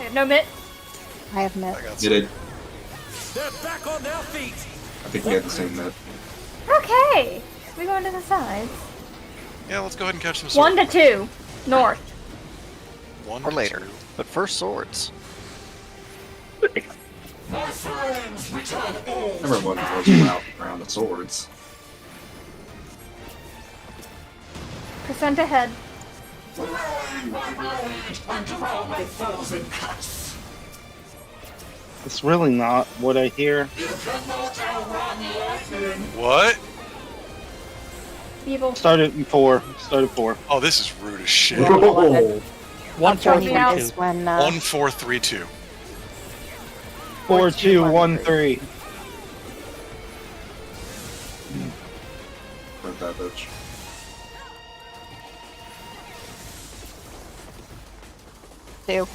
I have no mitt. I have mitt. Did it? They're back on their feet. I think we had the same net. Okay. We go into the sides. Yeah, let's go ahead and catch some 1 swords. to 2. North. Or later. But first swords. Everyone goes around the swords. Percent ahead. It's really not what I hear. What? Evil. Start at 4. Start at 4. Oh, this is rude as shit. Oh. 1 4 3 Up 2. is when, 1 4 3 2. 4 2 1 3. Print that bitch. Two.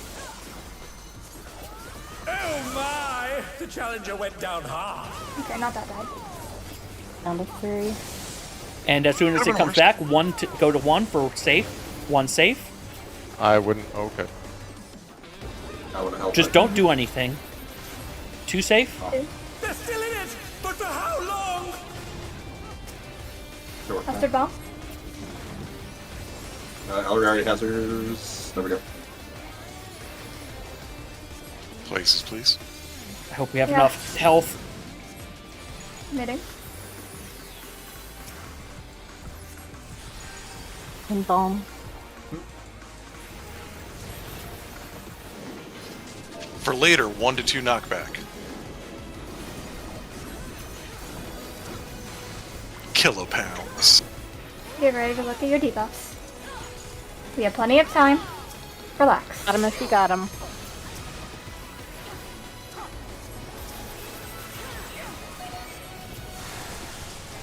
Oh my! The challenger went down hard. Okay, not that bad. Down to 3. And as soon as it comes back, go to 1 for safe. 1 safe. I wouldn't. Okay. That would help. Just don't do anything. 2 safe. They're still in it, but for how long? Sure. Mustard bomb. Already hazards. There we go. Places, please. I hope we have Yeah. enough health. Mitting. And bomb. For later, 1 to 2 knockback. Kilopounds. Get ready to look at your debuffs. We have plenty of time. Relax. Got him if you got him.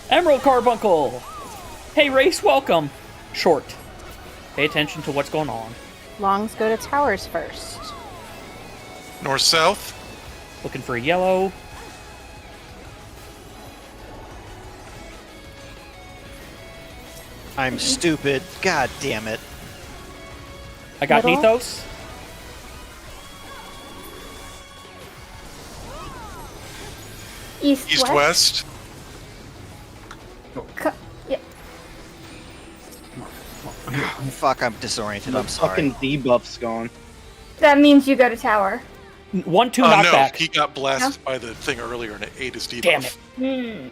Emerald Carbuncle! Hey, Race, welcome! Short. Pay attention to what's going on. Longs go to towers first. North south. Looking for a yellow. I'm stupid. God damn it. I got Middle. Nethos. East, East west. Yeah. Fuck, I'm disoriented. I'm sorry. Fucking debuff's gone. That means you go to tower. 1 2 No, knockback. he got blasted by the thing earlier and it ate his debuff. Damn it. Hmm.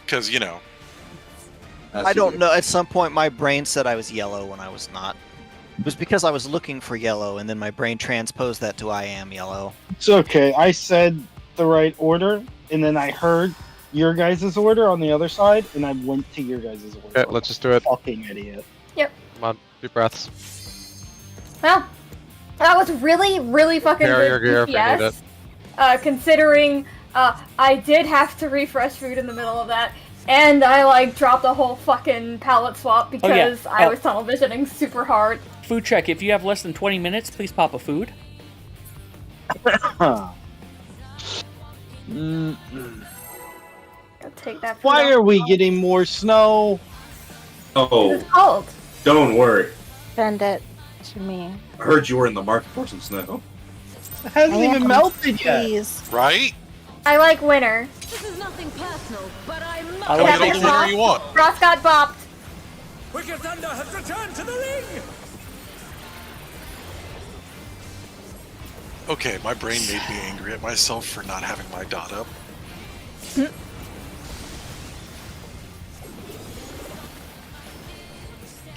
Because, you know. I don't know. At some point, my brain said I was yellow when I was not. It was because I was looking for yellow, and then my brain transposed that to I am yellow. It's okay. I said the right order, and then I heard your guys' order on the other side, and I went to your guys' order. Okay, let's just do it. Fucking idiot. Yep. Come on, deep breaths. Well, that was really, really fucking Barrier good gear if I need DPS. Considering I did have to refresh food in the middle of that, and I like dropped a whole fucking palette swap because I was tunnel visioning super hard. Food check. If you have less than 20 minutes, please pop a food. I'll take that. Why are we getting more snow? Oh, It's cold. don't worry. Send it to me. I heard you were in the market for some snow. It hasn't I even am, melted yet. please. Right? I like winter. This is nothing personal, but I must. I Get like all the it. winner you want. Ross got bopped. Wicked Thunder has returned to the ring. Okay, my brain made me angry at myself for not having my dot up.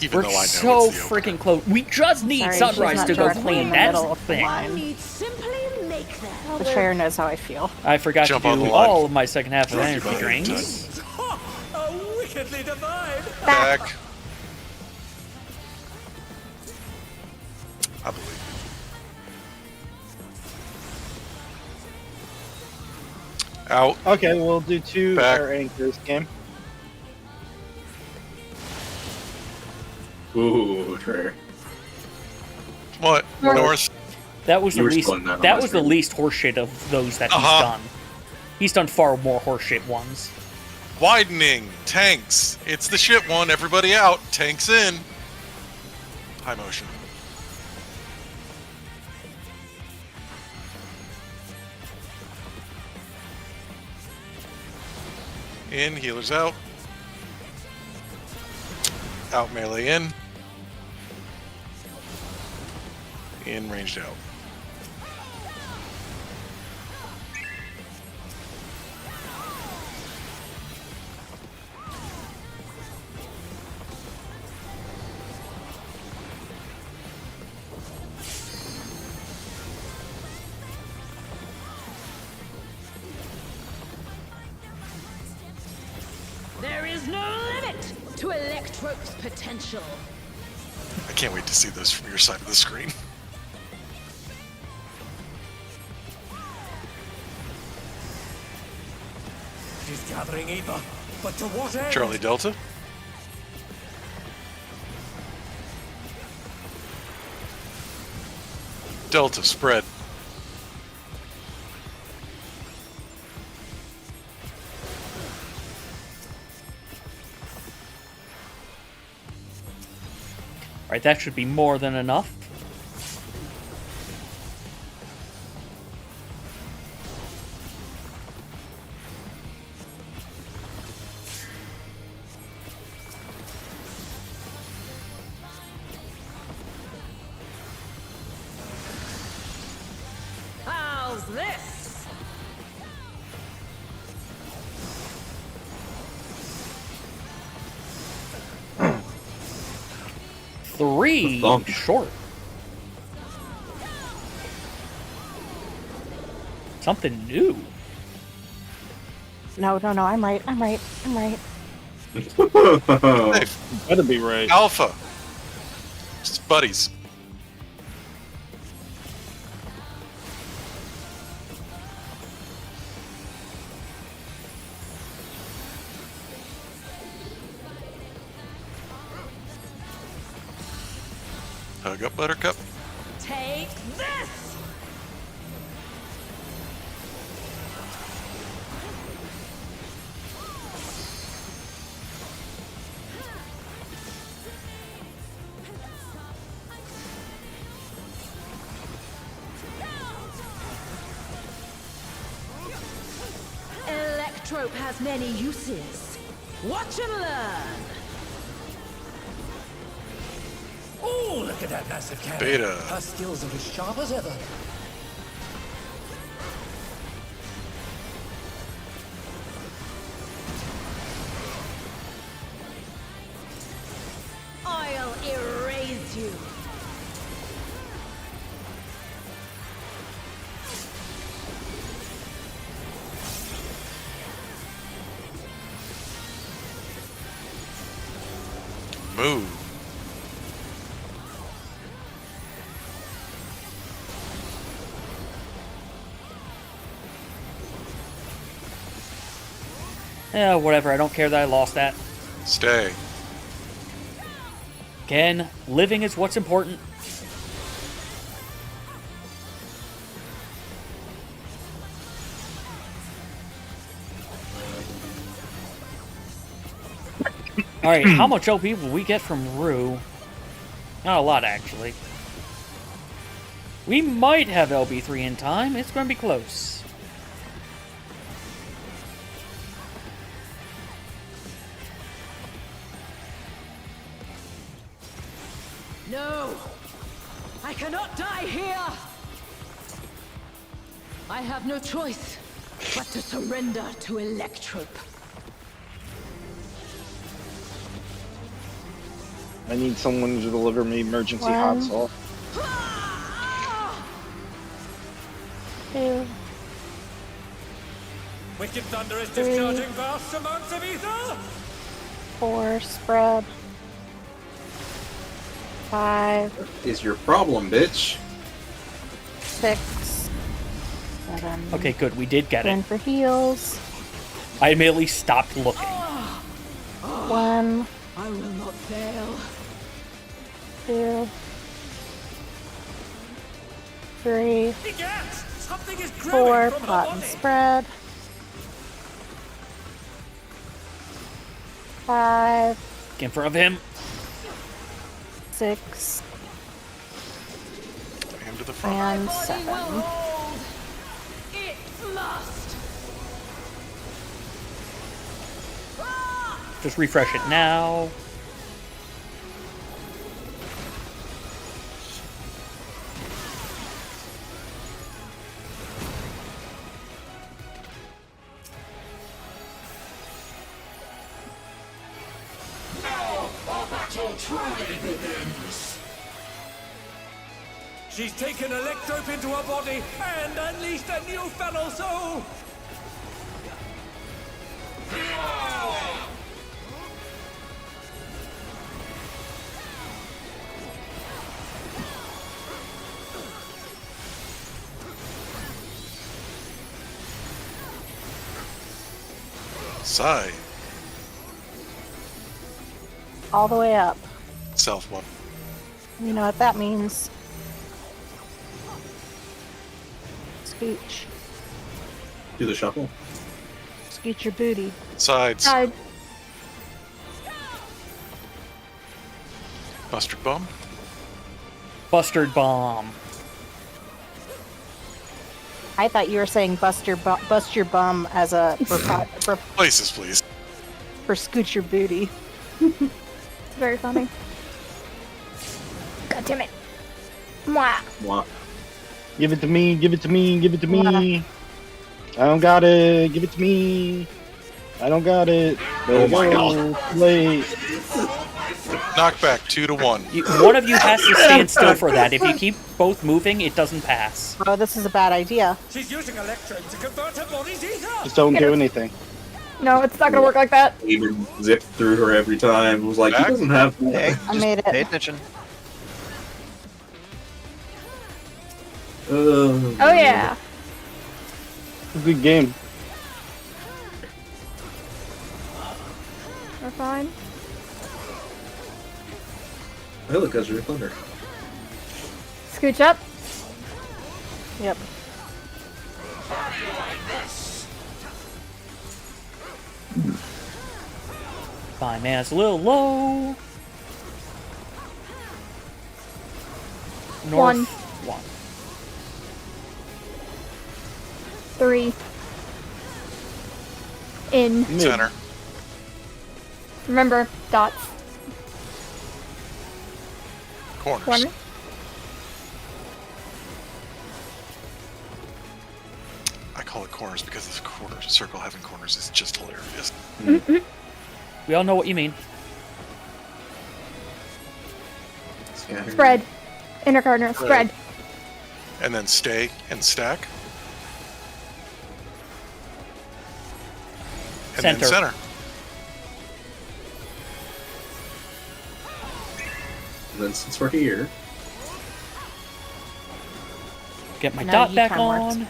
Even We're though I know so it's the opener. freaking close. We just need Sorry, Sunrise she's to not go directly clean. in the That's middle the of the thing. I line. need simply make that. Betrayer knows how I feel. I forgot Jump to on do the line. all of my second half of Drop energy your body drinks. A wickedly divine. Back. I believe you. Out. Okay, we'll do 2 Back. air anchors game. Ooh, Trey. What? North. That was the You were least. spelling that on That my was the screen. least horseshit of those that he's Uh-huh. done. He's done far more horseshit ones. Widening. Tanks. It's the shit one. Everybody out. Tanks in. High motion. In, healers out. Out melee in. In, ranged out. There is no limit to Electrope's potential. I can't wait to see those from your side of the screen. She's gathering Eva, but to what end? Charlie Delta. Delta, spread. Alright, that should be more than enough. How's this? Three short. Something new. No, I'm right. Better be right. Alpha. Just buddies. Hug up, Buttercup. Take this! Electrope has many uses. Watch and learn. Oh, look at that massive cannon. Beta. Her skills are as sharp as ever. I'll erase you. Move. Yeah, whatever. I don't care that I lost that. Stay. Again, living is what's important. Alright, how much OP will we get from Rue? Not a lot, actually. We might have LB3 in time. It's going to be close. No! I cannot die here! I have no choice but to surrender to Electrope. I need someone to deliver me emergency hot salt. 2, Wicked Thunder is 3, discharging vast amounts of ether! 4, spread. 5, What is your problem, bitch? 6, 7. Okay, good. We did get Going it. for heals. I immediately stopped looking. 1, I will not fail. 2, 3, Egad! Something is 4, growing from her pot and body. spread. 5, Get in front of him. 6, Hand to the front. and Body 7. will hold. It must. Just refresh it now. She's taken Electrope into her body and unleashed a new fellow soul! Sigh. All the way up. Self one. You know what that means. Scooch. Do the shuffle. Scooch your booty. Sides. Side. Mustard bomb. Bustard bomb. I thought you were saying bust your bum as a for Places, please. scooch your booty. It's very funny. God damn it. Mwah. Mwah. Give it to me, give it to me, give it to me. I don't got it, give it to me. I don't got it. Oh my god. Wait. Knockback 2 to 1. One of you has to stand still for that. If you keep both moving, it doesn't pass. Oh, this is a bad idea. She's using Electrope to convert her body's ether! Just don't do anything. No, it's not gonna work like that. Even zipped through her every time. Was like, he doesn't have. Hey, I just made it. pay attention. Oh yeah. Good game. We're fine. Hey, look, that's your thunder. Scooch up. Yep. Fine, man, it's a little low. North. 1. 3. In. Center. Remember, dots. Corners. Corner. I call it corners because this quarter circle having corners is just hilarious. Mm-hmm. We all know what you mean. Spread. Inner corner. Spread. And then stay and stack. And Center. then center. And then since we're here, Get my No, dot you back time on.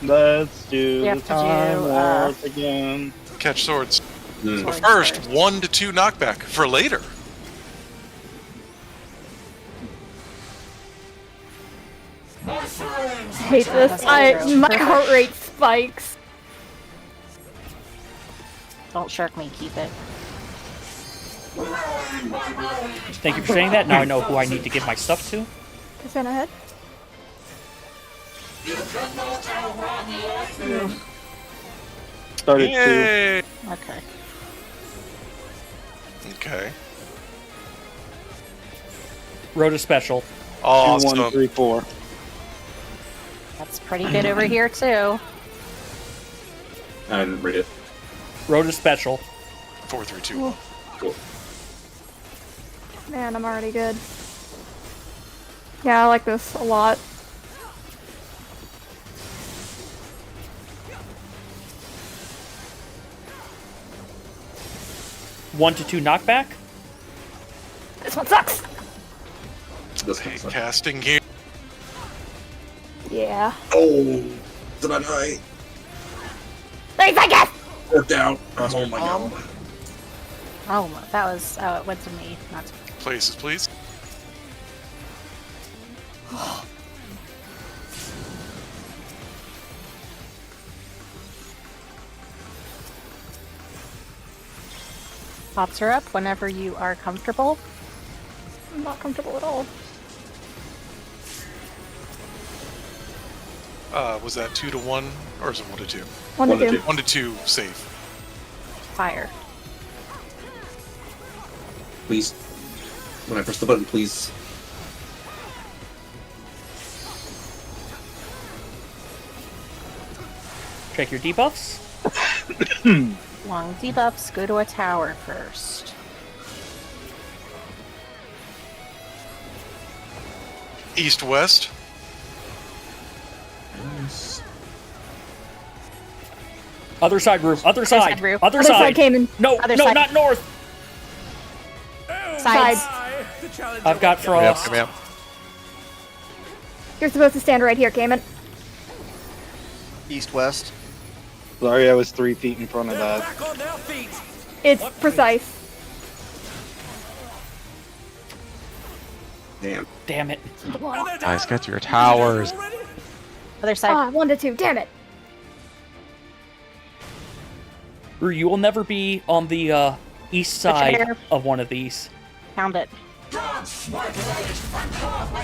Let's do We the have to time do, warp again. Catch swords. Mm. But first, 1 to 2 knockback for later. I hate this. My heart rate spikes. Don't shark me, keep it. Thank you for saying that. Now I know who I need to give my stuff to. Percent ahead. Start at Yay! 2. Okay. Okay. Wrote a special. 2, Awesome. 1, 3, 4. That's pretty good over here too. I didn't read it. Wrote a special. 4, 3, 2, 1. Cool. Man, I'm already good. Yeah, I like this a lot. One to 2 knockback. This one sucks. Okay, casting here. Yeah. Oh, did I die? 30 seconds! Worked out. Oh my god. Oh, that was. Oh, it went to me, not to. Places, please. Pops her up whenever you are comfortable. I'm not comfortable at all. Was that 2 to 1 or is it 1 to 2? 1 to 2. 1 to 2 safe. Fire. Please. When I press the button, please. Check your debuffs. Long debuffs go to a tower first. East-west. Other side roof. Other side. roof. Other Other side. side came in. No, Other no, side. not north. Sides. I've got frost. Yep. You're supposed to stand right here, Cayman. East-west. Sorry, I was 3 feet in front of that. Back on their feet. It's precise. Damn. Damn it. Guys, get to your towers. Other side. Ah, 1 to 2. Damn it. Rue, you will never be on the east side Betrayer. of one of these. Pound it.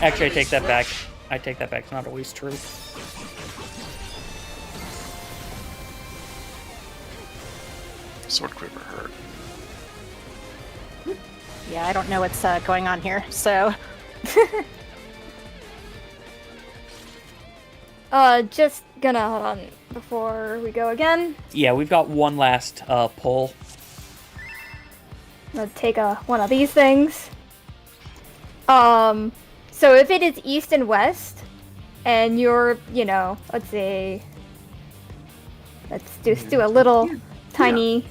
Actually, I take that back. I take that back. It's not always true. Sword quiver hurt. Yeah, I don't know what's going on here, so. Just gonna hold on before we go again. Yeah, we've got one last pull. I'm gonna take one of these things. So if it is east and west, and you're, let's see, let's just do a little tiny.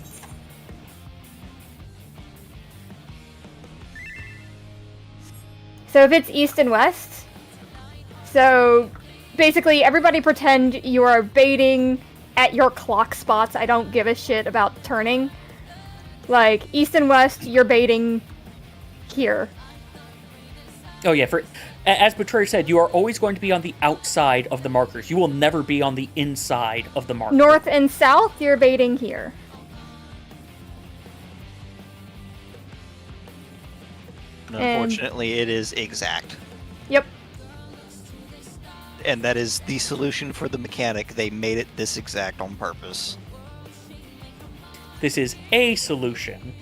So if it's east and west, so basically everybody pretend you are baiting at your clock spots. I don't give a shit about turning. Like, east and west, you're baiting here. Oh yeah, as Betrayer said, you are always going to be on the outside of the markers. You will never be on the inside of the marker. North and south, you're baiting here. And unfortunately, it is exact. Yep. And that is the solution for the mechanic. They made it this exact on purpose. This is a solution.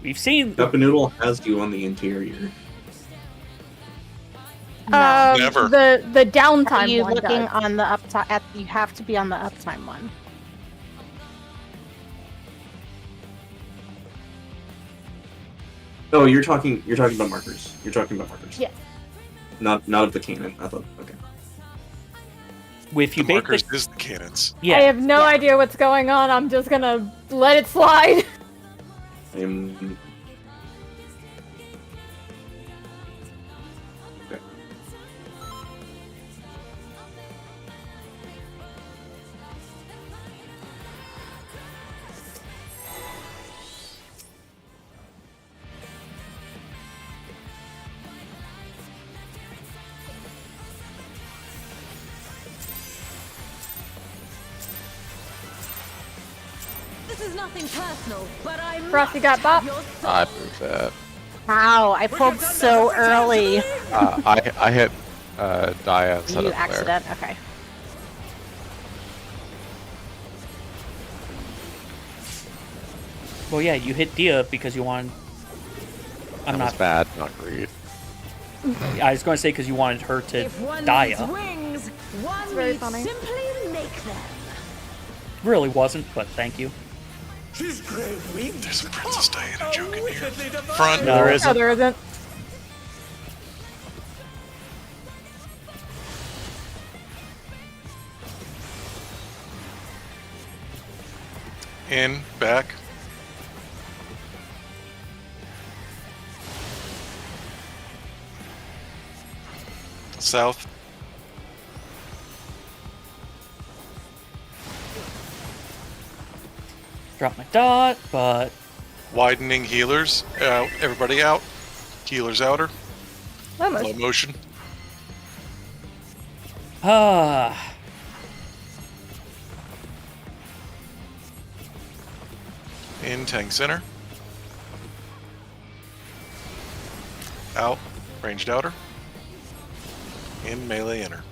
We've seen... Cup and Noodle has you on the interior. Never. The downtime Are you one looking does. on the uptime? You have to be on the uptime one. Oh, you're talking about markers. You're talking about markers. Yeah. Not of the cannon. I thought. Okay. If you The bait markers the... is the cannons. Yeah. I have no idea what's going on. I'm just gonna let it slide. Okay. This is nothing personal, but I Frosty got bop. I moved that. Wow, I pulled so early. I hit Dia instead You of Claire. accident. Okay. Well, yeah, you hit Dia because you wanted... That was bad, not great. I was going to say because you wanted her to If one die. needs wings, one very needs funny. simply make them. Really wasn't, but thank you. She's great wings. There's a Princess Diana joke in here. Wickedly divine. Front. No, there isn't. No, there isn't. In, back. South. Drop my dot, but... Widening healers. Everybody out. Healers outer. Almost. Low motion. Ah. In tank center. Out. Ranged outer. In melee inner.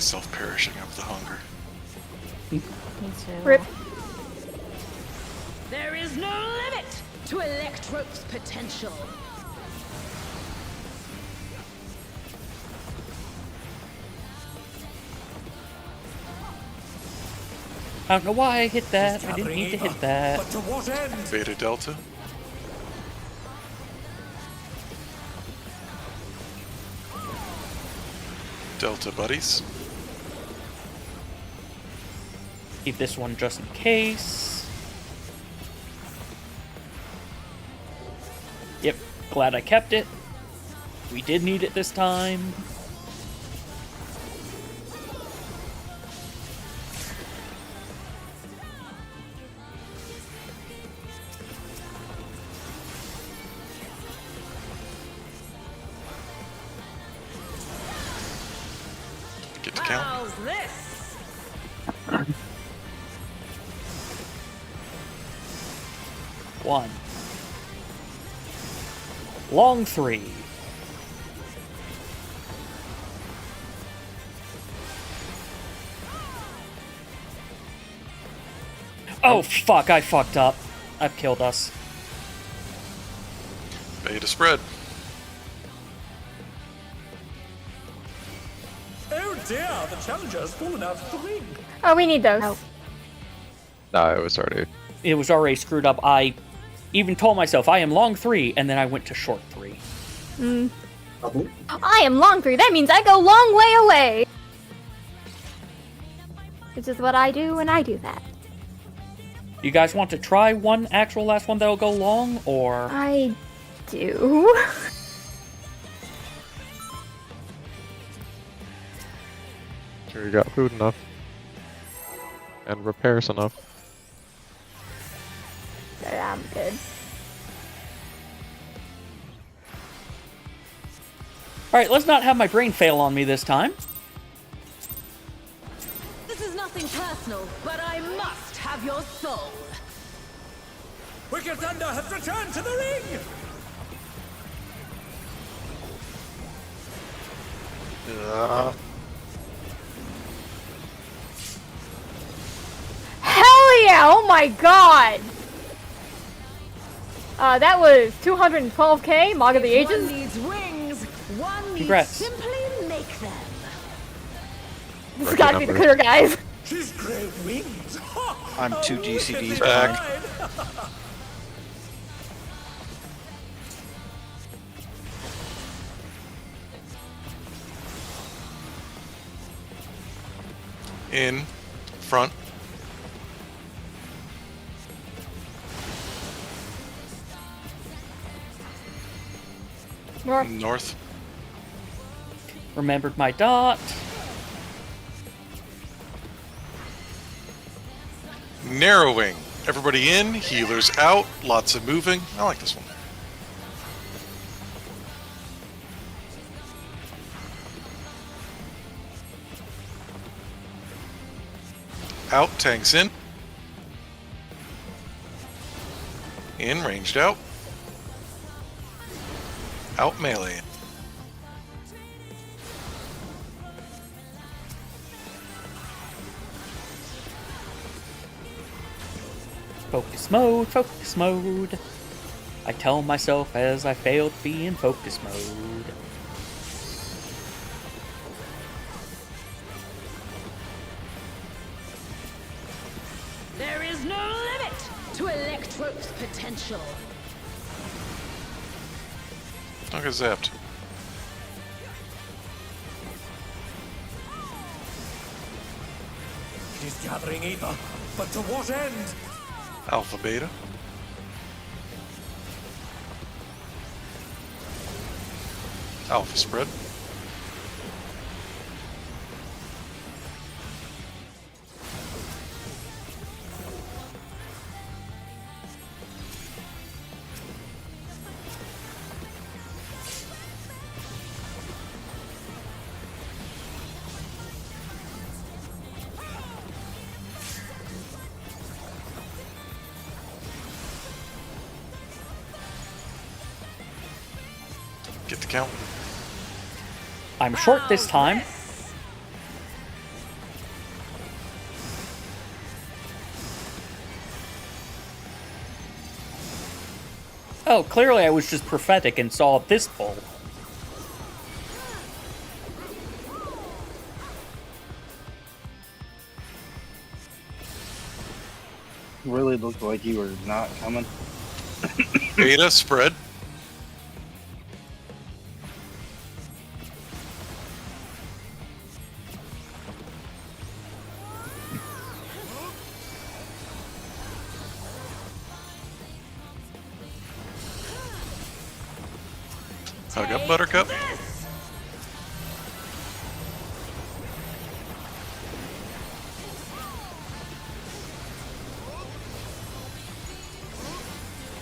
myself perishing of the hunger. Me too. Rip. There is no limit to Electrope's potential. I don't know why I hit that. I didn't need to hit that. But to what end? Beta Delta. Delta buddies. Keep this one just in case. Yep, glad I kept it. We did need it this time. Get to count. How's this? One. Long 3. Oh fuck, I fucked up. I've killed us. Beta spread. Oh dear, the challenger's fallen out of the ring. Oh, we need those. No, it was already. It was already screwed up. I even told myself I am long 3, and then I went to short 3. I am long 3. That means I go long way away. Which is what I do when I do that. You guys want to try one actual last one that'll go long, or? I do. Sure you got food enough. And repairs enough. I'm good. Alright, let's not have my brain fail on me this time. This is nothing personal, but I must have your soul. Wicked Thunder has returned to the ring! Hell yeah! Oh my god! That was 212k, Mog of the Ages. One needs wings, one needs Congrats. simply make them. This has got to be the clear, guys. She's great wings! I'm 2 GCDs Back. behind. In. Front. North. North. Remembered my dot. Narrowing. Everybody in. Healers out. Lots of moving. I like this one. Out. Tanks in. In. Ranged out. Out. Melee. Focus mode, focus mode. I tell myself as I fail to be in focus mode. There is no limit to Electrope's potential. Don't get zapped. She's gathering ether, but to what end? Alpha Beta. Alpha spread. I'm short this time. Oh, clearly I was just prophetic and saw this pull. Really looked like you were not coming. Beta spread. Hug up, Buttercup.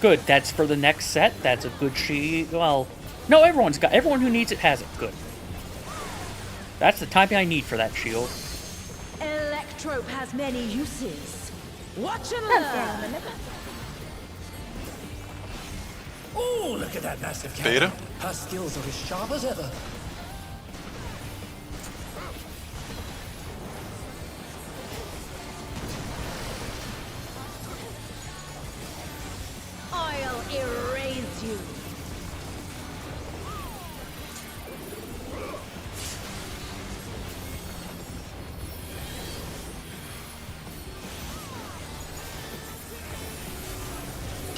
Good, that's for the next set. That's a good shield. Well, no, everyone who needs it has it. Good. That's the timing I need for that shield. Electrope has many uses. Watch and learn. Oh, look at that massive Beta? cannon. Her skills are as sharp as ever. I'll erase you.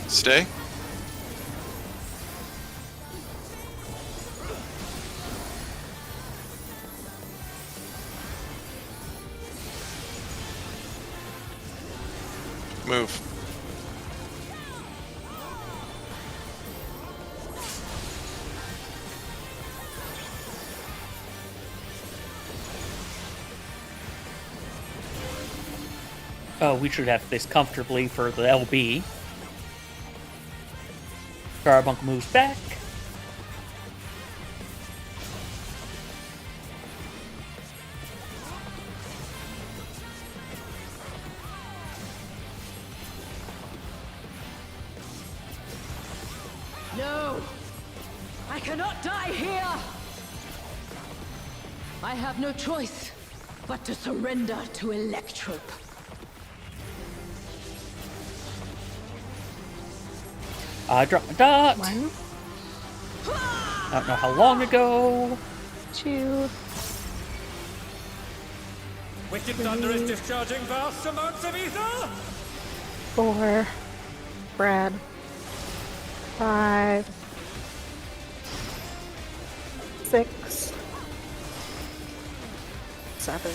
Stay. Move. Oh, we should have this comfortably for the LB. Garabunk moves back. No! I cannot die here! I have no choice but to surrender to Electrope. I dropped my dot. I don't know how long ago. 2. Wicked Thunder is discharging vast amounts of ether! 4. Brad. 5. 6. 7.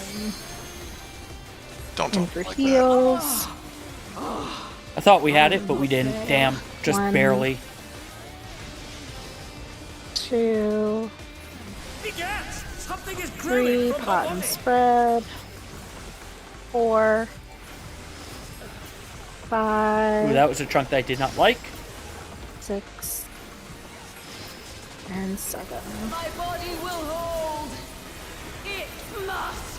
Don't and talk for like heals. I thought we had it, but we didn't. Damn, just 1. barely. 2. Something is 3. Pot and spread. 4. 5. Ooh, that was a chunk that I did not like. 6. And 7. My body will hold. It must.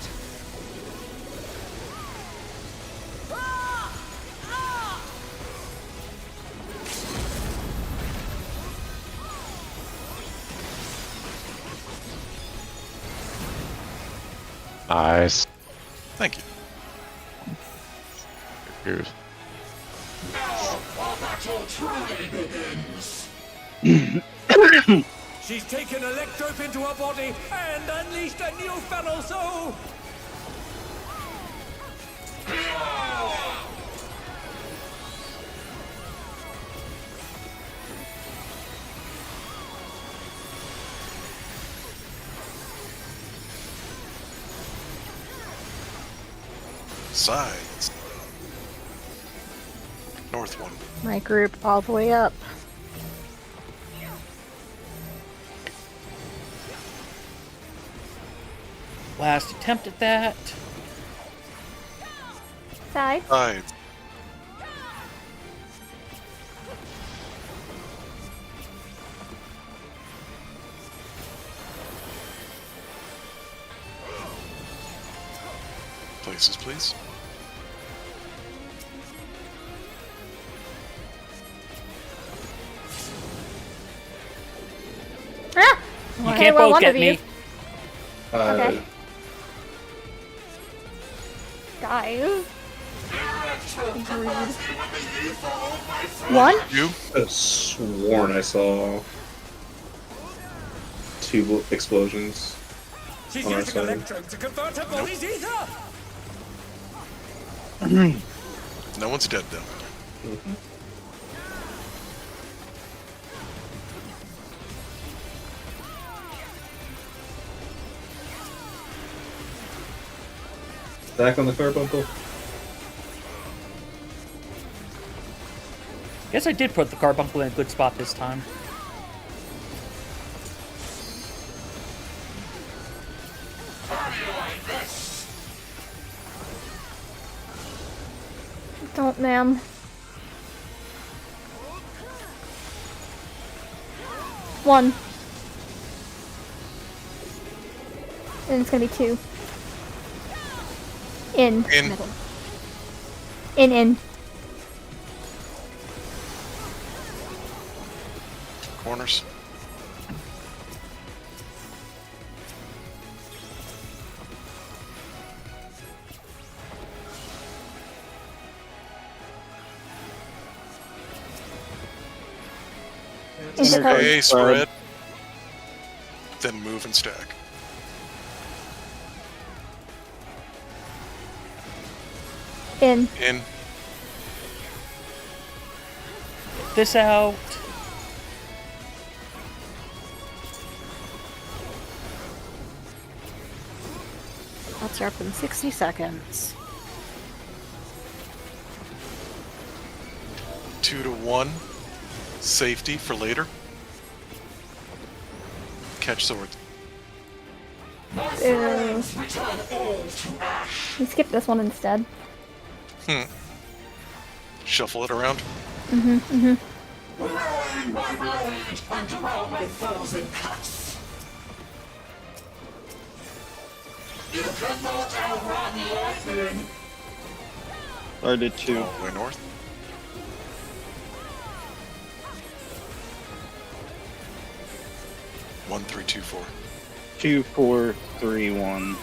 Nice. Thank you. Good. Now our battle truly begins. She's taken Electrope into her body and unleashed a new fellow soul. Sides. North one. My group all the way up. Last attempt at that. Side. Sides. Places, please. Ah! You Okay, can't well, both one get of you. me. Okay. Guys. One? You? I have sworn I saw 2 explosions She's on our using side. electrode to convert her body's ether! No one's dead though. Back on the carbuncle. Guess I did put the carbuncle in a good spot this time. Don't, ma'am. One. And it's gonna be 2. In. In. Middle. In. Corners. Stay spread. Then move and stack. In. In. This out. That's up in 60 seconds. 2 to 1. Safety for later. Catch sword. Ew. We skip this one instead. Shuffle it around. Started 2. All the way north. One, 3, 2, 4. 2, 4, 3, 1.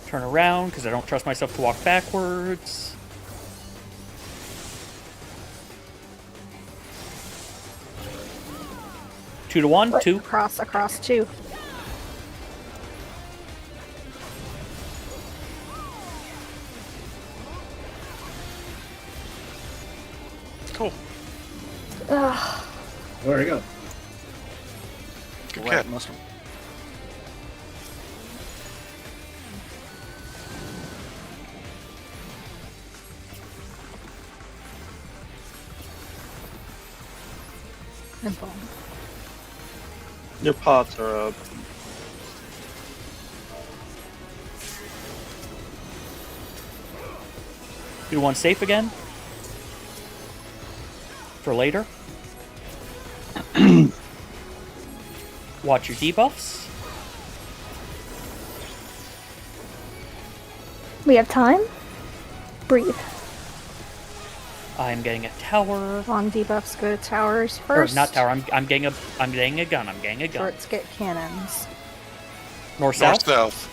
Turn around, because I don't trust myself to walk backwards. Two to 1, 2. Across 2. Cool. Ugh. There you go. Good Right, cat. muscle. Your pots are up. Do 1 safe again. For later. Watch your debuffs. We have time. Breathe. I'm getting a tower. Long debuffs go to towers Or first. not tower. I'm getting a gun. I'm getting a gun. Shorts get cannons. North south. North south.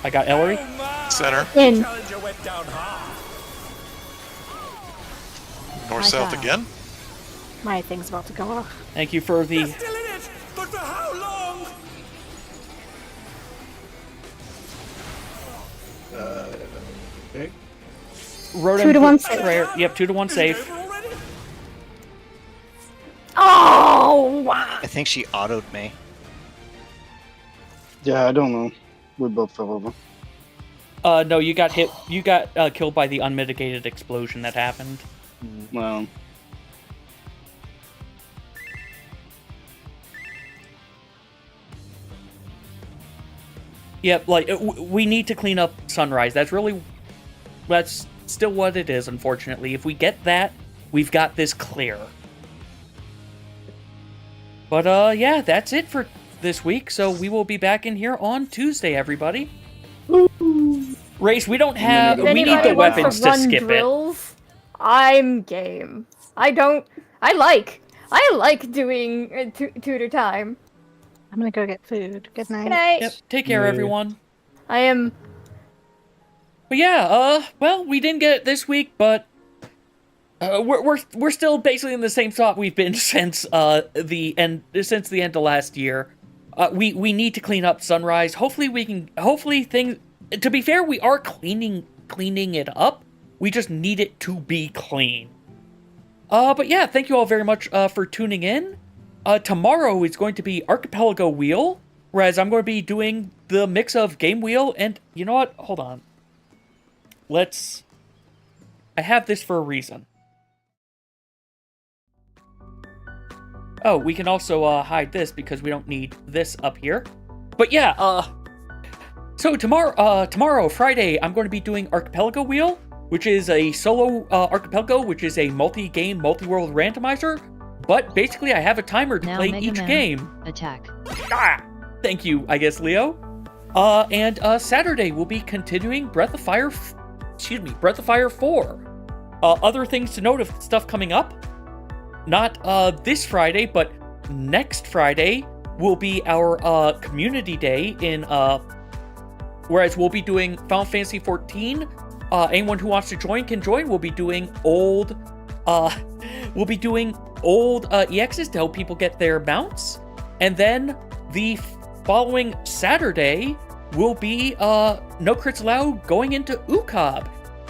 I got Ellery. Center. In. Challenger went down hard. North My south God. again. My thing's about to go off. Thank you for the. Still in it, but for how long? Okay. 2 to 1 safe. prayer. Yep, 2 to 1 safe. Oh! I think she autoed me. Yeah, I don't know. We both fell over. No, you got hit. You got killed by the unmitigated explosion that happened. Well, Yep, like we need to clean up Sunrise. That's still what it is. Unfortunately, if we get that, we've got this clear. But yeah, that's it for this week. So we will be back in here on Tuesday, everybody. Race, we don't have. If We need anybody the wants weapons to to run skip drills, I'm game. I like doing tutor time. I'm gonna go get food. Good night. Good night. Yep. Take care, everyone. I am. But yeah, well, we didn't get it this week, but we're still basically in the same spot we've been since the end of last year. We need to clean up Sunrise. Hopefully things. To be fair, we are cleaning it up. We just need it to be clean. But yeah, thank you all very much for tuning in. Tomorrow is going to be Archipelago Wheel, whereas I'm going to be doing the mix of Game Wheel and, you know what? Hold on. I have this for a reason. Oh, we can also hide this because we don't need this up here. But yeah, so tomorrow, Friday, I'm going to be doing Archipelago Wheel, which is a solo Archipelago, which is a multi-game, multi-world randomizer. But basically, I have a timer to play each game. Attack. Thank you, I guess, Leo. And Saturday, we'll be continuing Breath of Fire 4. Other things to note of stuff coming up. Not this Friday, but next Friday will be our community day whereas we'll be doing Final Fantasy XIV. Anyone who wants to join can join. We'll be doing old EXs to help people get their mounts. And then the following Saturday will be No Crits Allowed going into UCOB.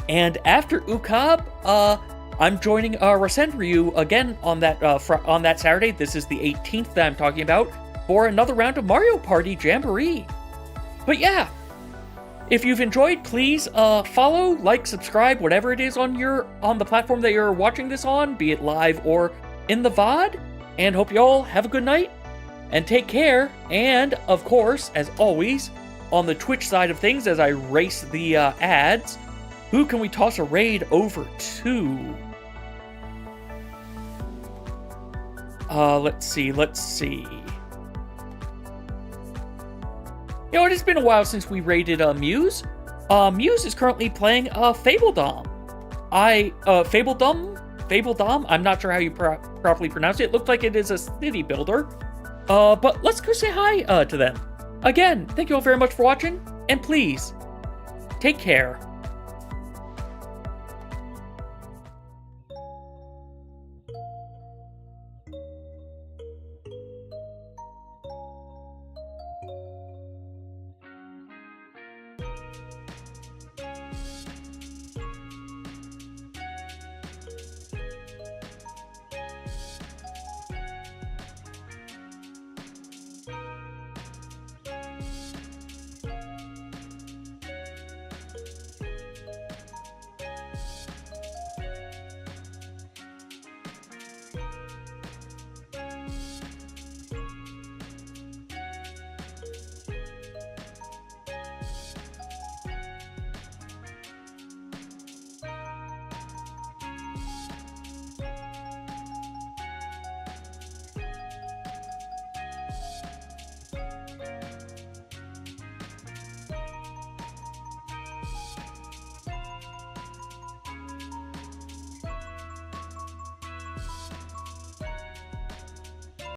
And after UCOB, I'm joining Rasenryu again on that Saturday. This is the 18th that I'm talking about, for another round of Mario Party Jamboree. But yeah, if you've enjoyed, please follow, like, subscribe, whatever it is on the platform that you're watching this on, be it live or in the VOD. And hope you all have a good night and take care. And of course, as always, on the Twitch side of things, as I race the ads, who can we toss a raid over to? Let's see. You know, it has been a while since we raided Muse. Muse is currently playing Fabledom. Fabledom? I'm not sure how you properly pronounce it. It looked like it is a city builder. But let's go say hi to them. Again, thank you all very much for watching, and please, take care.